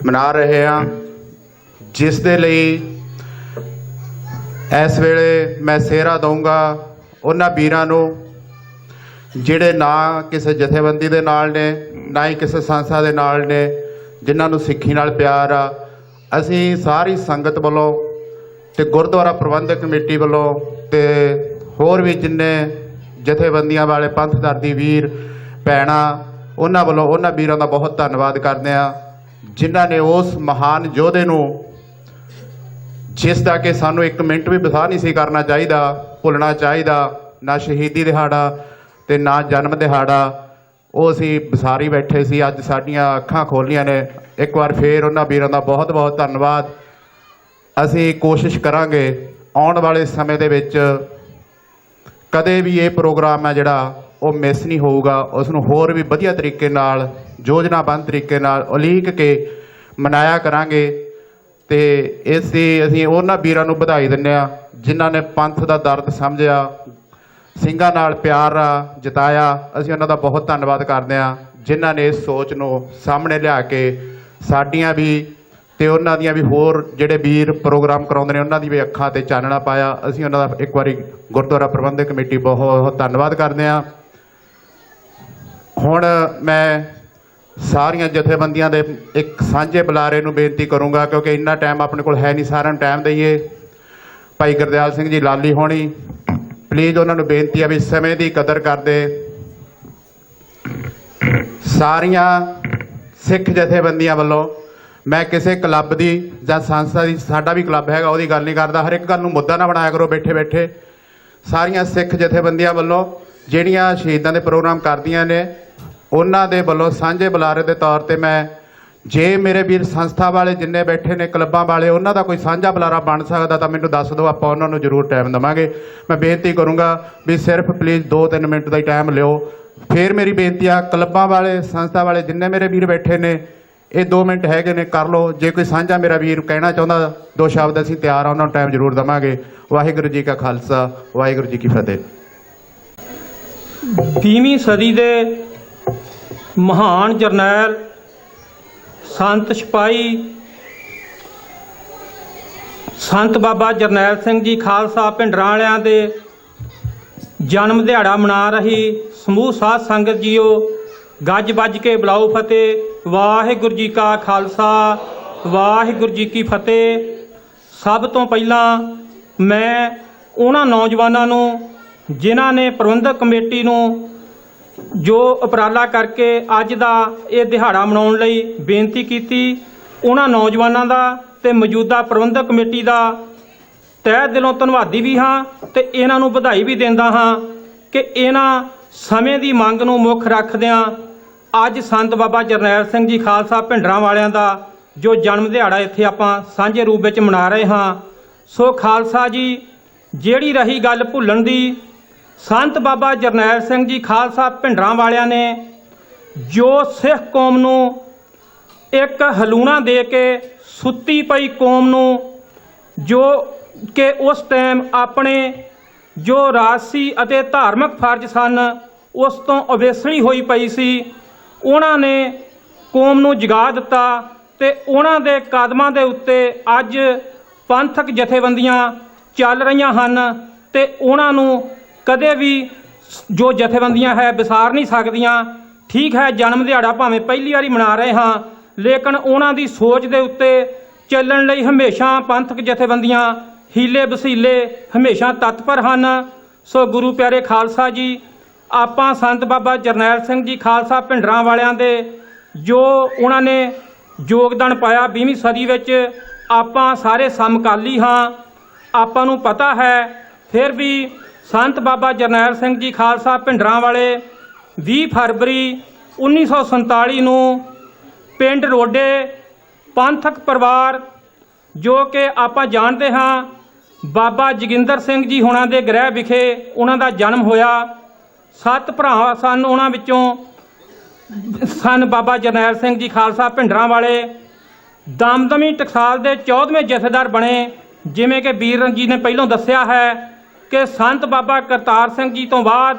Speaker 5: ਮਨਾ ਰਹੇ ਹਾਂ, ਜਿਸ ਦੇ ਲਈ ਇਸ ਵੇਲੇ ਮੈਂ ਸਿਹਰਾ ਦਊਂਗਾ ਉਹਨਾਂ ਵੀਰਾਂ ਨੂੰ ਜਿਹੜੇ ਨਾ ਕਿਸੇ ਜਥੇਬੰਦੀ ਦੇ ਨਾਲ ਨੇ ਨਾ ਹੀ ਕਿਸੇ ਸੰਸਥਾ ਦੇ ਨਾਲ ਨੇ, ਜਿਨ੍ਹਾਂ ਨੂੰ ਸਿੱਖੀ ਨਾਲ ਪਿਆਰ ਆ। ਅਸੀਂ ਸਾਰੀ ਸੰਗਤ ਵੱਲੋਂ ਤੇ ਗੁਰਦੁਆਰਾ ਪ੍ਰਬੰਧਕ ਕਮੇਟੀ ਵੱਲੋਂ ਤੇ ਹੋਰ ਵੀ ਜਿੰਨੇ ਜਥੇਬੰਦੀਆਂ ਵਾਲੇ ਪੰਥਦਰਦੀ ਵੀਰ ਭੈਣਾਂ ਉਹਨਾਂ ਵੱਲੋਂ ਉਹਨਾਂ ਵੀਰਾਂ ਦਾ ਬਹੁਤ ਧੰਨਵਾਦ ਕਰਦੇ ਹਾਂ, ਜਿਨ੍ਹਾਂ ਨੇ ਉਸ ਮਹਾਨ ਯੋਧੇ ਨੂੰ, ਜਿਸ ਦਾ ਕਿ ਸਾਨੂੰ ਇੱਕ ਮਿੰਟ ਵੀ ਵਿਥਾ ਨਹੀਂ ਸੀ ਕਰਨਾ ਚਾਹੀਦਾ, ਭੁੱਲਣਾ ਚਾਹੀਦਾ, ਨਾ ਸ਼ਹੀਦੀ ਦਿਹਾੜਾ ਤੇ ਨਾ ਜਨਮ ਦਿਹਾੜਾ, ਉਹ ਅਸੀਂ ਵਿਸਾਰੀ ਬੈਠੇ ਸੀ। ਅੱਜ ਸਾਡੀਆਂ ਅੱਖਾਂ ਖੋਲ੍ਹੀਆਂ ਨੇ। ਇੱਕ ਵਾਰ ਫੇਰ ਉਹਨਾਂ ਵੀਰਾਂ ਦਾ ਬਹੁਤ ਬਹੁਤ ਧੰਨਵਾਦ। ਅਸੀਂ ਕੋਸ਼ਿਸ਼ ਕਰਾਂਗੇ ਆਉਣ ਵਾਲੇ ਸਮੇਂ ਦੇ ਵਿੱਚ ਕਦੇ ਵੀ ਇਹ ਪ੍ਰੋਗਰਾਮ ਹੈ ਜਿਹੜਾ ਉਹ ਮਿਸ ਨਹੀਂ ਹੋਊਗਾ। ਉਸ ਨੂੰ ਹੋਰ ਵੀ ਵਧੀਆ ਤਰੀਕੇ ਨਾਲ, ਯੋਜਨਾਬੰਦ ਤਰੀਕੇ ਨਾਲ ਉਲੀਕ ਕੇ ਮਨਾਇਆ ਕਰਾਂਗੇ। ਤੇ ਇਸ ਦੀ ਅਸੀਂ ਉਹਨਾਂ ਵੀਰਾਂ ਨੂੰ ਵਧਾਈ ਦਿੰਦੇ ਹਾਂ ਜਿਨ੍ਹਾਂ ਨੇ ਪੰਥ ਦਾ ਦਰਦ ਸਮਝਿਆ, ਸਿੰਘਾਂ ਨਾਲ ਪਿਆਰ ਜਤਾਇਆ। ਅਸੀਂ ਉਹਨਾਂ ਦਾ ਬਹੁਤ ਧੰਨਵਾਦ ਕਰਦੇ ਹਾਂ ਜਿਨ੍ਹਾਂ ਨੇ ਇਸ ਸੋਚ ਨੂੰ ਸਾਹਮਣੇ ਲਿਆ ਕੇ ਸਾਡੀਆਂ ਵੀ ਤੇ ਉਹਨਾਂ ਦੀਆਂ ਵੀ ਹੋਰ ਜਿਹੜੇ ਵੀਰ ਪ੍ਰੋਗਰਾਮ ਕਰਾਉਂਦੇ ਨੇ ਉਹਨਾਂ ਦੀ ਵੀ ਅੱਖਾਂ ਤੇ ਚਾਨਣਾ ਪਾਇਆ। ਅਸੀਂ ਉਹਨਾਂ ਦਾ ਇੱਕ ਵਾਰੀ ਗੁਰਦੁਆਰਾ ਪ੍ਰਬੰਧਕ ਕਮੇਟੀ ਬਹੁਤ ਧੰਨਵਾਦ ਕਰਦੇ ਹਾਂ। ਹੁਣ ਮੈਂ ਸਾਰੀਆਂ ਜਥੇਬੰਦੀਆਂ ਦੇ ਇੱਕ ਸਾਂਝੇ ਬੁਲਾਰੇ ਨੂੰ ਬੇਨਤੀ ਕਰੂੰਗਾ, ਕਿਉਂਕਿ ਇੰਨਾ ਟਾਈਮ ਆਪਣੇ ਕੋਲ ਹੈ ਨਹੀਂ ਸਾਰਿਆਂ ਨੂੰ ਟਾਈਮ ਦਈਏ। ਭਾਈ ਗੁਰਦਿਆਲ ਸਿੰਘ ਜੀ ਲਾਲੀ ਹੋਣੀ, ਪਲੀਜ਼ ਉਹਨਾਂ ਨੂੰ ਬੇਨਤੀ ਹੈ ਵੀ ਸਮੇਂ ਦੀ ਕਦਰ ਕਰਦੇ। ਸਾਰੀਆਂ ਸਿੱਖ ਜਥੇਬੰਦੀਆਂ ਵੱਲੋਂ, ਮੈਂ ਕਿਸੇ ਕਲੱਬ ਦੀ ਜਾਂ ਸੰਸਥਾ ਦੀ, ਸਾਡਾ ਵੀ ਕਲੱਬ ਹੈਗਾ, ਉਹਦੀ ਗੱਲ ਨਹੀਂ ਕਰਦਾ। ਹਰ ਇੱਕ ਗੱਲ ਨੂੰ ਮੁੱਦਾ ਨਾ ਬਣਾਇਆ ਕਰੋ ਬੈਠੇ ਬੈਠੇ। ਸਾਰੀਆਂ ਸਿੱਖ ਜਥੇਬੰਦੀਆਂ ਵੱਲੋਂ ਜਿਹੜੀਆਂ ਸ਼ਹੀਦਾਂ ਦੇ ਪ੍ਰੋਗਰਾਮ ਕਰਦੀਆਂ ਨੇ, ਉਹਨਾਂ ਦੇ ਵੱਲੋਂ ਸਾਂਝੇ ਬੁਲਾਰੇ ਦੇ ਤੌਰ ਤੇ ਮੈਂ, ਜੇ ਮੇਰੇ ਵੀਰ ਸੰਸਥਾ ਵਾਲੇ ਜਿੰਨੇ ਬੈਠੇ ਨੇ, ਕਲੱਬਾਂ ਵਾਲੇ, ਉਹਨਾਂ ਦਾ ਕੋਈ ਸਾਂਝਾ ਬੁਲਾਰਾ ਬਣ ਸਕਦਾ ਤਾਂ ਮੈਨੂੰ ਦੱਸ ਦਿਓ, ਆਪਾਂ ਉਹਨਾਂ ਨੂੰ ਜ਼ਰੂਰ ਟਾਈਮ ਦੇਵਾਂਗੇ। ਮੈਂ ਬੇਨਤੀ ਕਰੂੰਗਾ ਵੀ ਸਿਰਫ please 2-3 minute the he time ਲਿਓ। ਫਿਰ ਮੇਰੀ ਬੇਨਤੀ ਆ, ਕਲੱਬਾਂ ਵਾਲੇ, ਸੰਸਥਾ ਵਾਲੇ ਜਿੰਨੇ ਮੇਰੇ ਵੀਰ ਬੈਠੇ ਨੇ, ਇਹ 2 ਮਿੰਟ ਹੈਗੇ ਨੇ, ਕਰ ਲਓ। ਜੇ ਕੋਈ ਸਾਂਝਾ ਮੇਰਾ ਵੀਰ ਕਹਿਣਾ ਚਾਹੁੰਦਾ 2 ਸ਼ਬਦ, ਅਸੀਂ ਤਿਆਰ ਆ, ਉਹਨਾਂ ਨੂੰ ਟਾਈਮ ਜ਼ਰੂਰ ਦੇਵਾਂਗੇ। ਵਾਹਿਗੁਰੂ ਜੀ ਕਾ ਖਾਲਸਾ, ਵਾਹਿਗੁਰੂ ਜੀ ਕੀ ਫਤਿਹ।
Speaker 3: 20ਵੀਂ ਸਦੀ ਦੇ ਮਹਾਨ ਜਰਨੈਲ, ਸੰਤ ਸਿਪਾਹੀ, ਸੰਤ ਬਾਬਾ ਜਰਨੈਲ ਸਿੰਘ ਜੀ ਖਾਲਸਾ ਭਿੰਡਰਾਂ ਵਾਲਿਆਂ ਦੇ ਜਨਮ ਦਿਹਾੜਾ ਮਨਾ ਰਹੀ ਸਮੂਹ ਸਾਧ ਸੰਗਤ ਜੀਓ, ਗੱਜ ਵੱਜ ਕੇ ਬੁਲਾਓ ਫਤਿਹ। ਵਾਹਿਗੁਰੂ ਜੀ ਕਾ ਖਾਲਸਾ, ਵਾਹਿਗੁਰੂ ਜੀ ਕੀ ਫਤਿਹ। ਸਭ ਤੋਂ ਪਹਿਲਾਂ ਮੈਂ ਉਹਨਾਂ ਨੌਜਵਾਨਾਂ ਨੂੰ ਜਿਨ੍ਹਾਂ ਨੇ ਪ੍ਰਬੰਧਕ ਕਮੇਟੀ ਨੂੰ ਜੋ ਉਪਰਾਲਾ ਕਰਕੇ ਅੱਜ ਦਾ ਇਹ ਦਿਹਾੜਾ ਮਨਾਉਣ ਲਈ ਬੇਨਤੀ ਕੀਤੀ, ਉਹਨਾਂ ਨੌਜਵਾਨਾਂ ਦਾ ਤੇ ਮੌਜੂਦਾ ਪ੍ਰਬੰਧਕ ਕਮੇਟੀ ਦਾ ਤਹਿ ਦਿਲੋਂ ਧੰਨਵਾਦੀ ਵੀ ਹਾਂ ਤੇ ਇਹਨਾਂ ਨੂੰ ਵਧਾਈ ਵੀ ਦਿੰਦਾ ਹਾਂ ਕਿ ਇਹਨਾਂ ਸਮੇਂ ਦੀ ਮੰਗ ਨੂੰ ਮੁੱਖ ਰੱਖਦਿਆਂ ਅੱਜ ਸੰਤ ਬਾਬਾ ਜਰਨੈਲ ਸਿੰਘ ਜੀ ਖਾਲਸਾ ਭਿੰਡਰਾਂ ਵਾਲਿਆਂ ਦਾ ਜੋ ਜਨਮ ਦਿਹਾੜਾ ਇੱਥੇ ਆਪਾਂ ਸਾਂਝੇ ਰੂਪ ਵਿੱਚ ਮਨਾ ਰਹੇ ਹਾਂ। ਸੋ ਖਾਲਸਾ ਜੀ, ਜਿਹੜੀ ਰਹੀ ਗੱਲ ਭੁੱਲਣ ਦੀ, ਸੰਤ ਬਾਬਾ ਜਰਨੈਲ ਸਿੰਘ ਜੀ ਖਾਲਸਾ ਭਿੰਡਰਾਂ ਵਾਲਿਆਂ ਨੇ ਜੋ ਸਿੱਖ ਕੌਮ ਨੂੰ ਇੱਕ ਹਲੂਣਾ ਦੇ ਕੇ ਸੁੱਤੀ ਪਈ ਕੌਮ ਨੂੰ, ਜੋ ਕਿ ਉਸ ਟਾਈਮ ਆਪਣੇ ਜੋ ਰਾਜਸੀ ਅਤੇ ਧਾਰਮਿਕ ਫਰਜ਼ ਸਨ ਉਸ ਤੋਂ ਅਵੇਸਲੀ ਹੋਈ ਪਈ ਸੀ, ਉਹਨਾਂ ਨੇ ਕੌਮ ਨੂੰ ਜਗਾ ਦਿੱਤਾ ਤੇ ਉਹਨਾਂ ਦੇ ਕਦਮਾਂ ਦੇ ਉੱਤੇ ਅੱਜ ਪੰਥਕ ਜਥੇਬੰਦੀਆਂ ਚੱਲ ਰਹੀਆਂ ਹਨ ਤੇ ਉਹਨਾਂ ਨੂੰ ਕਦੇ ਵੀ ਜੋ ਜਥੇਬੰਦੀਆਂ ਹੈ ਵਿਸਾਰ ਨਹੀਂ ਸਕਦੀਆਂ। ਠੀਕ ਹੈ, ਜਨਮ ਦਿਹਾੜਾ ਭਾਵੇਂ ਪਹਿਲੀ ਵਾਰੀ ਮਨਾ ਰਹੇ ਹਾਂ, ਲੇਕਿਨ ਉਹਨਾਂ ਦੀ ਸੋਚ ਦੇ ਉੱਤੇ ਚੱਲਣ ਲਈ ਹਮੇਸ਼ਾ ਪੰਥਕ ਜਥੇਬੰਦੀਆਂ ਹੀਲੇ ਵਸੀਲੇ ਹਮੇਸ਼ਾ ਤਤਪਰ ਹਨ। ਸੋ ਗੁਰੂ ਪਿਆਰੇ ਖਾਲਸਾ ਜੀ, ਆਪਾਂ ਸੰਤ ਬਾਬਾ ਜਰਨੈਲ ਸਿੰਘ ਜੀ ਖਾਲਸਾ ਭਿੰਡਰਾਂ ਵਾਲਿਆਂ ਦੇ ਜੋ ਉਹਨਾਂ ਨੇ ਯੋਗਦਾਨ ਪਾਇਆ 20ਵੀਂ ਸਦੀ ਵਿੱਚ, ਆਪਾਂ ਸਾਰੇ ਸਮਕਾਲੀ ਹਾਂ, ਆਪਾਂ ਨੂੰ ਪਤਾ ਹੈ। ਫਿਰ ਵੀ ਸੰਤ ਬਾਬਾ ਜਰਨੈਲ ਸਿੰਘ ਜੀ ਖਾਲਸਾ ਭਿੰਡਰਾਂ ਵਾਲੇ 20 ਫਰਵਰੀ 1947 ਨੂੰ ਪਿੰਡ ਰੋਡੇ ਪੰਥਕ ਪਰਿਵਾਰ, ਜੋ ਕਿ ਆਪਾਂ ਜਾਣਦੇ ਹਾਂ ਬਾਬਾ ਜੋਗਿੰਦਰ ਸਿੰਘ ਜੀ ਹੁਣਾਂ ਦੇ ਗ੍ਰਹਿ ਵਿਖੇ ਉਹਨਾਂ ਦਾ ਜਨਮ ਹੋਇਆ। 7 ਭਰਾ ਸਨ, ਉਹਨਾਂ ਵਿੱਚੋਂ ਸਨ ਬਾਬਾ ਜਰਨੈਲ ਸਿੰਘ ਜੀ ਖਾਲਸਾ ਭਿੰਡਰਾਂ ਵਾਲੇ। ਦਮਦਮੀ ਟਕਸਾਲ ਦੇ 14ਵੇਂ ਜਥੇਦਾਰ ਬਣੇ। ਜਿਵੇਂ ਕਿ ਵੀਰ ਜੀ ਨੇ ਪਹਿਲਾਂ ਦੱਸਿਆ ਹੈ ਕਿ ਸੰਤ ਬਾਬਾ ਕਰਤਾਰ ਸਿੰਘ ਜੀ ਤੋਂ ਬਾਅਦ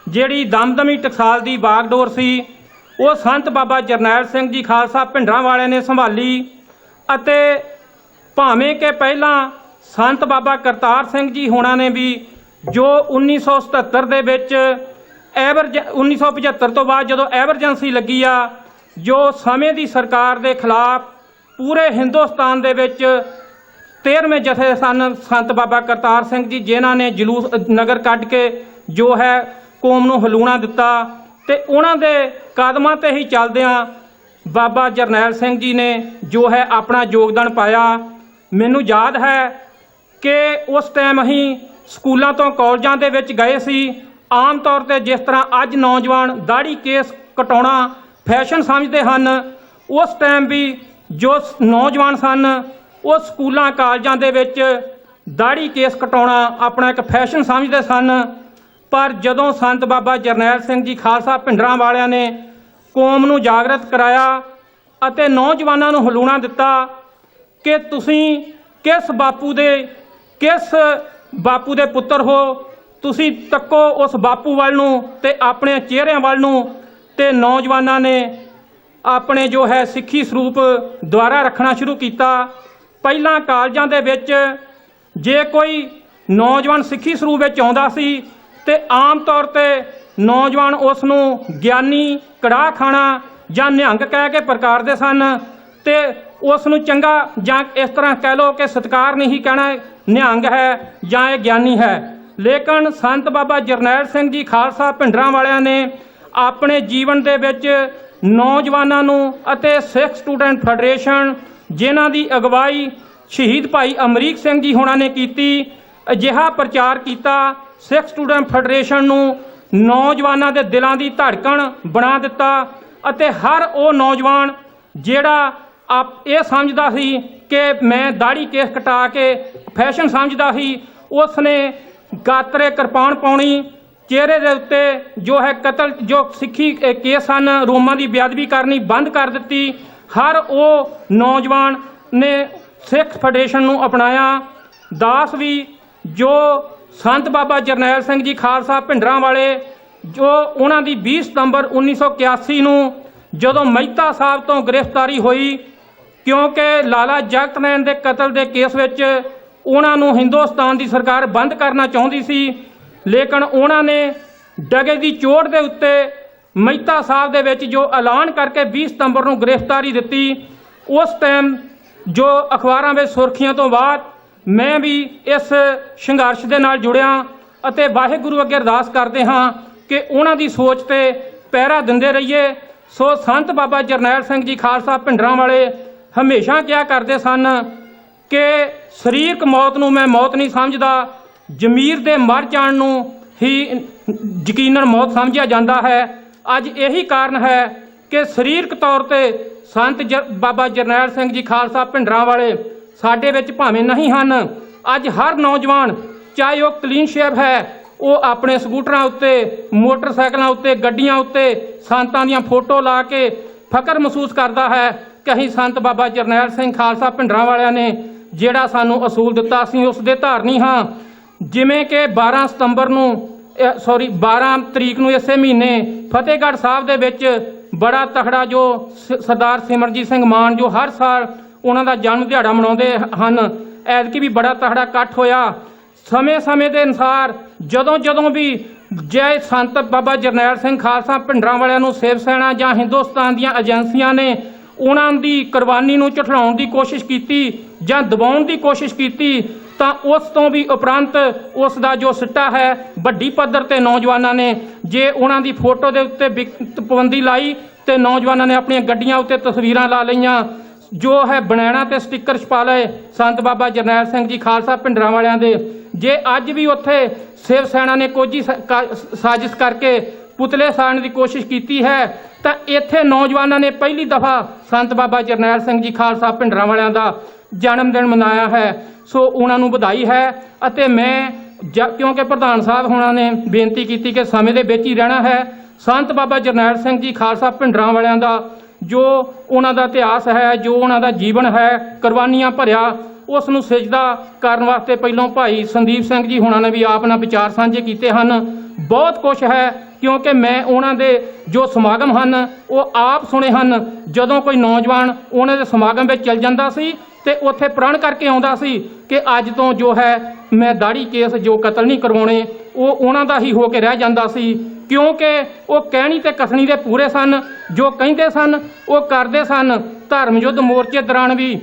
Speaker 3: ਜਿਹੜੀ ਦਮਦਮੀ ਟਕਸਾਲ ਦੀ ਬਾਗਡੋਰ ਸੀ ਉਹ ਸੰਤ ਬਾਬਾ ਜਰਨੈਲ ਸਿੰਘ ਜੀ ਖਾਲਸਾ ਭਿੰਡਰਾਂ ਵਾਲਿਆਂ ਨੇ ਸੰਭਾਲੀ। ਅਤੇ ਭਾਵੇਂ ਕਿ ਪਹਿਲਾਂ ਸੰਤ ਬਾਬਾ ਕਰਤਾਰ ਸਿੰਘ ਜੀ ਹੋਣਾ ਨੇ ਵੀ ਜੋ 1977 ਦੇ ਵਿੱਚ 1975 ਤੋਂ ਬਾਅਦ ਜਦੋਂ ਐਮਰਜੈਂਸੀ ਲੱਗੀ ਆ, ਜੋ ਸਮੇਂ ਦੀ ਸਰਕਾਰ ਦੇ ਖਿਲਾਫ ਪੂਰੇ ਹਿੰਦੁਸਤਾਨ ਦੇ ਵਿੱਚ 13ਵੇਂ ਜਥੇ ਸਨ ਸੰਤ ਬਾਬਾ ਕਰਤਾਰ ਸਿੰਘ ਜੀ, ਜਿਨ੍ਹਾਂ ਨੇ ਜਲੂਸ ਨਗਰ ਕੱਢ ਕੇ ਜੋ ਹੈ ਕੌਮ ਨੂੰ ਹਲੂਣਾ ਦਿੱਤਾ ਤੇ ਉਹਨਾਂ ਦੇ ਕਦਮਾਂ ਤੇ ਹੀ ਚੱਲਦਿਆਂ ਬਾਬਾ ਜਰਨੈਲ ਸਿੰਘ ਜੀ ਨੇ ਜੋ ਹੈ ਆਪਣਾ ਯੋਗਦਾਨ ਪਾਇਆ। ਮੈਨੂੰ ਯਾਦ ਹੈ ਕਿ ਉਸ ਟਾਈਮ ਅਸੀਂ ਸਕੂਲਾਂ ਤੋਂ ਕਾਲਜਾਂ ਦੇ ਵਿੱਚ ਗਏ ਸੀ। ਆਮ ਤੌਰ ਤੇ ਜਿਸ ਤਰ੍ਹਾਂ ਅੱਜ ਨੌਜਵਾਨ ਦਾੜੀ ਕੇਸ ਕਟਾਉਣਾ ਫੈਸ਼ਨ ਸਮਝਦੇ ਹਨ, ਉਸ ਟਾਈਮ ਵੀ ਜੋ ਨੌਜਵਾਨ ਸਨ ਉਹ ਸਕੂਲਾਂ ਕਾਲਜਾਂ ਦੇ ਵਿੱਚ ਦਾੜੀ ਕੇਸ ਕਟਾਉਣਾ ਆਪਣਾ ਇੱਕ ਫੈਸ਼ਨ ਸਮਝਦੇ ਸਨ। ਪਰ ਜਦੋਂ ਸੰਤ ਬਾਬਾ ਜਰਨੈਲ ਸਿੰਘ ਜੀ ਖਾਲਸਾ ਭਿੰਡਰਾਂ ਵਾਲਿਆਂ ਨੇ ਕੌਮ ਨੂੰ ਜਾਗਰਤ ਕਰਾਇਆ ਅਤੇ ਨੌਜਵਾਨਾਂ ਨੂੰ ਹਲੂਣਾ ਦਿੱਤਾ ਕਿ ਤੁਸੀਂ ਕਿਸ ਬਾਪੂ ਦੇ ਪੁੱਤਰ ਹੋ, ਤੁਸੀਂ ਤੱਕੋ ਉਸ ਬਾਪੂ ਵੱਲ ਨੂੰ ਤੇ ਆਪਣੇ ਚਿਹਰਿਆਂ ਵੱਲ ਨੂੰ, ਤੇ ਨੌਜਵਾਨਾਂ ਨੇ ਆਪਣੇ ਜੋ ਹੈ ਸਿੱਖੀ ਸਰੂਪ ਦੁਆਰਾ ਰੱਖਣਾ ਸ਼ੁਰੂ ਕੀਤਾ। ਪਹਿਲਾਂ ਕਾਲਜਾਂ ਦੇ ਵਿੱਚ ਜੇ ਕੋਈ ਨੌਜਵਾਨ ਸਿੱਖੀ ਸਰੂਪ ਵਿੱਚ ਆਉਂਦਾ ਸੀ ਤੇ ਆਮ ਤੌਰ ਤੇ ਨੌਜਵਾਨ ਉਸ ਨੂੰ ਗਿਆਨੀ, ਕੜਾਹ ਖਾਣਾ ਜਾਂ ਨਿਹੰਗ ਕਹਿ ਕੇ ਪ੍ਰਕਾਰਦੇ ਸਨ ਤੇ ਉਸ ਨੂੰ ਚੰਗਾ ਜਾਂ ਇਸ ਤਰ੍ਹਾਂ ਕਹਿ ਲਓ ਕਿ ਸਤਿਕਾਰ ਨਹੀਂ ਕਹਿਣਾ ਨਿਹੰਗ ਹੈ ਜਾਂ ਇਹ ਗਿਆਨੀ ਹੈ। ਲੇਕਿਨ ਸੰਤ ਬਾਬਾ ਜਰਨੈਲ ਸਿੰਘ ਜੀ ਖਾਲਸਾ ਭਿੰਡਰਾਂ ਵਾਲਿਆਂ ਨੇ ਆਪਣੇ ਜੀਵਨ ਦੇ ਵਿੱਚ ਨੌਜਵਾਨਾਂ ਨੂੰ ਅਤੇ ਸਿੱਖ ਸਟੂਡੈਂਟ ਫੈਡਰੇਸ਼ਨ, ਜਿਨ੍ਹਾਂ ਦੀ ਅਗਵਾਈ ਸ਼ਹੀਦ ਭਾਈ ਅਮਰੀਕ ਸਿੰਘ ਜੀ ਹੋਣਾ ਨੇ ਕੀਤੀ, ਅਜਿਹਾ ਪ੍ਰਚਾਰ ਕੀਤਾ। ਸਿੱਖ ਸਟੂਡੈਂਟ ਫੈਡਰੇਸ਼ਨ ਨੂੰ ਨੌਜਵਾਨਾਂ ਦੇ ਦਿਲਾਂ ਦੀ ਧੜਕਣ ਬਣਾ ਦਿੱਤਾ ਅਤੇ ਹਰ ਉਹ ਨੌਜਵਾਨ ਜਿਹੜਾ ਇਹ ਸਮਝਦਾ ਸੀ ਕਿ ਮੈਂ ਦਾੜੀ ਕੇਸ ਕਟਾ ਕੇ ਫੈਸ਼ਨ ਸਮਝਦਾ ਸੀ, ਉਸ ਨੇ ਗਾਤਰੇ ਕਿਰਪਾਨ ਪਾਉਣੀ, ਚਿਹਰੇ ਦੇ ਉੱਤੇ ਜੋ ਹੈ ਕਤਲ ਜੋ ਸਿੱਖੀ ਕੇਸ ਹਨ ਰੋਮਾਂ ਦੀ ਬੇਅਦਬੀ ਕਰਨੀ ਬੰਦ ਕਰ ਦਿੱਤੀ। ਹਰ ਉਹ ਨੌਜਵਾਨ ਨੇ ਸਿੱਖ ਫੈਡਰੇਸ਼ਨ ਨੂੰ ਅਪਣਾਇਆ। ਦਾਸ ਵੀ ਜੋ ਸੰਤ ਬਾਬਾ ਜਰਨੈਲ ਸਿੰਘ ਜੀ ਖਾਲਸਾ ਭਿੰਡਰਾਂ ਵਾਲੇ, ਜੋ ਉਹਨਾਂ ਦੀ 20 ਸਤੰਬਰ 1981 ਨੂੰ ਜਦੋਂ ਮਹਿਤਾ ਸਾਹਿਬ ਤੋਂ ਗ੍ਰਿਫਤਾਰੀ ਹੋਈ, ਕਿਉਂਕਿ ਲਾਲਾ ਜਗਤ ਨੈਣ ਦੇ ਕਤਲ ਦੇ ਕੇਸ ਵਿੱਚ ਉਹਨਾਂ ਨੂੰ ਹਿੰਦੁਸਤਾਨ ਦੀ ਸਰਕਾਰ ਬੰਦ ਕਰਨਾ ਚਾਹੁੰਦੀ ਸੀ, ਲੇਕਿਨ ਉਹਨਾਂ ਨੇ ਡਗੇ ਦੀ ਚੋਟ ਦੇ ਉੱਤੇ ਮਹਿਤਾ ਸਾਹਿਬ ਦੇ ਵਿੱਚ ਜੋ ਐਲਾਨ ਕਰਕੇ 20 ਸਤੰਬਰ ਨੂੰ ਗ੍ਰਿਫਤਾਰੀ ਦਿੱਤੀ। ਉਸ ਟਾਈਮ ਜੋ ਅਖਬਾਰਾਂ ਵਿੱਚ ਸੁਰਖੀਆਂ ਤੋਂ ਬਾਅਦ ਮੈਂ ਵੀ ਇਸ ਸੰਘਰਸ਼ ਦੇ ਨਾਲ ਜੁੜਿਆ ਅਤੇ ਵਾਹਿਗੁਰੂ ਅੱਗੇ ਅਰਦਾਸ ਕਰਦੇ ਹਾਂ ਕਿ ਉਹਨਾਂ ਦੀ ਸੋਚ ਤੇ ਪਹਿਰਾ ਦਿੰਦੇ ਰਹੀਏ। ਸੋ ਸੰਤ ਬਾਬਾ ਜਰਨੈਲ ਸਿੰਘ ਜੀ ਖਾਲਸਾ ਭਿੰਡਰਾਂ ਵਾਲੇ ਹਮੇਸ਼ਾ ਕਿਹਾ ਕਰਦੇ ਸਨ ਕਿ ਸਰੀਰਕ ਮੌਤ ਨੂੰ ਮੈਂ ਮੌਤ ਨਹੀਂ ਸਮਝਦਾ, ਜ਼ਮੀਰ ਦੇ ਮਰ ਜਾਣ ਨੂੰ ਹੀ ਯਕੀਨਨ ਮੌਤ ਸਮਝਿਆ ਜਾਂਦਾ ਹੈ। ਅੱਜ ਇਹੀ ਕਾਰਨ ਹੈ ਕਿ ਸਰੀਰਕ ਤੌਰ ਤੇ ਸੰਤ ਬਾਬਾ ਜਰਨੈਲ ਸਿੰਘ ਜੀ ਖਾਲਸਾ ਭਿੰਡਰਾਂ ਵਾਲੇ ਸਾਡੇ ਵਿੱਚ ਭਾਵੇਂ ਨਹੀਂ ਹਨ। ਅੱਜ ਹਰ ਨੌਜਵਾਨ ਚਾਹੇ ਉਹ ਕਲੀਨ ਸ਼ੇਵ ਹੈ, ਉਹ ਆਪਣੇ ਸਕੂਟਰਾਂ ਉੱਤੇ, ਮੋਟਰਸਾਈਕਲਾਂ ਉੱਤੇ, ਗੱਡੀਆਂ ਉੱਤੇ ਸੰਤਾਂ ਦੀਆਂ ਫੋਟੋ ਲਾ ਕੇ ਫਖਰ ਮਹਿਸੂਸ ਕਰਦਾ ਹੈ ਕਿ ਅਸੀਂ ਸੰਤ ਬਾਬਾ ਜਰਨੈਲ ਸਿੰਘ ਖਾਲਸਾ ਭਿੰਡਰਾਂ ਵਾਲਿਆਂ ਨੇ ਜਿਹੜਾ ਸਾਨੂੰ ਅਸੂਲ ਦਿੱਤਾ ਅਸੀਂ ਉਸ ਦੇ ਧਾਰਨੀ ਹਾਂ। ਜਿਵੇਂ ਕਿ 12 ਤਰੀਕ ਨੂੰ ਇਸੇ ਮਹੀਨੇ ਫਤਿਹਗੜ੍ਹ ਸਾਹਿਬ ਦੇ ਵਿੱਚ ਬੜਾ ਤਕੜਾ ਜੋ ਸਰਦਾਰ ਸਿਮਰਜੀਤ ਸਿੰਘ ਮਾਨ ਜੋ ਹਰ ਸਾਲ ਉਹਨਾਂ ਦਾ ਜਨਮ ਦਿਹਾੜਾ ਮਨਾਉਂਦੇ ਹਨ, ਐਤਕੀ ਵੀ ਬੜਾ ਤਕੜਾ ਇਕੱਠ ਹੋਇਆ। ਸਮੇਂ ਦੇ ਅਨੁਸਾਰ ਜਦੋਂ ਵੀ ਜੈ ਸੰਤ ਬਾਬਾ ਜਰਨੈਲ ਸਿੰਘ ਖਾਲਸਾ ਭਿੰਡਰਾਂ ਵਾਲਿਆਂ ਨੂੰ ਸ਼ਿਵ ਸੈਨਾ ਜਾਂ ਹਿੰਦੁਸਤਾਨ ਦੀਆਂ ਏਜੰਸੀਆਂ ਨੇ ਉਹਨਾਂ ਦੀ ਕੁਰਬਾਨੀ ਨੂੰ ਝੁਠਲਾਉਣ ਦੀ ਕੋਸ਼ਿਸ਼ ਕੀਤੀ ਜਾਂ ਦਬਾਉਣ ਦੀ ਕੋਸ਼ਿਸ਼ ਕੀਤੀ, ਤਾਂ ਉਸ ਤੋਂ ਵੀ ਉਪਰੰਤ ਉਸ ਦਾ ਜੋ ਸਿੱਟਾ ਹੈ ਵੱਡੀ ਪੱਧਰ ਤੇ ਨੌਜਵਾਨਾਂ ਨੇ ਜੇ ਉਹਨਾਂ ਦੀ ਫੋਟੋ ਦੇ ਉੱਤੇ ਪਾਬੰਦੀ ਲਾਈ ਤੇ ਨੌਜਵਾਨਾਂ ਨੇ ਆਪਣੀਆਂ ਗੱਡੀਆਂ ਉੱਤੇ ਤਸਵੀਰਾਂ ਲਾ ਲਈਆਂ, ਜੋ ਹੈ ਬਣਾਣਾ ਤੇ ਸਟicker ਛਪਾ ਲਏ ਸੰਤ ਬਾਬਾ ਜਰਨੈਲ ਸਿੰਘ ਜੀ ਖਾਲਸਾ ਭਿੰਡਰਾਂ ਵਾਲਿਆਂ ਦੇ। ਜੇ ਅੱਜ ਵੀ ਉੱਥੇ ਸ਼ਿਵ ਸੈਨਾ ਨੇ ਕੋਈ ਸਾਜ਼ਿਸ਼ ਕਰਕੇ ਪੁਤਲੇ ਸਾੜਨ ਦੀ ਕੋਸ਼ਿਸ਼ ਕੀਤੀ ਹੈ, ਤਾਂ ਇੱਥੇ ਨੌਜਵਾਨਾਂ ਨੇ ਪਹਿਲੀ ਦਫਾ ਸੰਤ ਬਾਬਾ ਜਰਨੈਲ ਸਿੰਘ ਜੀ ਖਾਲਸਾ ਭਿੰਡਰਾਂ ਵਾਲਿਆਂ ਦਾ ਜਨਮ ਦਿਨ ਮਨਾਇਆ ਹੈ। ਸੋ ਉਹਨਾਂ ਨੂੰ ਵਧਾਈ ਹੈ ਅਤੇ ਮੈਂ ਕਿਉਂਕਿ ਪ੍ਰਧਾਨ ਸਾਹਿਬ ਹੋਣਾ ਨੇ ਬੇਨਤੀ ਕੀਤੀ ਕਿ ਸਮੇਂ ਦੇ ਵਿੱਚ ਹੀ ਰਹਿਣਾ ਹੈ, ਸੰਤ ਬਾਬਾ ਜਰਨੈਲ ਸਿੰਘ ਜੀ ਖਾਲਸਾ ਭਿੰਡਰਾਂ ਵਾਲਿਆਂ ਦਾ ਜੋ ਉਹਨਾਂ ਦਾ ਇਤਿਹਾਸ ਹੈ, ਜੋ ਉਹਨਾਂ ਦਾ ਜੀਵਨ ਹੈ ਕੁਰਬਾਨੀਆਂ ਭਰਿਆ, ਉਸ ਨੂੰ ਸਿਜਦਾ ਕਰਨ ਵਾਸਤੇ ਪਹਿਲਾਂ ਭਾਈ ਸੰਦੀਪ ਸਿੰਘ ਜੀ ਹੋਣਾ ਨੇ ਵੀ ਆਪ ਨਾਲ ਵਿਚਾਰ ਸਾਂਝੇ ਕੀਤੇ ਹਨ। ਬਹੁਤ ਕੁਝ ਹੈ ਕਿਉਂਕਿ ਮੈਂ ਉਹਨਾਂ ਦੇ ਜੋ ਸਮਾਗਮ ਹਨ ਉਹ ਆਪ ਸੁਣੇ ਹਨ। ਜਦੋਂ ਕੋਈ ਨੌਜਵਾਨ ਉਹਨਾਂ ਦੇ ਸਮਾਗਮ ਵਿੱਚ ਚਲ ਜਾਂਦਾ ਸੀ ਤੇ ਉੱਥੇ ਪ੍ਰਣ ਕਰਕੇ ਆਉਂਦਾ ਸੀ ਕਿ ਅੱਜ ਤੋਂ ਜੋ ਹੈ ਮੈਂ ਦਾੜੀ ਕੇਸ ਜੋ ਕਤਲ ਨਹੀਂ ਕਰਵਾਉਣੇ, ਉਹ ਉਹਨਾਂ ਦਾ ਹੀ ਹੋ ਕੇ ਰਹਿ ਜਾਂਦਾ ਸੀ, ਕਿਉਂਕਿ ਉਹ ਕਹਿਣੀ ਤੇ ਕਥਨੀ ਦੇ ਪੂਰੇ ਸਨ। ਜੋ ਕਹਿੰਦੇ ਸਨ ਉਹ ਕਰਦੇ ਸਨ। ਧਰਮ ਯੁੱਧ ਮੋਰਚੇ ਦੌਰਾਨ ਵੀ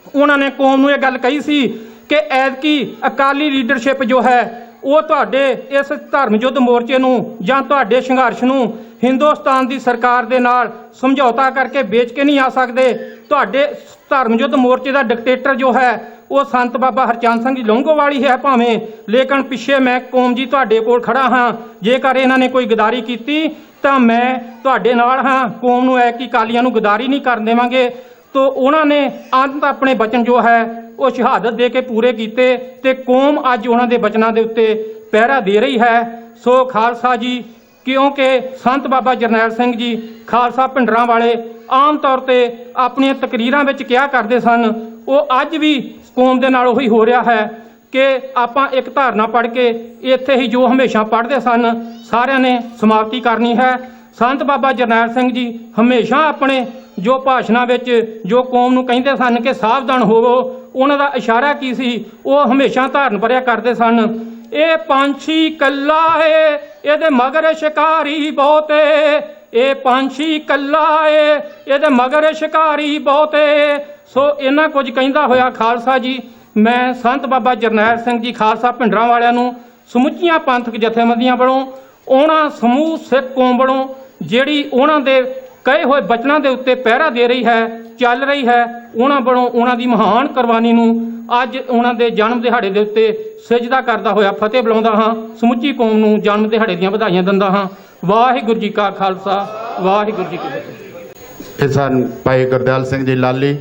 Speaker 3: ਉਹਨਾਂ ਨੇ ਕੌਮ ਨੂੰ ਇਹ ਗੱਲ ਕਹੀ ਸੀ ਕਿ ਐਤਕੀ ਅਕਾਲੀ ਲੀਡਰਸ਼ਿਪ ਜੋ ਹੈ ਉਹ ਤੁਹਾਡੇ ਇਸ ਧਰਮ ਯੁੱਧ ਮੋਰਚੇ ਨੂੰ ਜਾਂ ਤੁਹਾਡੇ ਸੰਘਰਸ਼ ਨੂੰ ਹਿੰਦੁਸਤਾਨ ਦੀ ਸਰਕਾਰ ਦੇ ਨਾਲ ਸਮਝੌਤਾ ਕਰਕੇ ਵੇਚ ਕੇ ਨਹੀਂ ਆ ਸਕਦੇ। ਤੁਹਾਡੇ ਧਰਮ ਯੁੱਧ ਮੋਰਚੇ ਦਾ ਡਿਕਟੇਟਰ ਜੋ ਹੈ ਉਹ ਸੰਤ ਬਾਬਾ ਹਰਚੰਦ ਸਿੰਘ ਜੀ ਲੌਂਗੋਵਾਲੀ ਹੈ ਭਾਵੇਂ, ਲੇਕਿਨ ਪਿੱਛੇ ਮੈਂ ਕੌਮ ਜੀ ਤੁਹਾਡੇ ਕੋਲ ਖੜਾ ਹਾਂ। ਜੇਕਰ ਇਹਨਾਂ ਨੇ ਕੋਈ ਗਦਾਰੀ ਕੀਤੀ ਤਾਂ ਮੈਂ ਤੁਹਾਡੇ ਨਾਲ ਹਾਂ। ਕੌਮ ਨੂੰ ਐ ਕਿ ਅਕਾਲੀਆਂ ਨੂੰ ਗਦਾਰੀ ਨਹੀਂ ਕਰਨ ਦੇਵਾਂਗੇ। ਤੋ ਉਹਨਾਂ ਨੇ ਅੰਤ ਆਪਣੇ ਬਚਨ ਜੋ ਹੈ ਉਹ ਸ਼ਹਾਦਤ ਦੇ ਕੇ ਪੂਰੇ ਕੀਤੇ ਤੇ ਕੌਮ ਅੱਜ ਉਹਨਾਂ ਦੇ ਬਚਨਾਂ ਦੇ ਉੱਤੇ ਪਹਿਰਾ ਦੇ ਰਹੀ ਹੈ। ਸੋ ਖਾਲਸਾ ਜੀ, ਕਿਉਂਕਿ ਸੰਤ ਬਾਬਾ ਜਰਨੈਲ ਸਿੰਘ ਜੀ ਖਾਲਸਾ ਭਿੰਡਰਾਂ ਵਾਲੇ ਆਮ ਤੌਰ ਤੇ ਆਪਣੀਆਂ ਤਕਰੀਰਾਂ ਵਿੱਚ ਕਿਹਾ ਕਰਦੇ ਸਨ, ਉਹ ਅੱਜ ਵੀ ਕੌਮ ਦੇ ਨਾਲ ਉਹੀ ਹੋ ਰਿਹਾ ਹੈ ਕਿ ਆਪਾਂ ਇੱਕ ਧਾਰਨਾ ਪੜ੍ਹ ਕੇ ਇੱਥੇ ਹੀ ਜੋ ਹਮੇਸ਼ਾ ਪੜ੍ਹਦੇ ਸਨ ਸਾਰਿਆਂ ਨੇ ਸਮਾਪਤੀ ਕਰਨੀ ਹੈ। ਸੰਤ ਬਾਬਾ ਜਰਨੈਲ ਸਿੰਘ ਜੀ ਹਮੇਸ਼ਾ ਆਪਣੇ ਜੋ ਭਾਸ਼ਣਾਂ ਵਿੱਚ ਜੋ ਕੌਮ ਨੂੰ ਕਹਿੰਦੇ ਸਨ ਕਿ ਸਾਵਧਾਨ ਹੋਵੋ, ਉਹਨਾਂ ਦਾ ਇਸ਼ਾਰਾ ਕੀ ਸੀ? ਉਹ ਹਮੇਸ਼ਾ ਧਾਰਨ ਭਰਿਆ ਕਰਦੇ ਸਨ। ਇਹ ਪੰਛੀ ਕੱਲਾ ਏ ਇਹਦੇ ਮਗਰ ਸ਼ਿਕਾਰੀ ਬਹੁਤ ਏ, ਇਹ ਪੰਛੀ ਕੱਲਾ ਏ ਇਹਦੇ ਮਗਰ ਸ਼ਿਕਾਰੀ ਬਹੁਤ ਏ। ਸੋ ਇਹਨਾਂ ਕੁਝ ਕਹਿੰਦਾ ਹੋਇਆ ਖਾਲਸਾ ਜੀ, ਮੈਂ ਸੰਤ ਬਾਬਾ ਜਰਨੈਲ ਸਿੰਘ ਜੀ ਖਾਲਸਾ ਭਿੰਡਰਾਂ ਵਾਲਿਆਂ ਨੂੰ ਸਮੁੱਚੀਆਂ ਪੰਥਕ ਜਥੇਬੰਦੀਆਂ ਵੱਲੋਂ, ਉਹਨਾਂ ਸਮੂਹ ਸਿੱਖ ਕੌਮ ਵੱਲੋਂ ਜਿਹੜੀ ਉਹਨਾਂ ਦੇ ਕਹੇ ਹੋਏ ਬਚਨਾਂ ਦੇ ਉੱਤੇ ਪਹਿਰਾ ਦੇ ਰਹੀ ਹੈ, ਚੱਲ ਰਹੀ ਹੈ, ਉਹਨਾਂ ਵੱਲੋਂ ਉਹਨਾਂ ਦੀ ਮਹਾਨ ਕੁਰਬਾਨੀ ਨੂੰ ਅੱਜ ਉਹਨਾਂ ਦੇ ਜਨਮ ਦਿਹਾੜੇ ਦੇ ਉੱਤੇ ਸਜਦਾ ਕਰਦਾ ਹੋਇਆ ਫਤਿਹ ਬੁਲਾਉਂਦਾ ਹਾਂ। ਸਮੁੱਚੀ ਕੌਮ ਨੂੰ ਜਨਮ ਦਿਹਾੜੇ ਦੀਆਂ ਵਧਾਈਆਂ ਦਿੰਦਾ ਹਾਂ। ਵਾਹਿਗੁਰੂ ਜੀ ਕਾ ਖਾਲਸਾ, ਵਾਹਿਗੁਰੂ ਜੀ ਕੀ ਫਤਿਹ।
Speaker 5: ਇਹ ਸਨ ਭਾਈ ਗੁਰਦਿਆਲ ਸਿੰਘ ਜੀ ਲਾਲੀ,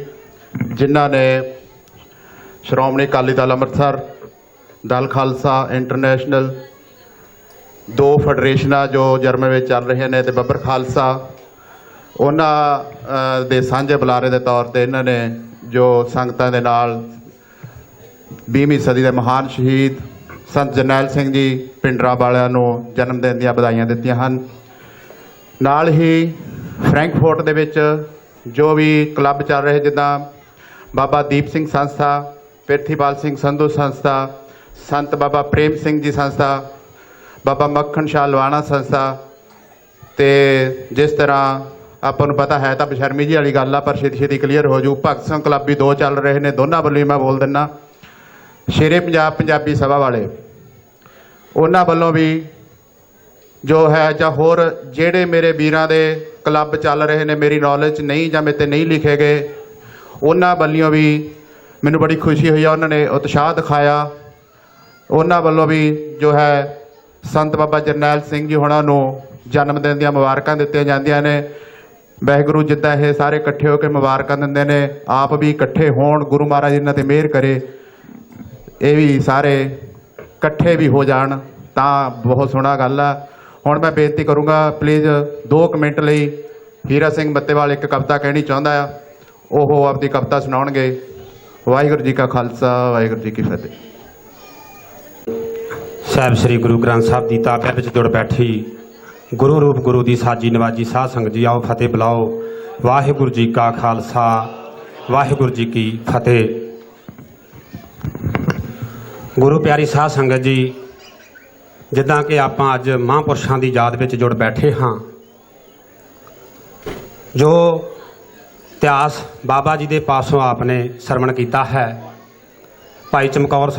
Speaker 5: ਜਿਨ੍ਹਾਂ ਨੇ ਸ਼੍ਰੋਮਣੀ ਅਕਾਲੀ ਦਲ ਅੰਮ੍ਰਿਤਸਰ, ਦਲ ਖਾਲਸਾ ਇੰਟਰਨੈਸ਼ਨਲ, ਦੋ ਫੈਡਰੇਸ਼ਨਾਂ ਜੋ ਜਰਮਨ ਵਿੱਚ ਚੱਲ ਰਹੀਆਂ ਨੇ, ਤੇ ਬੱਬਰ ਖਾਲਸਾ, ਉਹਨਾਂ ਦੇ ਸਾਂਝੇ ਬੁਲਾਰੇ ਦੇ ਤੌਰ ਤੇ ਇਹਨਾਂ ਨੇ ਜੋ ਸੰਗਤਾਂ ਦੇ ਨਾਲ 20ਵੀਂ ਸਦੀ ਦੇ ਮਹਾਨ ਸ਼ਹੀਦ ਸੰਤ ਜਰਨੈਲ ਸਿੰਘ ਜੀ ਭਿੰਡਰਾਂ ਵਾਲਿਆਂ ਨੂੰ ਜਨਮ ਦਿਨ ਦੀਆਂ ਵਧਾਈਆਂ ਦਿੱਤੀਆਂ ਹਨ। ਨਾਲ ਹੀ ਫਰੈਂਕਫੋਰਟ ਦੇ ਵਿੱਚ ਜੋ ਵੀ ਕਲੱਬ ਚੱਲ ਰਹੇ, ਜਿੱਦਾਂ ਬਾਬਾ ਦੀਪ ਸਿੰਘ ਸੰਸਥਾ, ਪ੍ਰਿਥੀਪਾਲ ਸਿੰਘ ਸੰਧੂ ਸੰਸਥਾ, ਸੰਤ ਬਾਬਾ ਪ੍ਰੇਮ ਸਿੰਘ ਜੀ ਸੰਸਥਾ, ਬਾਬਾ ਮੱਖਣ ਸ਼ਾਹ ਲਵਾਣਾ ਸੰਸਥਾ, ਤੇ ਜਿਸ ਤਰ੍ਹਾਂ ਆਪਾਂ ਨੂੰ ਪਤਾ ਹੈ ਤਾਂ ਬਸ਼ਰਮੀ ਜੀ ਵਾਲੀ ਗੱਲ ਆ, ਪਰ ਛੇਤੀ ਛੇਤੀ ਕਲੀਅਰ ਹੋ ਜੂ। ਭਗਤ ਸਿੰਘ ਕਲੱਬ ਵੀ ਦੋ ਚੱਲ ਰਹੇ ਨੇ, ਦੋਨਾਂ ਵੱਲੋਂ ਹੀ ਮੈਂ ਬੋਲ ਦਿੰਦਾ। ਸ਼ੇਰੇ ਪੰਜਾਬ ਪੰਜਾਬੀ ਸਭਾ ਵਾਲੇ, ਉਹਨਾਂ ਵੱਲੋਂ ਵੀ ਜੋ ਹੈ, ਜਾਂ ਹੋਰ ਜਿਹੜੇ ਮੇਰੇ ਵੀਰਾਂ ਦੇ ਕਲੱਬ ਚੱਲ ਰਹੇ ਨੇ, ਮੇਰੀ ਨੌਲੇਜ 'ਚ ਨਹੀਂ ਜਾਂ ਮੇਰੇ 'ਤੇ ਨਹੀਂ ਲਿਖੇ ਗਏ, ਉਹਨਾਂ ਵੱਲੋਂ ਵੀ ਮੈਨੂੰ ਬੜੀ ਖੁਸ਼ੀ ਹੋਈ ਆ। ਉਹਨਾਂ ਨੇ ਉਤਸ਼ਾਹ ਦਿਖਾਇਆ। ਉਹਨਾਂ ਵੱਲੋਂ ਵੀ ਜੋ ਹੈ ਸੰਤ ਬਾਬਾ ਜਰਨੈਲ ਸਿੰਘ ਜੀ ਹੁਣਾਂ ਨੂੰ ਜਨਮ ਦਿਨ ਦੀਆਂ ਮੁਬਾਰਕਾਂ ਦਿੱਤੀਆਂ ਜਾਂਦੀਆਂ ਨੇ। ਵਾਹਿਗੁਰੂ ਜਿੱਦਾਂ ਇਹ ਸਾਰੇ ਇਕੱਠੇ ਹੋ ਕੇ ਮੁਬਾਰਕਾਂ ਦਿੰਦੇ ਨੇ, ਆਪ ਵੀ ਇਕੱਠੇ ਹੋਣ, ਗੁਰੂ ਮਹਾਰਾਜ ਇਹਨਾਂ ਤੇ ਮਿਹਰ ਕਰੇ, ਇਹ ਵੀ ਸਾਰੇ ਇਕੱਠੇ ਵੀ ਹੋ ਜਾਣ ਤਾਂ ਬਹੁਤ ਸੋਹਣਾ ਗੱਲ ਆ। ਹੁਣ ਮੈਂ ਬੇਨਤੀ ਕਰੂੰਗਾ, ਪਲੀਜ਼ 2 ਮਿੰਟ ਲਈ ਹੀਰਾ ਸਿੰਘ ਮੱਤੇਵਾਲ ਇੱਕ ਕਵਿਤਾ ਕਹਿਣੀ ਚਾਹੁੰਦਾ ਆ, ਉਹ ਆਪਦੀ ਕਵਿਤਾ ਸੁਣਾਉਣਗੇ। ਵਾਹਿਗੁਰੂ ਜੀ ਕਾ ਖਾਲਸਾ, ਵਾਹਿਗੁਰੂ ਜੀ ਕੀ ਫਤਿਹ।
Speaker 6: ਸਾਹਿਬ ਸ੍ਰੀ ਗੁਰੂ ਗ੍ਰੰਥ ਸਾਹਿਬ ਦੀ ਤਾਬਿਆ ਵਿੱਚ ਜੁੜ ਬੈਠੀ ਗੁਰੂ ਰੂਪ ਗੁਰੂ ਦੀ ਸਾਜੀ ਨਵਾਜੀ ਸਾਧ ਸੰਗਤ ਜੀ, ਆਓ ਫਤਿਹ ਬੁਲਾਓ। ਵਾਹਿਗੁਰੂ ਜੀ ਕਾ ਖਾਲਸਾ, ਵਾਹਿਗੁਰੂ ਜੀ ਕੀ ਫਤਿਹ। ਗੁਰੂ ਪਿਆਰੀ ਸਾਧ ਸੰਗਤ ਜੀ, ਜਿੱਦਾਂ ਕਿ ਆਪਾਂ ਅੱਜ ਮਹਾਂਪੁਰਸ਼ਾਂ ਦੀ ਯਾਦ ਵਿੱਚ ਜੁੜ ਬੈਠੇ ਹਾਂ, ਜੋ ਇਤਿਹਾਸ ਬਾਬਾ ਜੀ ਦੇ ਪਾਸੋਂ ਆਪਨੇ ਸਰਵਣ ਕੀਤਾ ਹੈ, ਭਾਈ ਚਮਕੌਰ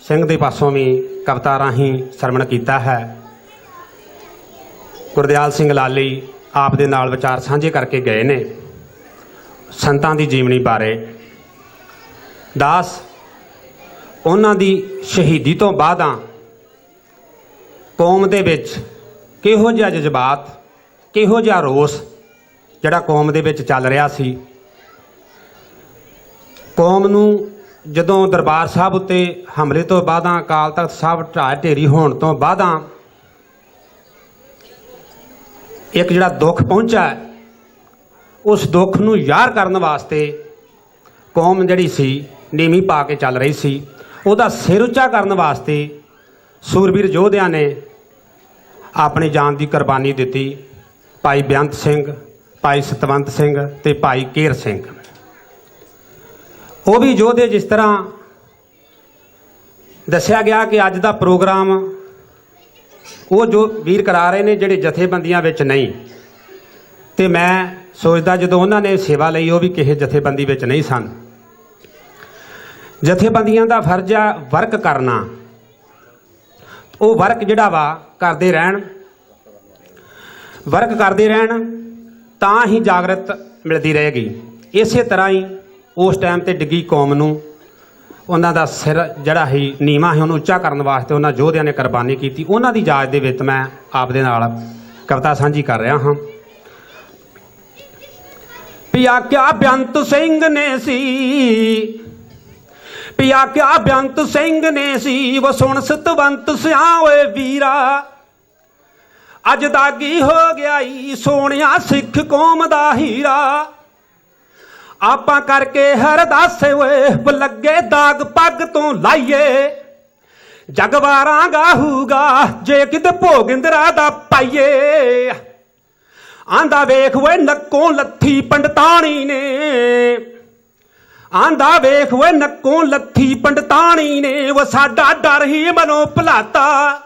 Speaker 6: ਸਿੰਘ ਦੇ ਪਾਸੋਂ ਵੀ ਕਵਿਤਾ ਰਾਹੀਂ ਸਰਵਣ ਕੀਤਾ ਹੈ, ਗੁਰਦਿਆਲ ਸਿੰਘ ਲਾਲੀ ਆਪ ਦੇ ਨਾਲ ਵਿਚਾਰ ਸਾਂਝੇ ਕਰਕੇ ਗਏ ਨੇ ਸੰਤਾਂ ਦੀ ਜੀਵਨੀ ਬਾਰੇ। ਦਾਸ ਉਹਨਾਂ ਦੀ ਸ਼ਹੀਦੀ ਤੋਂ ਬਾਅਦਾਂ ਕੌਮ ਦੇ ਵਿੱਚ ਕਿਹੋ ਜਿਹਾ ਜਜ਼ਬਾਤ, ਕਿਹੋ ਜਿਹਾ ਰੋਸ ਜਿਹੜਾ ਕੌਮ ਦੇ ਵਿੱਚ ਚੱਲ ਰਿਹਾ ਸੀ। ਕੌਮ ਨੂੰ ਜਦੋਂ ਦਰਬਾਰ ਸਾਹਿਬ ਉੱਤੇ ਹਮਲੇ ਤੋਂ ਬਾਅਦਾਂ, ਅਕਾਲ ਤਖਤ ਸਾਹਿਬ ਢਾਹ ਢੇਰੀ ਹੋਣ ਤੋਂ ਬਾਅਦਾਂ ਇੱਕ ਜਿਹੜਾ ਦੁੱਖ ਪਹੁੰਚਾ, ਉਸ ਦੁੱਖ ਨੂੰ ਯਾਰ ਕਰਨ ਵਾਸਤੇ ਕੌਮ ਜਿਹੜੀ ਸੀ ਨੀਵੀਂ ਪਾ ਕੇ ਚੱਲ ਰਹੀ ਸੀ। ਉਹਦਾ ਸਿਰ ਉੱਚਾ ਕਰਨ ਵਾਸਤੇ ਸੂਰਬੀਰ ਯੋਧਿਆਂ ਨੇ ਆਪਣੀ ਜਾਨ ਦੀ ਕੁਰਬਾਨੀ ਦਿੱਤੀ। ਭਾਈ ਬੇਅੰਤ ਸਿੰਘ, ਭਾਈ ਸਤਵੰਤ ਸਿੰਘ ਤੇ ਭਾਈ ਕੇਰ ਸਿੰਘ, ਉਹ ਵੀ ਯੋਧੇ। ਜਿਸ ਤਰ੍ਹਾਂ ਦੱਸਿਆ ਗਿਆ ਕਿ ਅੱਜ ਦਾ ਪ੍ਰੋਗਰਾਮ ਉਹ ਜੋ ਵੀਰ ਕਰਾ ਰਹੇ ਨੇ ਜਿਹੜੇ ਜਥੇਬੰਦੀਆਂ ਵਿੱਚ ਨਹੀਂ, ਤੇ ਮੈਂ ਸੋਚਦਾ ਜਦੋਂ ਉਹਨਾਂ ਨੇ ਸੇਵਾ ਲਈ ਉਹ ਵੀ ਕਿਸੇ ਜਥੇਬੰਦੀ ਵਿੱਚ ਨਹੀਂ ਸਨ। ਜਥੇਬੰਦੀਆਂ ਦਾ ਫਰਜ਼ ਆ ਵਰਕ ਕਰਨਾ, ਉਹ ਵਰਕ ਜਿਹੜਾ ਵਾ ਕਰਦੇ ਰਹਿਣ, ਵਰਕ ਕਰਦੇ ਰਹਿਣ ਤਾਂ ਹੀ ਜਾਗਰਤ ਮਿਲਦੀ ਰਹੇਗੀ। ਇਸੇ ਤਰ੍ਹਾਂ ਹੀ ਉਸ ਟਾਈਮ ਤੇ ਡਿੱਗੀ ਕੌਮ ਨੂੰ, ਉਹਨਾਂ ਦਾ ਸਿਰ ਜਿਹੜਾ ਹੀ ਨੀਵਾਂ ਹੈ ਉਹਨੂੰ ਉੱਚਾ ਕਰਨ ਵਾਸਤੇ ਉਹਨਾਂ ਯੋਧਿਆਂ ਨੇ ਕੁਰਬਾਨੀ ਕੀਤੀ। ਉਹਨਾਂ ਦੀ ਯਾਦ ਦੇ ਵਿੱਚ ਮੈਂ ਆਪ ਦੇ ਨਾਲ ਕਵਿਤਾ ਸਾਂਝੀ ਕਰ ਰਿਹਾ ਹਾਂ। ਪਿਆ ਕਿਆ ਬੇਅੰਤ ਸਿੰਘ ਨੇ ਸੀ, ਪਿਆ ਕਿਆ ਬੇਅੰਤ ਸਿੰਘ ਨੇ ਸੀ, ਉਹ ਸੁਣ ਸਤਵੰਤ ਸਿਆ ਓਏ ਵੀਰਾ, ਅੱਜ ਦਾਗੀ ਹੋ ਗਿਆ ਈ ਸੋਹਣਿਆ ਸਿੱਖ ਕੌਮ ਦਾ ਹੀਰਾ। ਆਪਾਂ ਕਰਕੇ ਹਰਦਾਸੇ ਓਏ ਲੱਗੇ ਦਾਗ ਪੱਗ ਤੋਂ ਲਾਈਏ, ਜਗ ਵਾਰਾਂਗਾ ਹੋਊਗਾ ਜੇ ਕਿਤੇ ਭੋਗ ਇੰਦਰਾ ਦਾ ਪਾਈਏ। ਆਂਦਾ ਵੇਖ ਓਏ ਨੱਕੋਂ ਲੱਥੀ ਪੰਡਤਾਣੀ ਨੇ, ਆਂਦਾ ਵੇਖ ਓਏ ਨੱਕੋਂ ਲੱਥੀ ਪੰਡਤਾਣੀ ਨੇ, ਉਹ ਸਾਡਾ ਡਰ ਹੀ ਮਨੋਂ ਭੁਲਾਤਾ।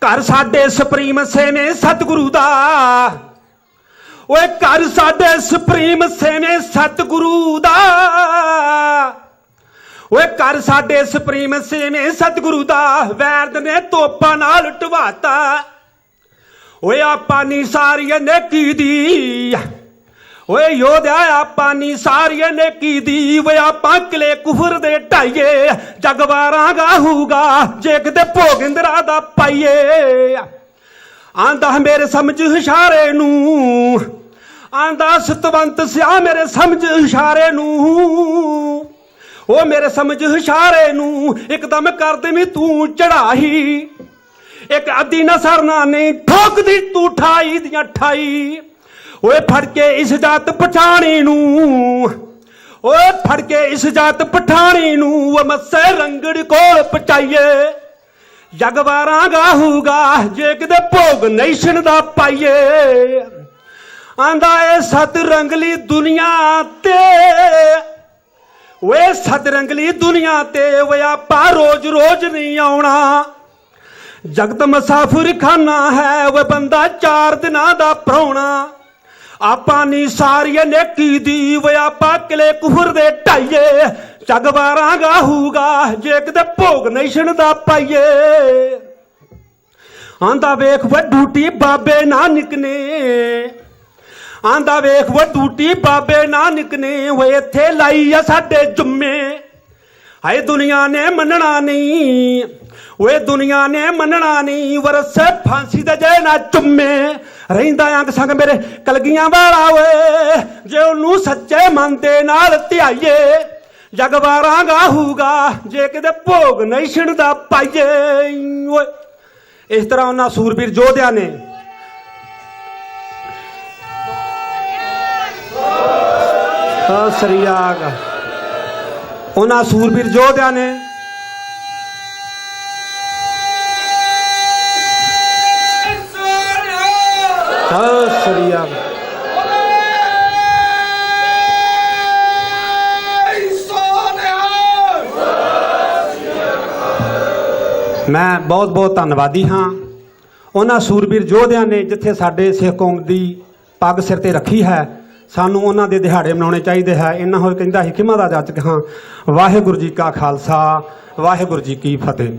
Speaker 6: ਘਰ ਸਾਡੇ ਸੁਪਰੀਮ ਸੇਵੇਂ ਸਤਿਗੁਰੂ ਦਾ, ਓਏ ਘਰ ਸਾਡੇ ਸੁਪਰੀਮ ਸੇਵੇਂ ਸਤਿਗੁਰੂ ਦਾ, ਓਏ ਘਰ ਸਾਡੇ ਸੁਪਰੀਮ ਸੇਵੇਂ ਸਤਿਗੁਰੂ ਦਾ, ਵੈਰਦ ਨੇ ਤੋਪਾਂ ਨਾਲ ਢਵਾਤਾ। ਓਏ ਆਪਾਂ ਨੀ ਸਾਰੀ ਨੇਕੀ ਦੀ, ਓਏ ਯੋਧਿਆ ਆਪਾਂ ਨੀ ਸਾਰੀ ਨੇਕੀ ਦੀ, ਓਏ ਆਪਾਂ ਕਿਲੇ ਕੁਫਰ ਦੇ ਢਾਈਏ। ਜਗ ਵਾਰਾਂਗਾ ਹੋਊਗਾ ਜੇ ਕਿਤੇ ਭੋਗ ਇੰਦਰਾ ਦਾ ਪਾਈਏ। ਆਂਦਾ ਮੇਰੇ ਸਮਝ ਇਸ਼ਾਰੇ ਨੂੰ, ਆਂਦਾ ਸਤਵੰਤ ਸਿਆ ਮੇਰੇ ਸਮਝ ਇਸ਼ਾਰੇ ਨੂੰ, ਉਹ ਮੇਰੇ ਸਮਝ ਇਸ਼ਾਰੇ ਨੂੰ ਇੱਕਦਮ ਕਰ ਦੇਵੀਂ ਤੂੰ ਚੜਾਈ। ਇੱਕ ਅੱਧੀ ਨਸਰ ਨਾ ਨਹੀਂ ਠੋਕਦੀ ਤੂੰ 28 ਦੀਆਂ 28। ਓਏ ਫੜ ਕੇ ਇਸ ਜਾਤ ਪਛਾਣੀ ਨੂੰ, ਓਏ ਫੜ ਕੇ ਇਸ ਜਾਤ ਪਠਾਣੀ ਨੂੰ, ਉਹ ਮੱਸੇ ਰੰਗੜ ਕੋਲ ਪਚਾਈਏ। ਜਗ ਵਾਰਾਂਗਾ ਹੋਊਗਾ ਜੇ ਕਿਤੇ ਭੋਗ ਨੈਸ਼ਨ ਦਾ ਪਾਈਏ। ਆਂਦਾ ਏ ਸਤ ਰੰਗਲੀ ਦੁਨੀਆ ਤੇ, ਓਏ ਸਤ ਰੰਗਲੀ ਦੁਨੀਆ ਤੇ, ਓਏ ਆਪਾਂ ਰੋਜ਼ ਰੋਜ਼ ਨਹੀਂ ਆਉਣਾ। ਜਗਤ ਮੁਸਾਫਿਰ ਖਾਨਾ ਹੈ, ਓਏ ਬੰਦਾ 4 ਦਿਨਾਂ ਦਾ ਪ੍ਰਾਹੁਣਾ। ਆਪਾਂ ਨੀ ਸਾਰੀ ਨੇਕੀ ਦੀ, ਓਏ ਆਪਾਂ ਕਿਲੇ ਕੁਫਰ ਦੇ ਢਾਈਏ। ਜਗ ਵਾਰਾਂਗਾ ਹੋਊਗਾ ਜੇ ਕਿਤੇ ਭੋਗ ਨੈਸ਼ਨ ਦਾ ਪਾਈਏ। ਆਂਦਾ ਵੇਖ ਵੇ ਡੂਟੀ ਬਾਬੇ ਨਾਨਕ ਨੇ, ਆਂਦਾ ਵੇਖ ਵੇ ਡੂਟੀ ਬਾਬੇ ਨਾਨਕ ਨੇ, ਓਏ ਇੱਥੇ ਲਾਈ ਆ ਸਾਡੇ ਜੁੰਮੇ। ਹਾਏ ਦੁਨੀਆ ਨੇ ਮੰਨਣਾ ਨਹੀਂ, ਓਏ ਦੁਨੀਆ ਨੇ ਮੰਨਣਾ ਨਹੀਂ, ਵਰਸੇ ਫਾਂਸੀ ਦੇ ਜੇ ਨਾ ਚੁੰਮੇ। ਰਹਿੰਦਾ ਅੰਗ ਸੰਗ ਮੇਰੇ ਕਲਗੀਆਂ ਵਾਲਾ ਓਏ, ਜੇ ਉਹਨੂੰ ਸੱਚੇ ਮਨ ਦੇ ਨਾਲ ਧਿਆਈਏ। ਜਗ ਵਾਰਾਂਗਾ ਹੋਊਗਾ ਜੇ ਕਿਤੇ ਭੋਗ ਨੈਸ਼ਨ ਦਾ ਪਾਈਏ। ਓਏ ਇਸ ਤਰ੍ਹਾਂ ਉਹਨਾਂ ਸੂਰਬੀਰ ਯੋਧਿਆਂ ਨੇ ਸਰੀਆਗ, ਉਹਨਾਂ ਸੂਰਬੀਰ ਯੋਧਿਆਂ ਨੇ ਸਰੀਆਗ ਮੈਂ ਬਹੁਤ ਬਹੁਤ ਧੰਨਵਾਦੀ ਹਾਂ ਉਹਨਾਂ ਸੂਰਬੀਰ ਯੋਧਿਆਂ ਨੇ ਜਿੱਥੇ ਸਾਡੇ ਸਿੱਖ ਕੌਮ ਦੀ ਪੱਗ ਸਿਰ ਤੇ ਰੱਖੀ ਹੈ। ਸਾਨੂੰ ਉਹਨਾਂ ਦੇ ਦਿਹਾੜੇ ਮਨਾਉਣੇ ਚਾਹੀਦੇ ਹੈ। ਇੰਨਾ ਹੋਏ ਕਹਿੰਦਾ ਹਿਕਮਤ ਦਾ ਜੱਜ ਹਾਂ। ਵਾਹਿਗੁਰੂ ਜੀ ਕਾ ਖਾਲਸਾ, ਵਾਹਿਗੁਰੂ ਜੀ ਕੀ ਫਤਿਹ।